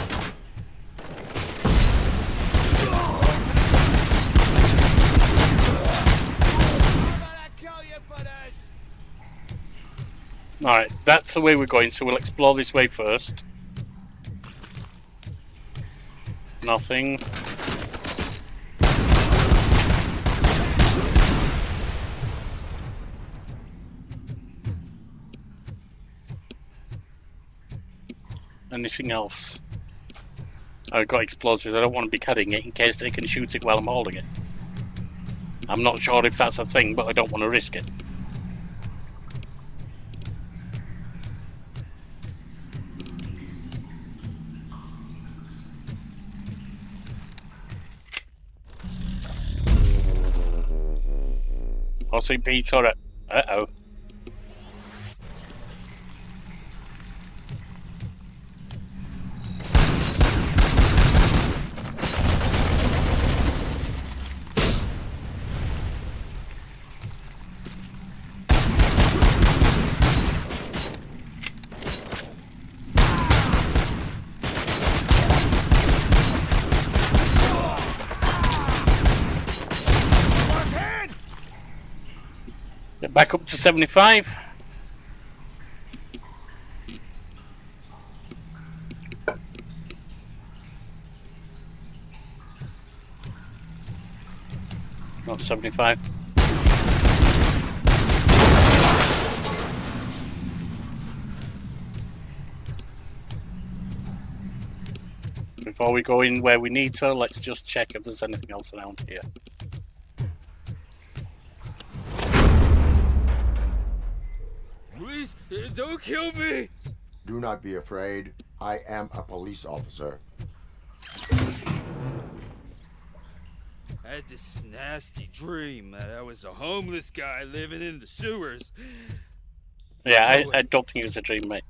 Alright, that's the way we're going, so we'll explore this way first. Nothing. Anything else? I've got explosives. I don't want to be carrying it in case they can shoot it while I'm holding it. I'm not sure if that's a thing, but I don't want to risk it. OCP turret. Uh-oh. Get back up to 75. Not 75. Before we go in where we need to, let's just check if there's anything else around here. Please, don't kill me! Do not be afraid. I am a police officer. I had this nasty dream that I was a homeless guy living in the sewers. Yeah, I don't think it was a dream, mate.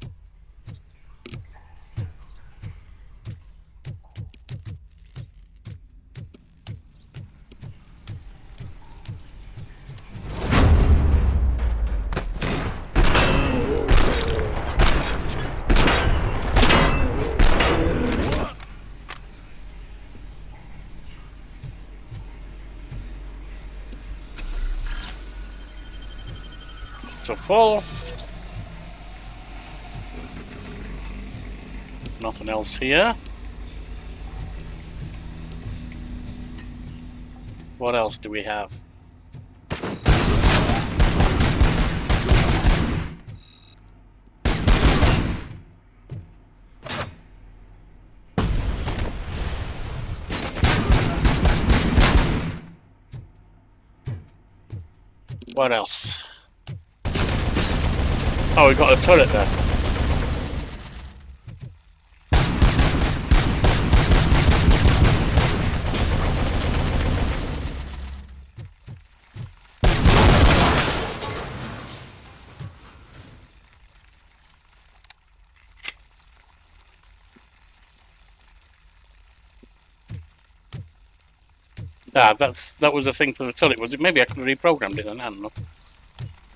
So full. Nothing else here. What else do we have? What else? Oh, we got a turret there. Ah, that was a thing for the turret, was it? Maybe I could have reprogrammed it then, I don't know.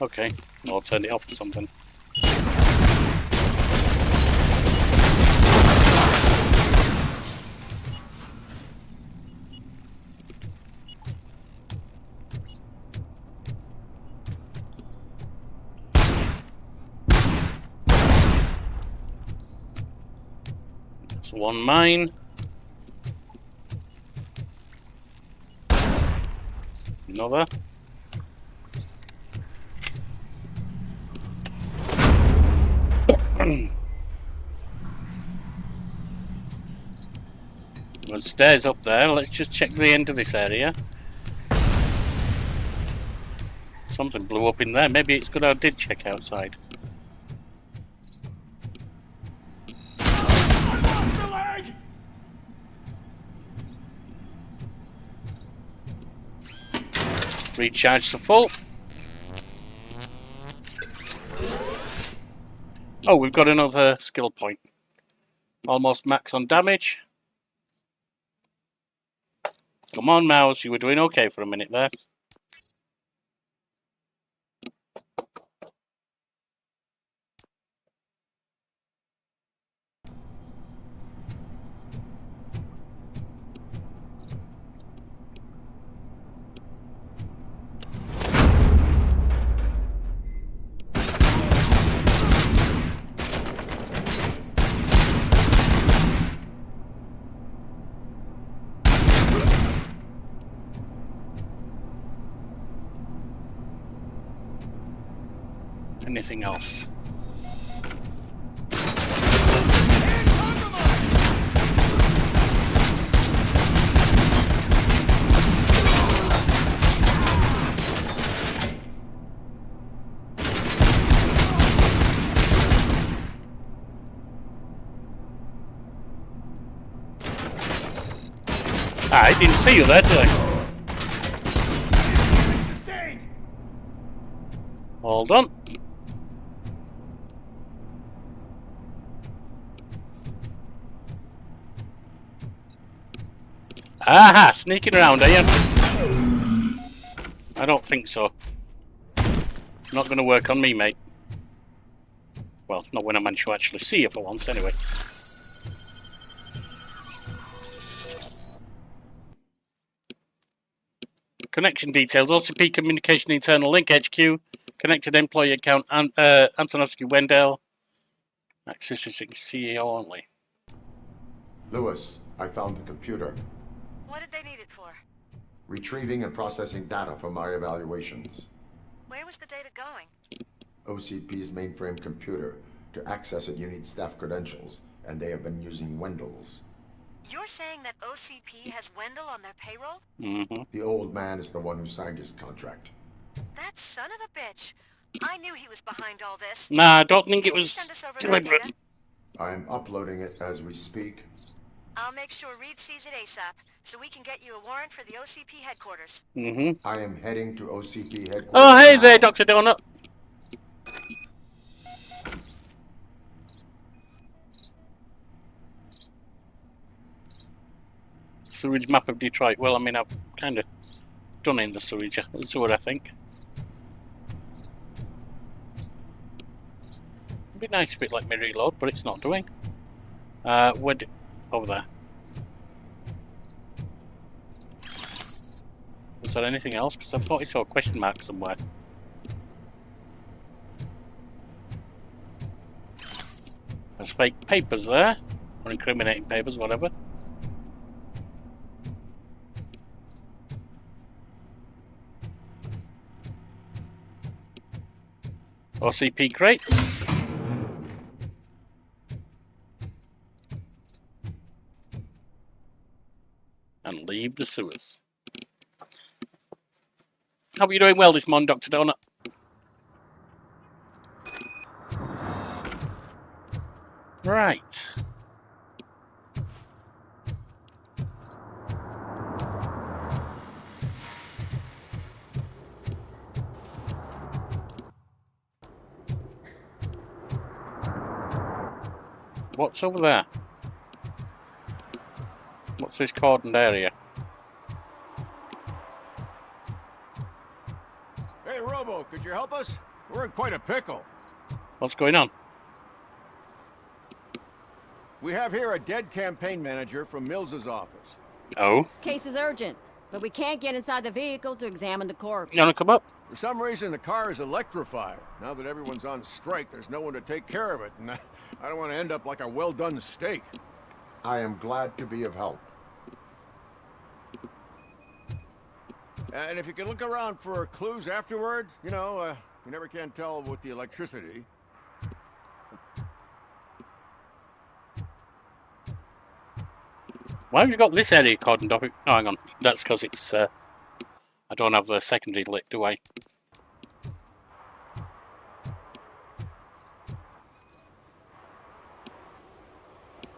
Okay, I'll turn it off or something. That's one mine. Another. There's stairs up there. Let's just check the end of this area. Something blew up in there. Maybe it's good I did check outside. Recharge the full. Oh, we've got another skill point. Almost max on damage. Come on, mouse. You were doing okay for a minute there. Anything else? I didn't see you there, did I? Hold on. Aha! Sneaking around, are you? I don't think so. Not going to work on me, mate. Well, not when I manage to actually see you for once, anyway. Connection details. OCP Communication Internal Link HQ. Connected employee account. Antonovsky Wendell. Access to CEO only. Lewis, I found the computer. What did they need it for? Retrieving and processing data from our evaluations. Where was the data going? OCP's mainframe computer. To access it, you need staff credentials, and they have been using Wendell's. You're saying that OCP has Wendell on their payroll? Mm-hmm. The old man is the one who signed his contract. That son of a bitch. I knew he was behind all this. Nah, I don't think it was deliberate. I'm uploading it as we speak. I'll make sure Reed sees it ASAP, so we can get you a warrant for the OCP headquarters. Mm-hmm. I am heading to OCP headquarters. Oh, hey there, Dr. Donut. Sewage map of Detroit. Well, I mean, I've kind of done in the sewage, sewer, I think. It'd be nice if it let me reload, but it's not doing. Over there. Was there anything else? Because I thought I saw a question mark somewhere. There's fake papers there, or incriminating papers, whatever. OCP crate. And leave the sewers. Hope you're doing well this morning, Dr. Donut. Right. What's over there? What's this cordoned area? Hey, Robo, could you help us? We're in quite a pickle. What's going on? We have here a dead campaign manager from Mills's office. Oh? This case is urgent, but we can't get inside the vehicle to examine the corpse. You wanna come up? For some reason, the car is electrified. Now that everyone's on strike, there's no one to take care of it, and I don't want to end up like a well-done steak. I am glad to be of help. And if you can look around for clues afterwards, you know, you never can tell with the electricity. Why have you got this area cordoned off? Oh, hang on. That's because it's, I don't have the secondary lit, do I?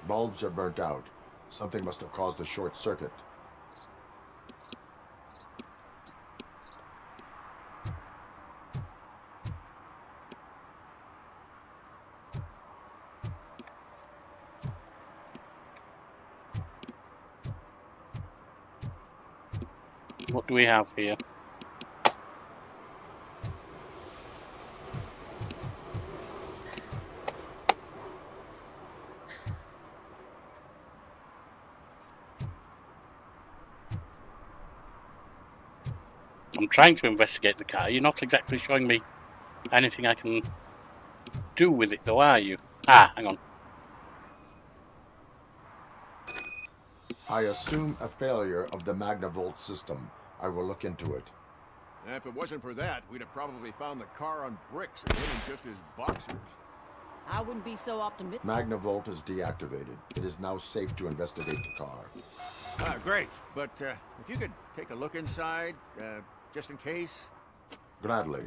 Bulbs are burnt out. Something must have caused a short circuit. What do we have here? I'm trying to investigate the car. You're not exactly showing me anything I can do with it, though, are you? Ah, hang on. I assume a failure of the Magnavolt system. I will look into it. And if it wasn't for that, we'd have probably found the car on bricks and him in just his boxers. I wouldn't be so optimistic. Magnavolt is deactivated. It is now safe to investigate the car. Great. But if you could take a look inside, just in case. Gladly.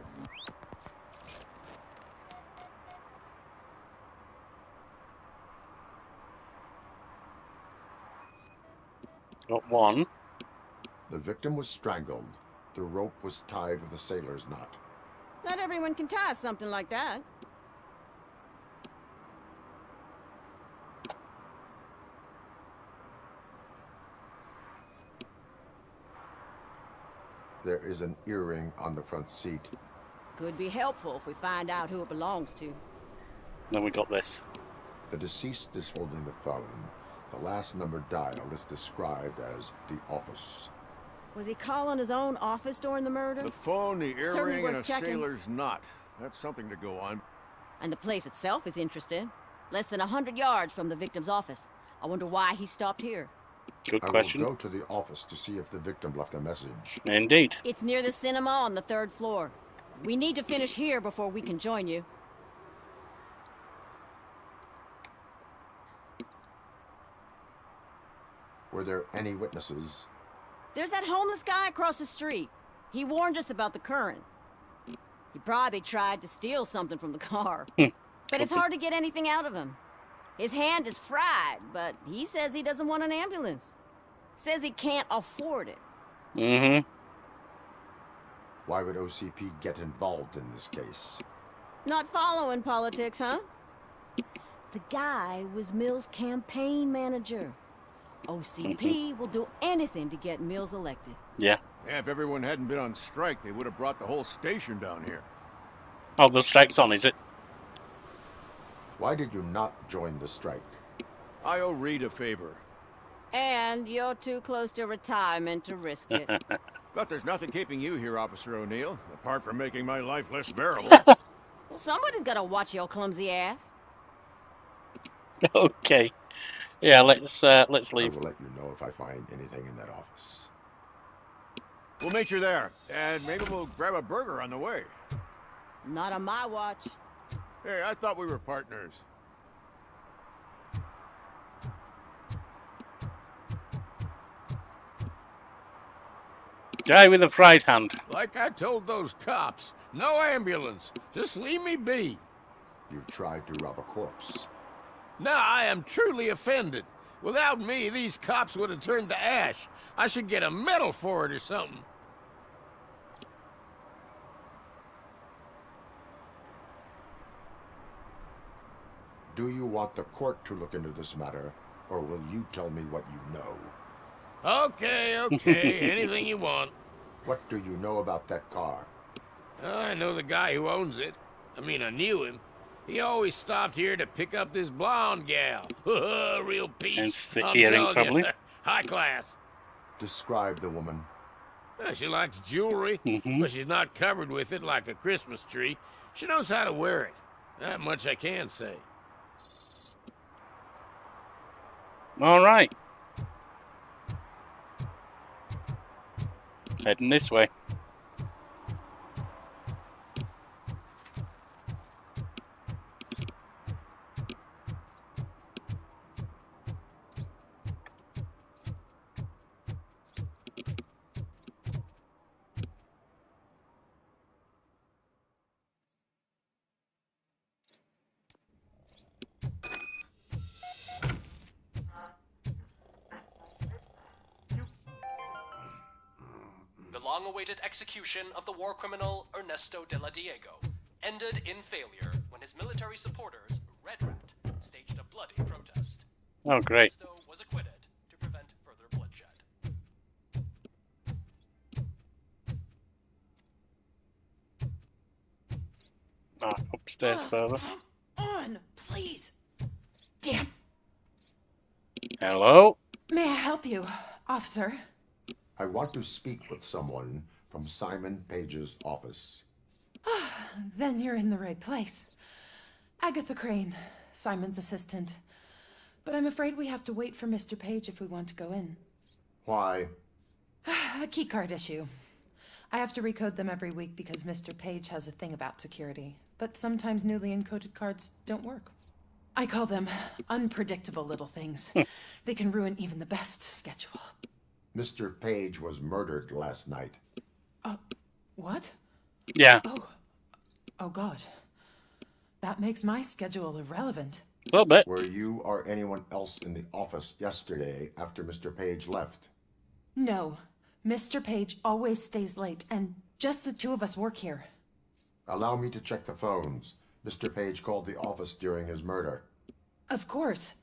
Got one. The victim was strangled. The rope was tied with a sailor's knot. Not everyone can tie something like that. There is an earring on the front seat. Could be helpful if we find out who it belongs to. Then we got this. The deceased is holding the phone. The last number dialed is described as the office. Was he calling his own office during the murder? The phone, the Certainly earring, and a worth checking. sailor's knot. That's something to go on. And the place itself is interesting. Less than 100 yards from the victim's office. I wonder why he stopped here. Good question. I will go to the office to see if the victim left a message. Indeed. It's near the cinema on the 3rd floor. We need to finish here before we can join you. Were there any witnesses? There's that homeless guy across the street. He warned us about the current. He probably tried to steal something from the car. But it's hard to get anything out of him. His hand is fried, but he says he doesn't want an ambulance. Says he can't afford it. Mm-hmm. Why would OCP get involved in this case? Not following politics, huh? The guy was Mills' campaign manager. OCP will do anything to get Mills elected. Yeah. Yeah, if everyone hadn't been on strike, they would have brought the whole station down here. Oh, the strike's on, is it? Why did you not join the strike? I owe Reed a favor. And you're too close to retirement to risk it. But there's nothing keeping you here, Officer O'Neill, apart from making my life less bearable. Well, somebody's gotta watch your clumsy ass. Okay. Yeah, let's leave. I will let you know if I find anything in that office. We'll meet you there, and maybe we'll grab a burger on the way. Not on my watch. Hey, I thought we were partners. Guy with a fried hand. Like I told those cops, no ambulance. Just leave me be. You tried to rob a corpse. Now I am truly offended. Without me, these cops would have turned to ash. I should get a medal for it or something. Do you want the court to look into this matter, or will you tell me what you know? Okay, anything you want. What do you know about that car? I know the guy who owns it. I mean, I knew him. He always stopped here to pick up this blonde gal. Real piece. Hence the I'm earring, telling probably. you. High class. Describe the woman. She likes jewelry, but she's not covered with it like a Christmas tree. She knows how to wear it. That much I can say. All right. Heading this way. The long-awaited execution of the war criminal Ernesto de la Diego ended in failure when his military supporters, Red Rat, staged a bloody protest. Oh, great. Ernesto was acquitted to prevent further bloodshed. Upstairs further. On, please. Damn. Hello? May I help you, officer? I want to speak with someone from Simon Page's office. Then you're in the right place. Agatha Crane, Simon's assistant. But I'm afraid we have to wait for Mr. Page if we want to go in. Why? A keycard issue. I have to recode them every week because Mr. Page has a thing about security. But sometimes newly encoded cards don't work. I call them unpredictable little things. They can ruin even the best schedule. Mr. Page was murdered last night. What? Yeah. Oh God. That makes my schedule irrelevant. A little bit. Were you or anyone else in the office yesterday after Mr. Page left? No, Mr. Page always stays late, and just the two of us work here. Allow me to check the phones. Mr. Page called the office during his murder. Of course.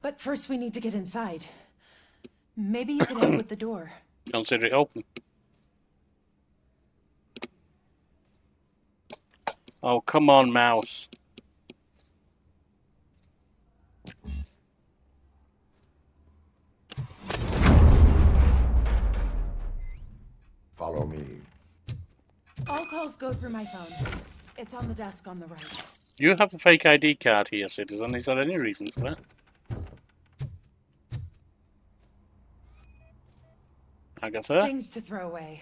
But first we need to get inside. Maybe you could help with the door. Consider it open. Oh, come on, mouse. Follow me. All calls go through my phone. It's on the desk on the right. You have a fake ID card here, citizen. Is there any reason for that? I guess so. Things to throw away.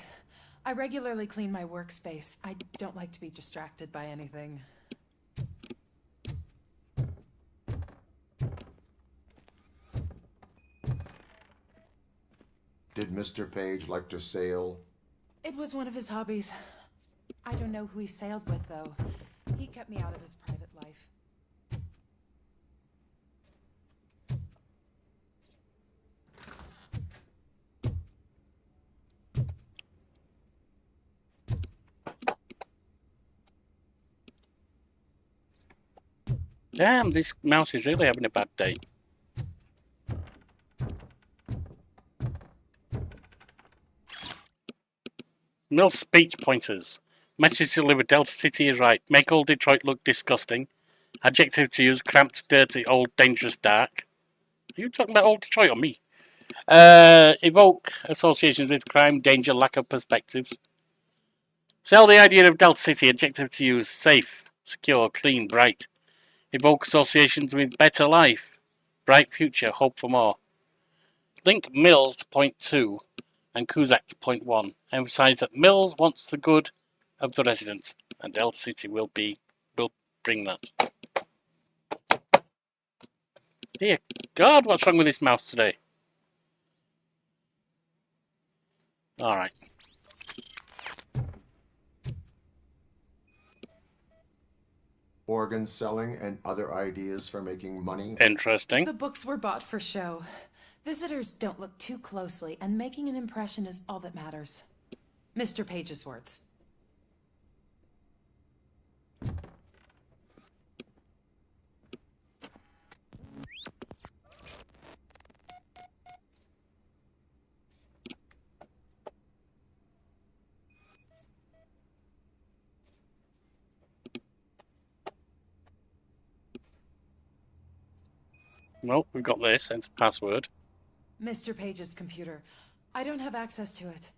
I regularly clean my workspace. I don't like to be distracted by anything. Did Mr. Page like to sail? It was one of his hobbies. I don't know who he sailed with, though. He kept me out of his private life. Damn, this mouse is really having a bad day. Mill's speech pointers. Message delivered. Delta City is right. Make all Detroit look disgusting. Adjective to use. Cramped, dirty, old, dangerous, dark. Are you talking about old Detroit or me? Evoke associations with crime, danger, lack of perspectives. Sell the idea of Delta City. Adjective to use. Safe, secure, clean, bright. Evoke associations with better life. Bright future, hope for more. Link Mills to point 2 and Kuzak to point 1. Emphasize that Mills wants the good of the residents, and Delta City will bring that. Dear God, what's wrong with this mouse today? Alright. Organ selling and other ideas for making money? Interesting. The books were bought for show. Visitors don't look too closely, and making an impression is all that matters. Mr. Page's words. Well, we've got this. Enter password. Mr. Page's computer. I don't have access to it.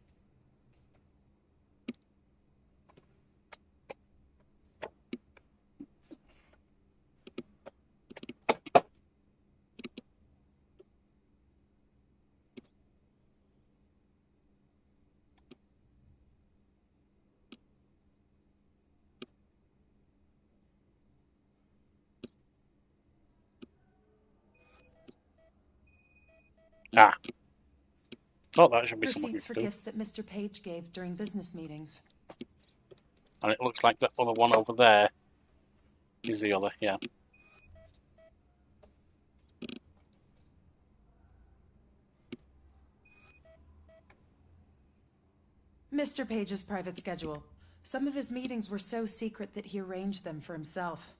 Ah. Oh, that should be something we Receipts for can do. gifts that Mr. Page gave during business meetings. And it looks like the other one over there is the other, yeah. Mr. Page's private schedule. Some of his meetings were so secret that he arranged them for himself.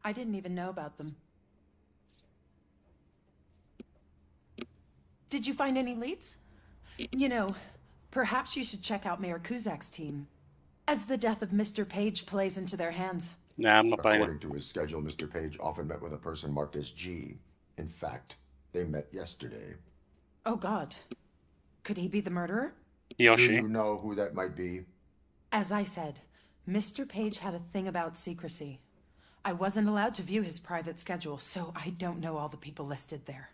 I didn't even know about them. Did you find any leads? You know, perhaps you should check out Mayor Kuzak's team, as the death of Mr. Page plays into their hands. Nah, I'm not buying it. According to his schedule, Mr. Page often met with a person marked as G. In fact, they met yesterday. Oh, God. Could he be the murderer? He or Do she. you know who that might be? As I said, Mr. Page had a thing about secrecy. I wasn't allowed to view his private schedule, so I don't know all the people listed there.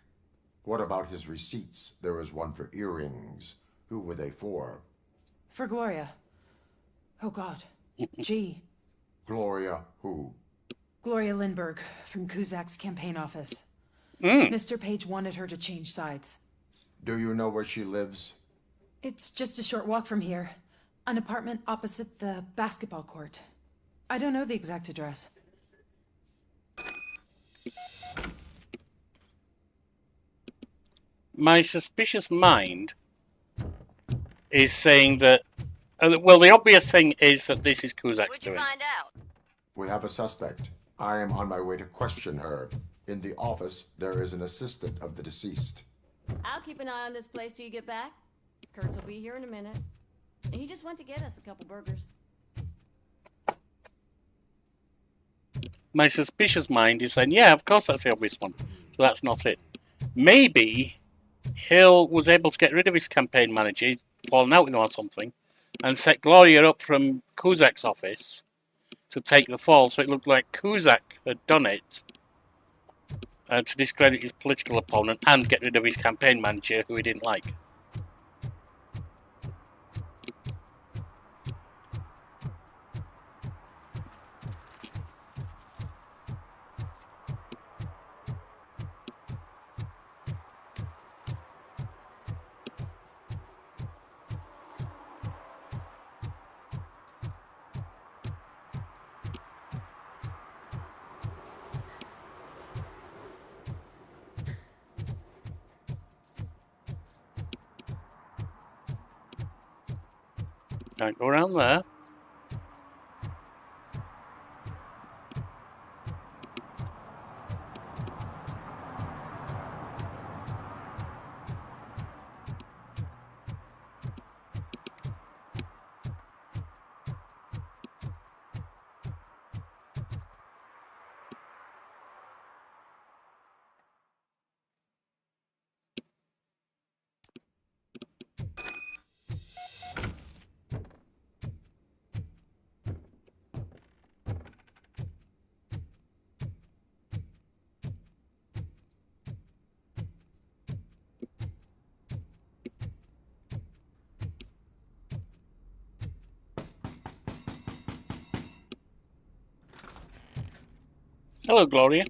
What about his receipts? There was one for earrings. Who were they for? For Gloria. Oh, God. G. Gloria who? Gloria Lindbergh from Kuzak's campaign office. Mm. Mr. Page wanted her to change sides. Do you know where she lives? It's just a short walk from here. An apartment opposite the basketball court. I don't know the exact address. My suspicious mind is saying that. Well, the obvious thing is that this is Kuzak's doing. We have a suspect. I am on my way to question her. In the office, there is an assistant of the deceased. I'll keep an eye on this place till you get back. Kurtz will be here in a minute. He just went to get us a couple burgers. My suspicious mind is saying, yeah, of course that's the obvious one. So that's not it. Maybe Hill was able to get rid of his campaign manager, fallen out with him or something, and set Gloria up from Kuzak's office to take the fall, so it looked like Kuzak had done it to discredit his political opponent and get rid of his campaign manager, who he didn't like. Don't go around there. Hello, Gloria.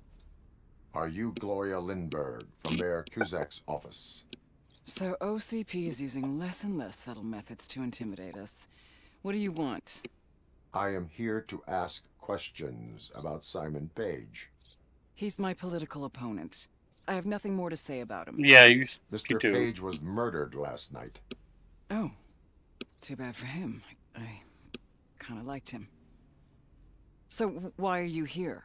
Are you Gloria Lindbergh from Mayor Kuzak's office? So OCP is using less and less subtle methods to intimidate us. What do you want? I am here to ask questions about Simon Page. He's my political opponent. I have nothing more to say about him. Yeah, Mr. Page was murdered last night. Oh, too bad for him. I kind of liked him. So why are you here?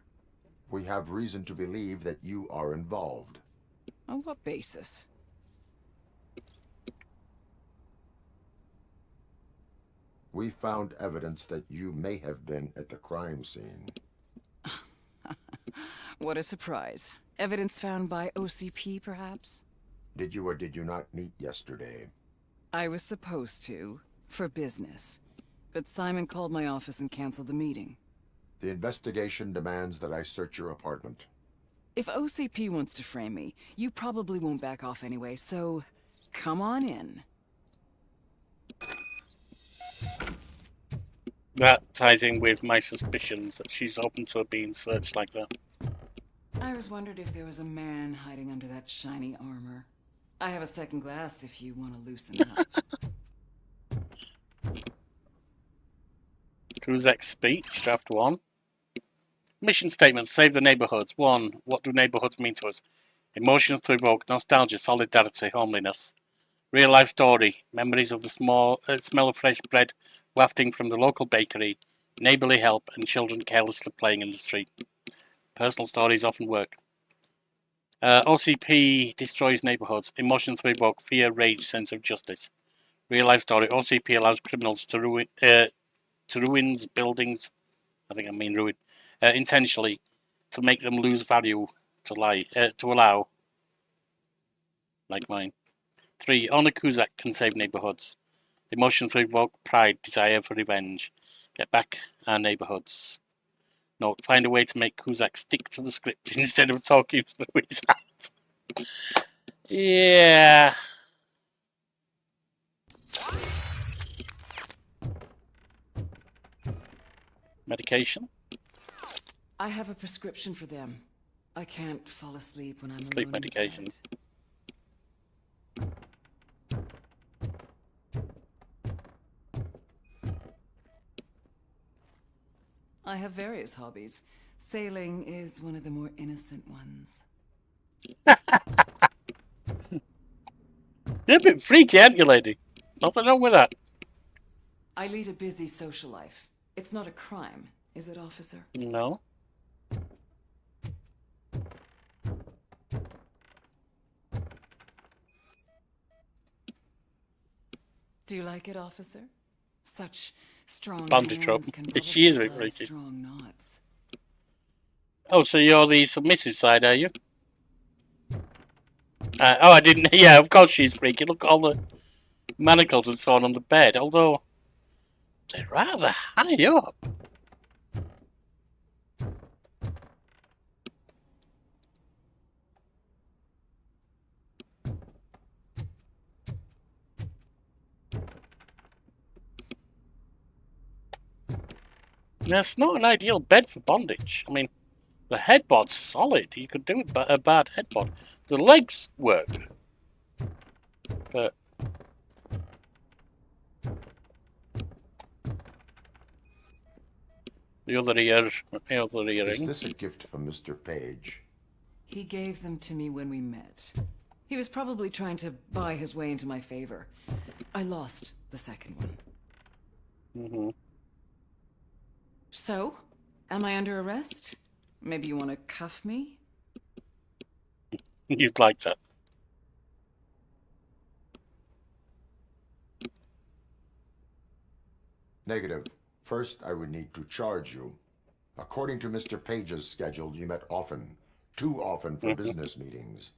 We have reason to believe that you are involved. On what basis? We found evidence that you may have been at the crime scene. What a surprise. Evidence found by OCP, perhaps? Did you or did you not meet yesterday? I was supposed to, for business. But Simon called my office and canceled the meeting. The investigation demands that I search your apartment. If OCP wants to frame me, you probably won't back off anyway, so come on in. That ties in with my suspicions that she's open to being searched like that. I was wondered if there was a man hiding under that shiny armor. I have a second glass if you want to loosen up. Kuzak's speech, draft 1. Mission statement, save the neighborhoods. 1. What do neighborhoods mean to us? Emotions to evoke, nostalgia, solidarity, homeliness. Real life story, memories of the smell of fresh bread wafting from the local bakery, neighborly help, and children carelessly playing in the street. Personal stories often work. OCP destroys neighborhoods. Emotions to evoke, fear, rage, sense of justice. Real life story, OCP allows criminals to ruins buildings, ruin, intentionally, to make them lose value, to allow, like mine. 3. Only Kuzak can save neighborhoods. Emotions to evoke pride, desire for revenge. Get back our neighborhoods. Note, find a way to make Kuzak stick to the script instead of talking through his hat. Yeah. Medication? I have a prescription for them. I can't fall asleep when I'm Sleep alone medication. in bed. I have various hobbies. Sailing is one of the more innocent ones. You're a bit freaky, aren't you, lady? Nothing wrong with that. I lead a busy social life. It's not a crime, is it, officer? No. Do you like it, officer? Such strong Bondage rope. hands can She is probably tie really. strong knots. Oh, so you're the submissive side, are you? Oh, I didn't. Yeah, of course she's freaky. Look at all the manacles and so on the bed. Although they're rather high up. That's not an ideal bed for bondage. I mean, the headboard's solid. You could do a bad headboard. The legs work. But the other earring. Is this a gift from Mr. Page? He gave them to me when we met. He was probably trying to buy his way into my favor. I lost the second one. Mm-hmm. So, am I under arrest? Maybe you want to cuff me? You'd like that. Negative. First, I would need to charge you. According to Mr. Page's schedule, you met often. Too often for business meetings.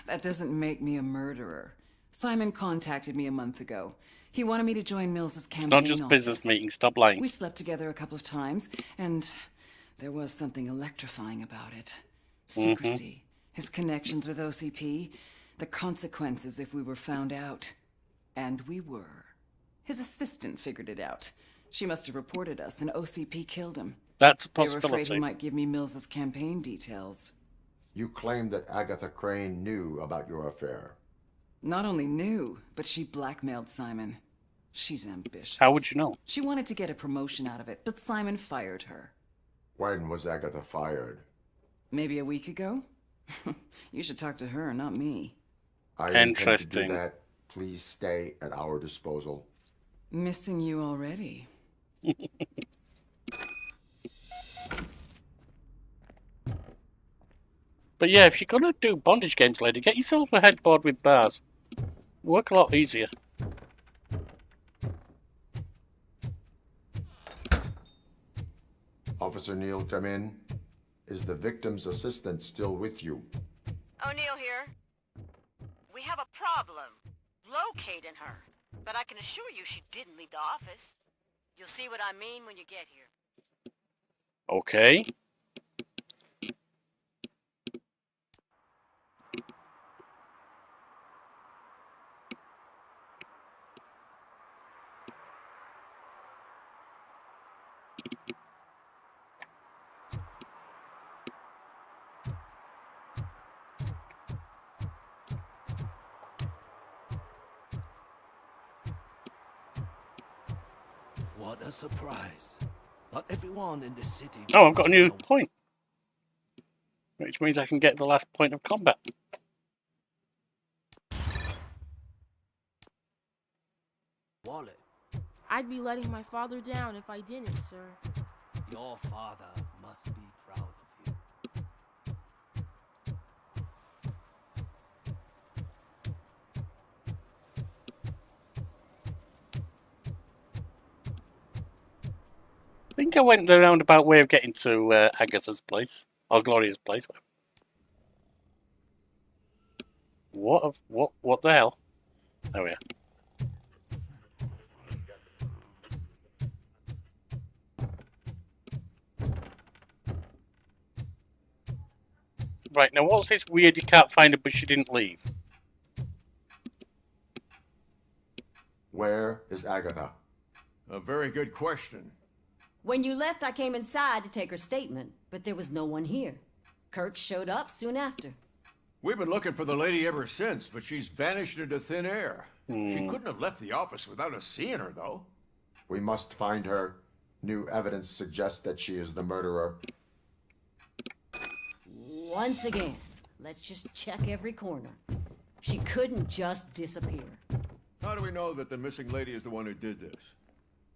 That doesn't make me a murderer. Simon contacted me a month ago. He wanted me to join Mills's campaign It's not just office. business meetings. Stop lying. We slept together a couple of times, and there was something electrifying about it. Secrecy, his connections with OCP, the consequences if we were found out. And we were. His assistant figured it out. She must have reported us, and OCP killed him. That's a They were afraid possibility. he might give me Mills's campaign details. You claim that Agatha Crane knew about your affair. Not only knew, but she blackmailed Simon. She's ambitious. How would you know? She wanted to get a promotion out of it, but Simon fired her. When was Agatha fired? Maybe a week ago? You should talk to her, not me. I intend to do Interesting. that. Please stay at our disposal. Missing you already. But yeah, if you're gonna do bondage games, lady, get yourself a headboard with bars. It'll work a lot easier. Officer Neal, come in. Is the victim's assistant still with you? O'Neill here. We have a problem locating her, but I can assure you she didn't leave the office. You'll see what I mean when you get here. Okay. What a surprise. Not everyone in the city... Oh, I've got a new point. Which means I can get the last point of combat. Wallet. I'd be letting my father down if I didn't, sir. Your father must be proud of you. I think I went the roundabout way of getting to Agatha's place. Or Gloria's place. What the hell? There we are. Right, now what's this weird you can't find her but she didn't leave? Where is Agatha? A very good question. When you left, I came inside to take her statement, but there was no one here. Kurt showed up soon after. We've been looking for the lady ever since, but she's vanished into thin air. She couldn't have left the office without us seeing her, though. We must find her. New evidence suggests that she is the murderer. Once again, let's just check every corner. She couldn't just disappear. How do we know that the missing lady is the one who did this?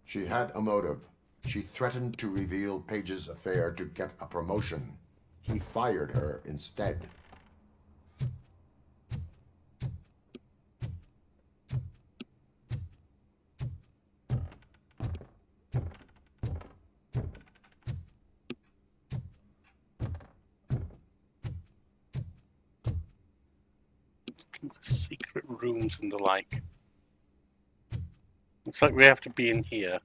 She had a motive. She threatened to reveal Page's affair to get a promotion. He fired her instead. Looking for secret rooms and the like. Looks like we have to be in here.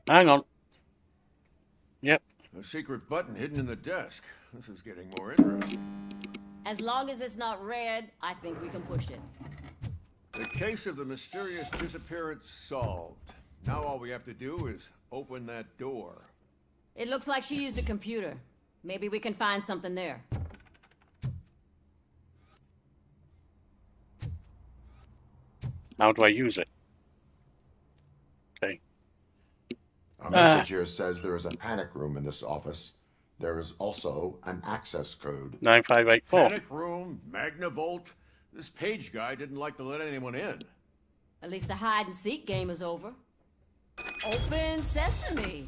Hang on. Yep. A secret button hidden in the desk. This is getting more interesting. As long as it's not red, I think we can push it. The case of the mysterious disappearance solved. Now all we have to do is open that door. It looks like she used a computer. Maybe we can find something there. How do I use it? Okay. A message here says there is a panic room in this office. There is also an access code. 9584. Panic room, Magnavolt. This Page guy didn't like to let anyone in. At least the hide-and-seek game is over. Open sesame.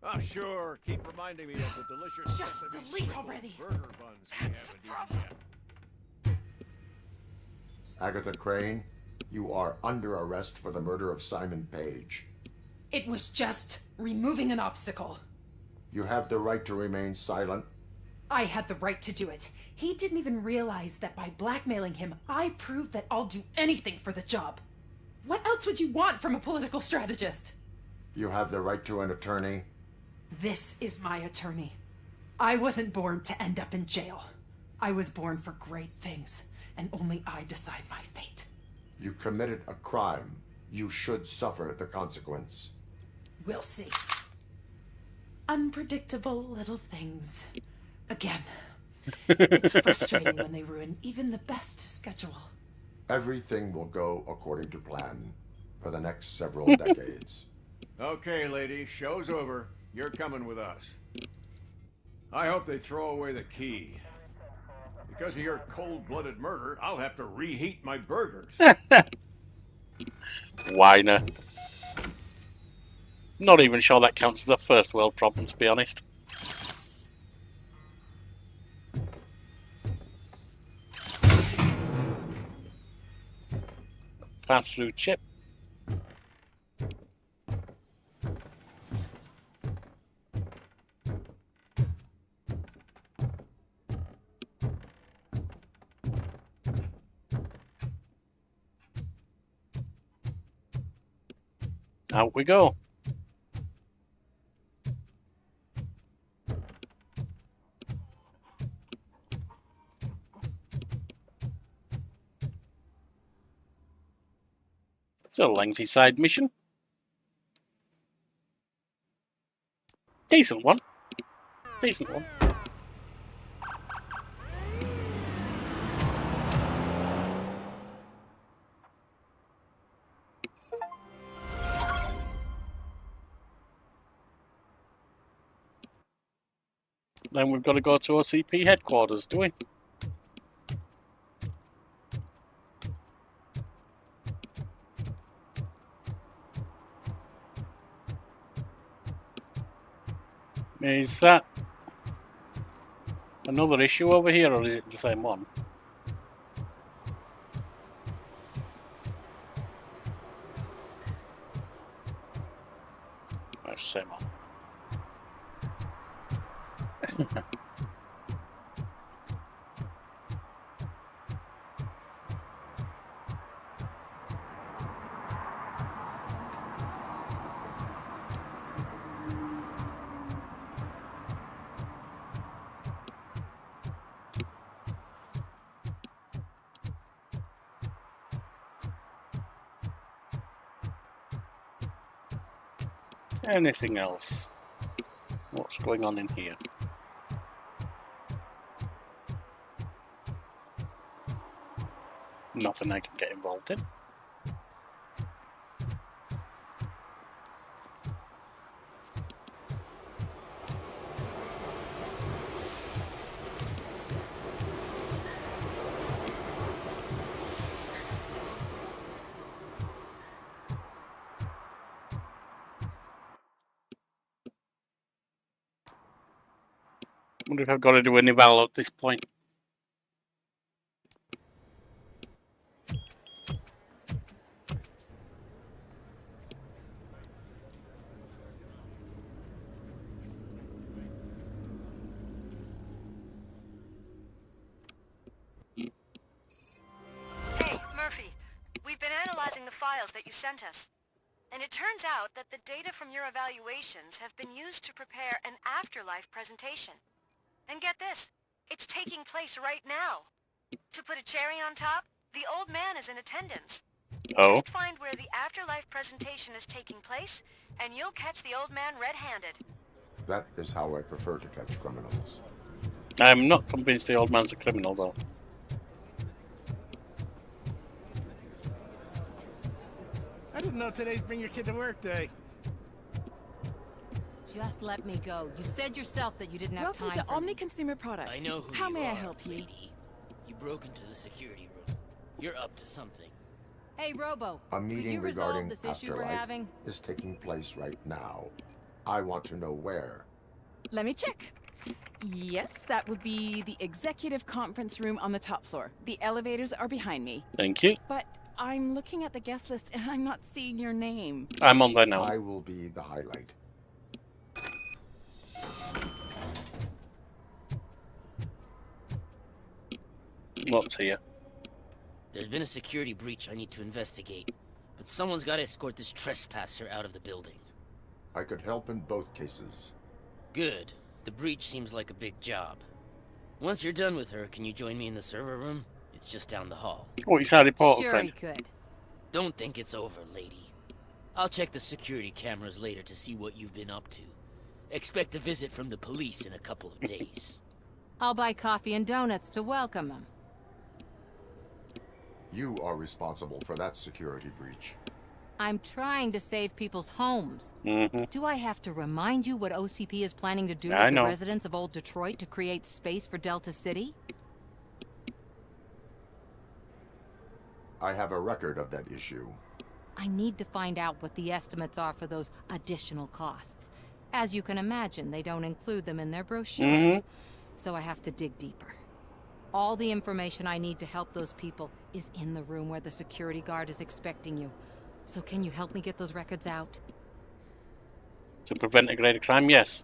Oh, sure. Keep reminding me of the delicious Just sesame delete sprinkle already. burger buns we haven't eaten yet. Agatha Crane, you are under arrest for the murder of Simon Page. It was just removing an obstacle. You have the right to remain silent. I had the right to do it. He didn't even realize that by blackmailing him, I proved that I'll do anything for the job. What else would you want from a political strategist? You have the right to an attorney. This is my attorney. I wasn't born to end up in jail. I was born for great things, and only I decide my fate. You committed a crime. You should suffer the consequence. We'll see. Unpredictable little things. Again. It's frustrating when they ruin even the best schedule. Everything will go according to plan for the next several decades. Okay, lady, show's over. You're coming with us. I hope they throw away the key. Because of your cold-blooded murder, I'll have to reheat my burgers. Whiner. Not even sure that counts as a first world problem, to be honest. Pass-through chip. Out we go. It's a lengthy side mission. Decent one. Decent one. Then we've got to go to OCP headquarters, do we? Is that another issue over here, or is it the same one? That's the same one. Anything else? What's going on in here? Nothing I can get involved in. Wonder if I've got to do an eval at this point. Hey, Murphy. We've been analyzing the files that you sent us. And it turns out that the data from your evaluations have been used to prepare an afterlife presentation. And get this, it's taking place right now. To put a cherry on top, the old man is in attendance. Oh. Just find where the afterlife presentation is taking place, and you'll catch the old man red-handed. That is how I prefer to catch criminals. I'm not convinced the old man's a criminal, though. I didn't know today's Bring Your Kid to Work Day. Just let me go. You said yourself that you didn't have Welcome time to for Omni me. Consumer Products. I know who How you may I are, help you? lady. You broke into the security room. You're up to something. Hey, Robo. A could meeting you resolve regarding this issue we're afterlife having? is taking place right now. I want to know where. Let me check. Yes, that would be the executive conference room on the top floor. The elevators are behind me. Thank you. But I'm looking at the guest list and I'm not seeing your name. I'm on there now. I will be the highlight. What's here? There's been a security breach I need to investigate, but someone's got to escort this trespasser out of the building. I could help in both cases. Good. The breach seems like a big job. Once you're done with her, can you join me in the server room? It's just down the hall. Oh, he's Harry Potter, Sure, friend. he could. Don't think it's over, lady. I'll check the security cameras later to see what you've been up to. Expect a visit from the police in a couple of days. I'll buy coffee and donuts to welcome him. You are responsible for that security breach. I'm trying to save people's homes. Do I have to remind you what OCP is planning to do with the residents of Old Detroit to create space for Delta City? I have a record of that issue. I need to find out what the estimates are for those additional costs. As you can imagine, they don't include them in their brochures. So I have to dig deeper. All the information I need to help those people is in the room where the security guard is expecting you. So can you help me get those records out? To prevent a greater crime, yes.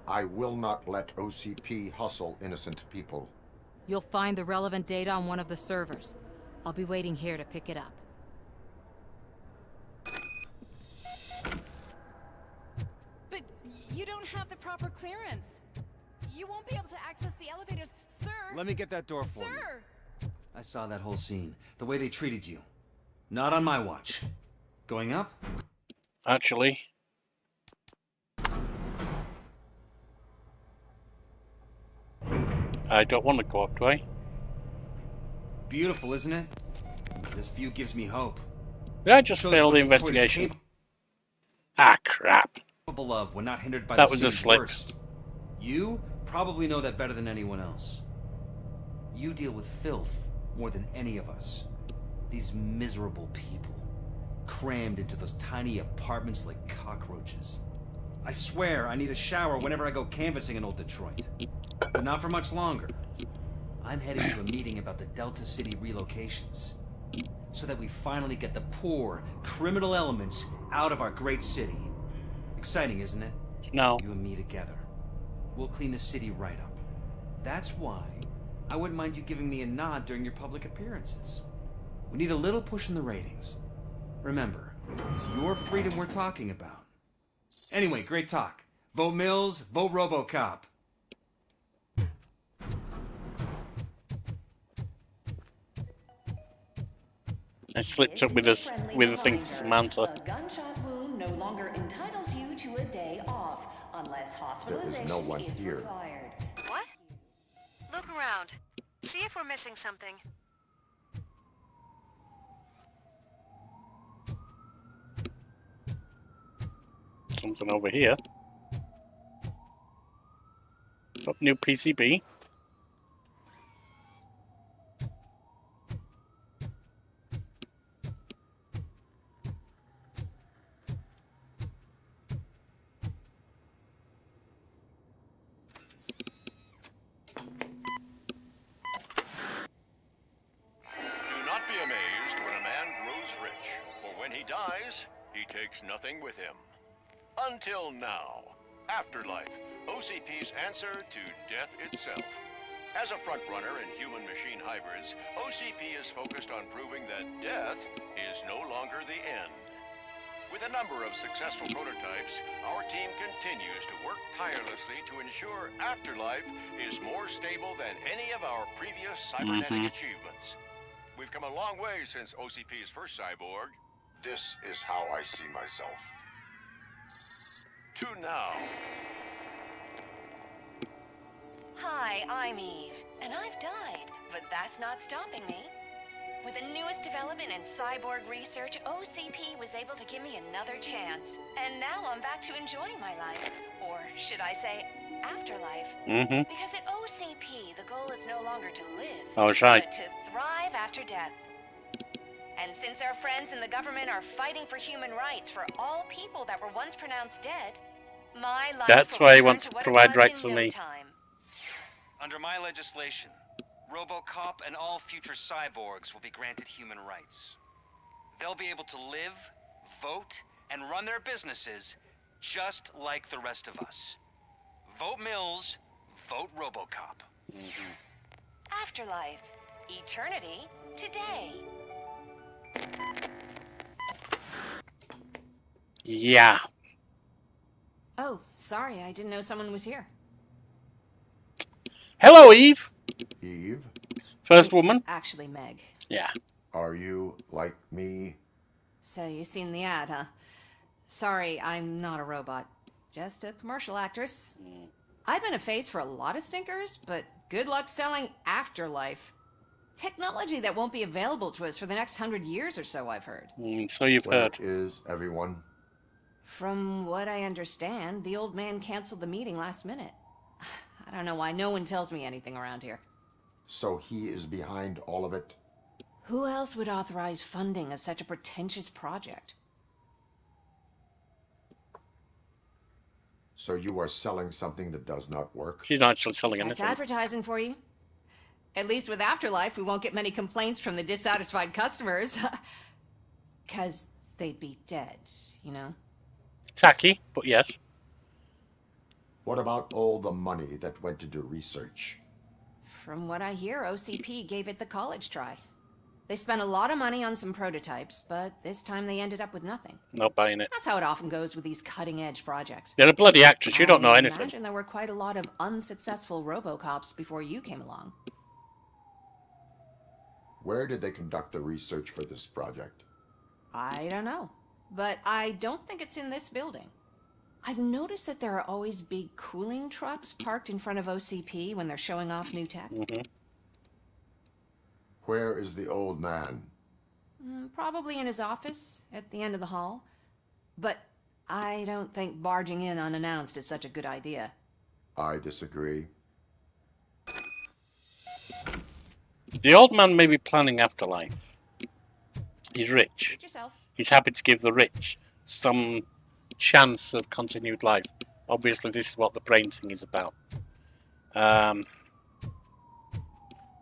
I will not let OCP hustle innocent people. You'll find the relevant data on one of the servers. I'll be waiting here to pick it up. But you don't have the proper clearance. You won't be able to access the elevators, sir. Let me get that door for you. Sir! I saw that whole scene. The way they treated you. Not on my watch. Going up? Actually. I don't want to go up, do I? Beautiful, isn't it? This view gives me hope. Did I just fail the investigation? Ah, crap. Of when not hindered by That the was a city's slip. worst. You probably know that better than anyone else. You deal with filth more than any of us. These miserable people, crammed into those tiny apartments like cockroaches. I swear I need a shower whenever I go canvassing in Old Detroit. But not for much longer. I'm heading to a meeting about the Delta City relocations. So that we finally get the poor, criminal elements out of our great city. Exciting, isn't it? No. You and me together. We'll clean the city right up. That's why I wouldn't mind you giving me a nod during your public appearances. We need a little push in the ratings. Remember, it's your freedom we're talking about. Anyway, great talk. Vote Mills, vote Robocop. I slipped up with a thing for Samantha. A gunshot wound no longer entitles you to a day off, unless hospitalization no one is here. required. What? Look around. See if we're missing something. Something over here. Up new PCB. he takes nothing with him. Until now. Afterlife, OCP's answer to death itself. As a frontrunner in human-machine hybrids, OCP is focused on proving that death is no longer the end. With a number of successful prototypes, our team continues to work tirelessly to ensure Afterlife is more stable than any of our previous cybernetic achievements. We've come a long way since OCP's first cyborg. This is how I see myself. To now. Hi, I'm Eve, and I've died, but that's not stopping me. With the newest development in cyborg research, OCP was able to give me another chance. And now I'm back to enjoying my life. Or should I say, afterlife. Because at OCP, the goal is no longer to live, I was right. but to thrive after death. And since our friends in the government are fighting for human rights for all people that were once pronounced dead, my life That's will why he return wants to to what it provide was rights in for no me. time. Under my legislation, Robocop and all future cyborgs will be granted human rights. They'll be able to live, vote, and run their businesses just like the rest of us. Vote Mills, vote Robocop. Afterlife. Eternity. Today. Yeah. Oh, sorry, I didn't know someone was here. Hello, Eve. Eve? First woman? Actually, Meg. Yeah. Are you like me? So you seen the ad, huh? Sorry, I'm not a robot. Just a commercial actress. I've been a face for a lot of stinkers, but good luck selling Afterlife. Technology that won't be available to us for the next 100 years or so, I've heard. So you've heard. Where is everyone? From what I understand, the old man canceled the meeting last minute. I don't know why no one tells me anything around here. So he is behind all of it? Who else would authorize funding of such a pretentious project? So you are selling something that does not work? She's not actually selling That's anything. advertising for you. At least with Afterlife, we won't get many complaints from the dissatisfied customers. 'Cause they'd be dead, you know? Tacky, but yes. What about all the money that went into research? From what I hear, OCP gave it the college try. They spent a lot of money on some prototypes, but this time they ended up with nothing. Not buying it. That's how it often goes with these cutting-edge projects. You're a bloody actress. You don't know I anything. imagine there were quite a lot of unsuccessful Robocops before you came along. Where did they conduct the research for this project? I don't know, but I don't think it's in this building. I've noticed that there are always big cooling trucks parked in front of OCP when they're showing off new tech. Where is the old man? Probably in his office at the end of the hall. But I don't think barging in unannounced is such a good idea. I disagree. The old man may be planning afterlife. He's rich. Suit yourself. He's happy to give the rich some chance of continued life. Obviously, this is what the brain thing is about. And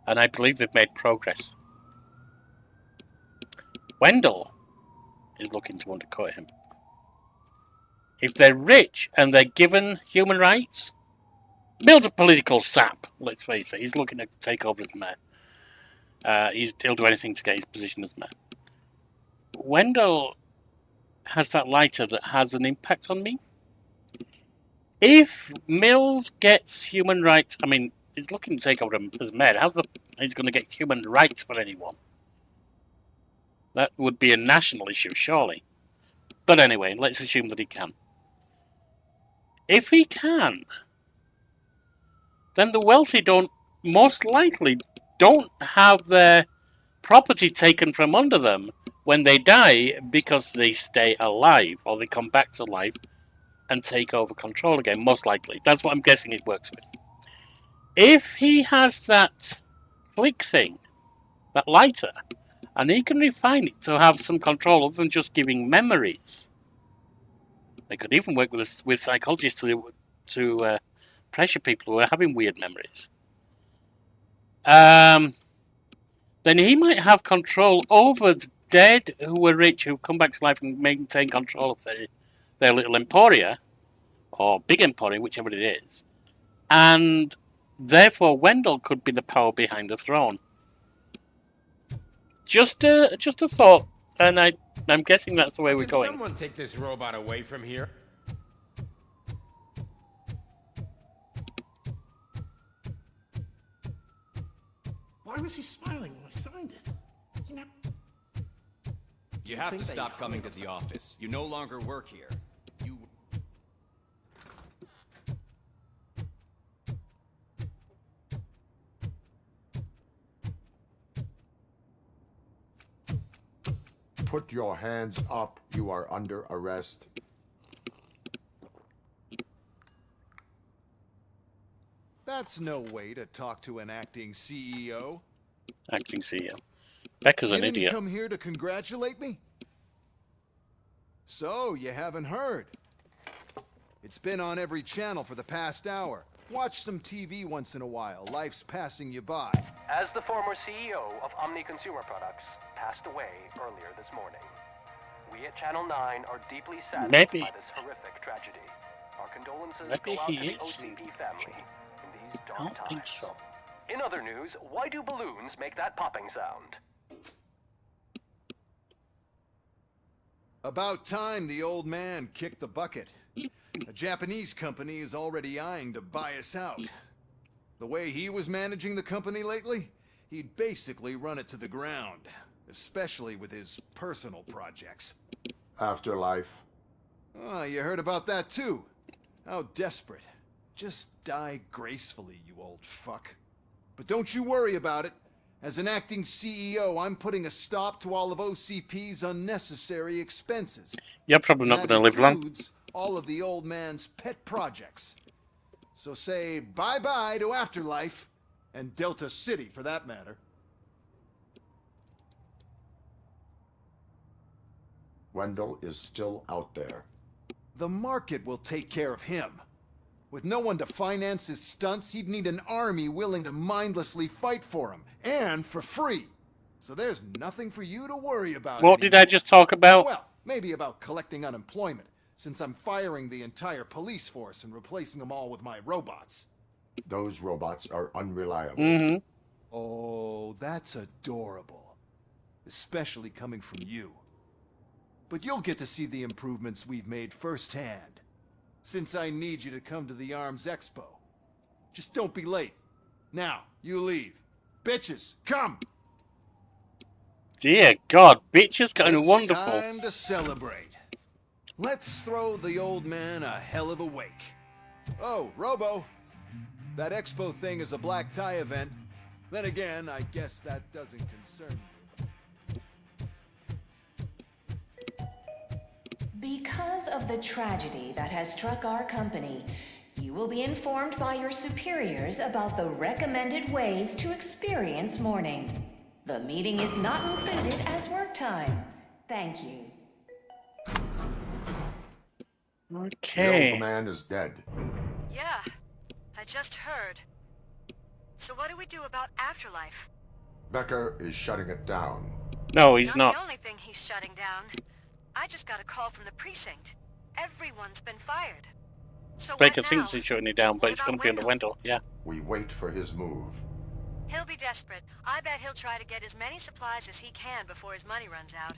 I believe they've made progress. Wendell is looking to undercut him. If they're rich and they're given human rights, Bill's a political sap, let's face it. He's looking to take over as mayor. He'll do anything to get his position as mayor. Wendell has that lighter that has an impact on me. If Mills gets human rights, I mean, he's looking to take over as mayor. He's going to get human rights for anyone? That would be a national issue, surely. But anyway, let's assume that he can. If he can, then the wealthy most likely don't have their property taken from under them when they die because they stay alive or they come back to life and take over control again, most likely. That's what I'm guessing it works with. If he has that flick thing, that lighter, and he can refine it to have some control other than just giving memories. They could even work with psychologists to pressure people who are having weird memories. Then he might have control over dead who were rich, who come back to life and maintain control of their little emporia, or big emporium, whichever it is. And therefore, Wendell could be the power behind the throne. Just a thought, and I'm guessing that's the way we're going. Someone take this robot away from here. Why was he smiling when I signed it? You have to stop coming to the office. You no longer work here. You... Put your hands up. You are under arrest. That's no way to talk to an acting CEO. Acting CEO. Becker's an You didn't idiot. come here to congratulate me? So, you haven't heard. It's been on every channel for the past hour. Watch some TV once in a while. Life's passing you by. As the former CEO of Omni Consumer Products passed away earlier this morning, we at Channel 9 are deeply saddened by this horrific tragedy. Our condolences go out to the OCP family in these dark times. I don't think so. In other news, why do balloons make that popping sound? About time the old man kicked the bucket. A Japanese company is already eyeing to buy us out. The way he was managing the company lately, he'd basically run it to the ground, especially with his personal projects. Afterlife. Oh, you heard about that too. How desperate. Just die gracefully, you old fuck. But don't you worry about it. As an acting CEO, I'm putting a stop to all of OCP's unnecessary expenses. You're probably not going to live long. All of the old man's pet projects. So say bye-bye to Afterlife, and Delta City for that matter. Wendell is still out there. The market will take care of him. With no one to finance his stunts, he'd need an army willing to mindlessly fight for him, and for free. So there's nothing for you to worry about. What did I just talk about? Well, maybe about collecting unemployment, since I'm firing the entire police force and replacing them all with my robots. Those robots are unreliable. Mm-hmm. Oh, that's adorable. Especially coming from you. But you'll get to see the improvements we've made firsthand. Since I need you to come to the Arms Expo. Just don't be late. Now, you leave. Bitches, come! Dear God, bitches kind of It's wonderful. time to celebrate. Let's throw the old man a hell of a wake. Oh, Robo. That expo thing is a black tie event. Then again, I guess that doesn't concern you. Because of the tragedy that has struck our company, you will be informed by your superiors about the recommended ways to experience mourning. The meeting is not included as work time. Thank you. Okay. The old man is dead. Yeah, I just heard. So what do we do about Afterlife? Becker is shutting it down. No, he's Not not. the only thing he's shutting down. I just got a call from the precinct. Everyone's been fired. So Becker what thinks now? he's shutting it down, but it's going to be under Wendell. Yeah. We wait for his move. He'll be desperate. I bet he'll try to get as many supplies as he can before his money runs out.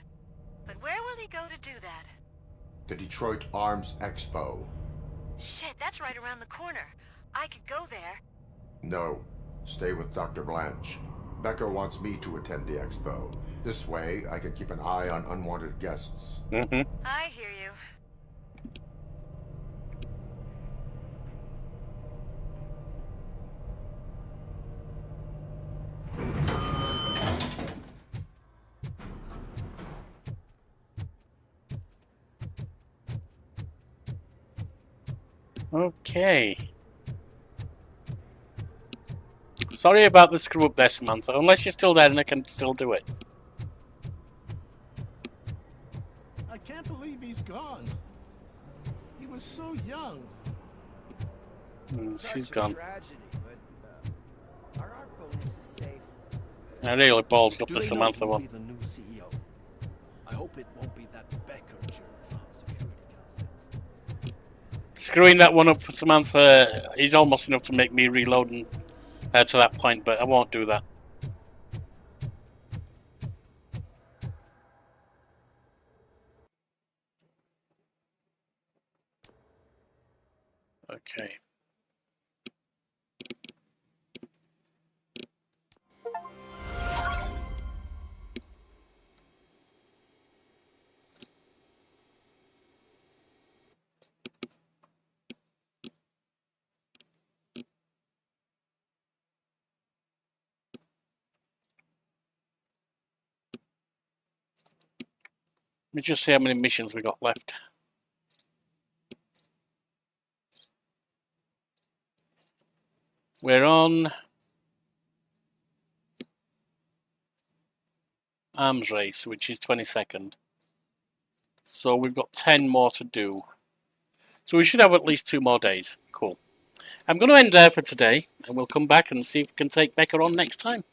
But where will he go to do that? The Detroit Arms Expo. Shit, that's right around the corner. I could go there. No. Stay with Dr. Blanche. Becker wants me to attend the expo. This way, I can keep an eye on unwanted guests. Mm-hmm. I hear you. Okay. Sorry about the screw up there, Samantha. Unless you're still there, then I can still do it. I can't believe he's gone. He was so young. She's gone. Tragedy, but our art bonus is safe. I really ballsed up Do the they know Samantha who'll one. be the new CEO? it won't be that Becker jerk from security concepts. Screwing that one up for Samantha is almost enough to make me reload and, to that point, but I won't do that. Okay. Let me just see how many missions we got left. We're on arms race, which is 22nd. So we've got 10 more to do. So we should have at least 2 more days. Cool. I'm going to end there for today, and we'll come back and see if we can take Becker on next time.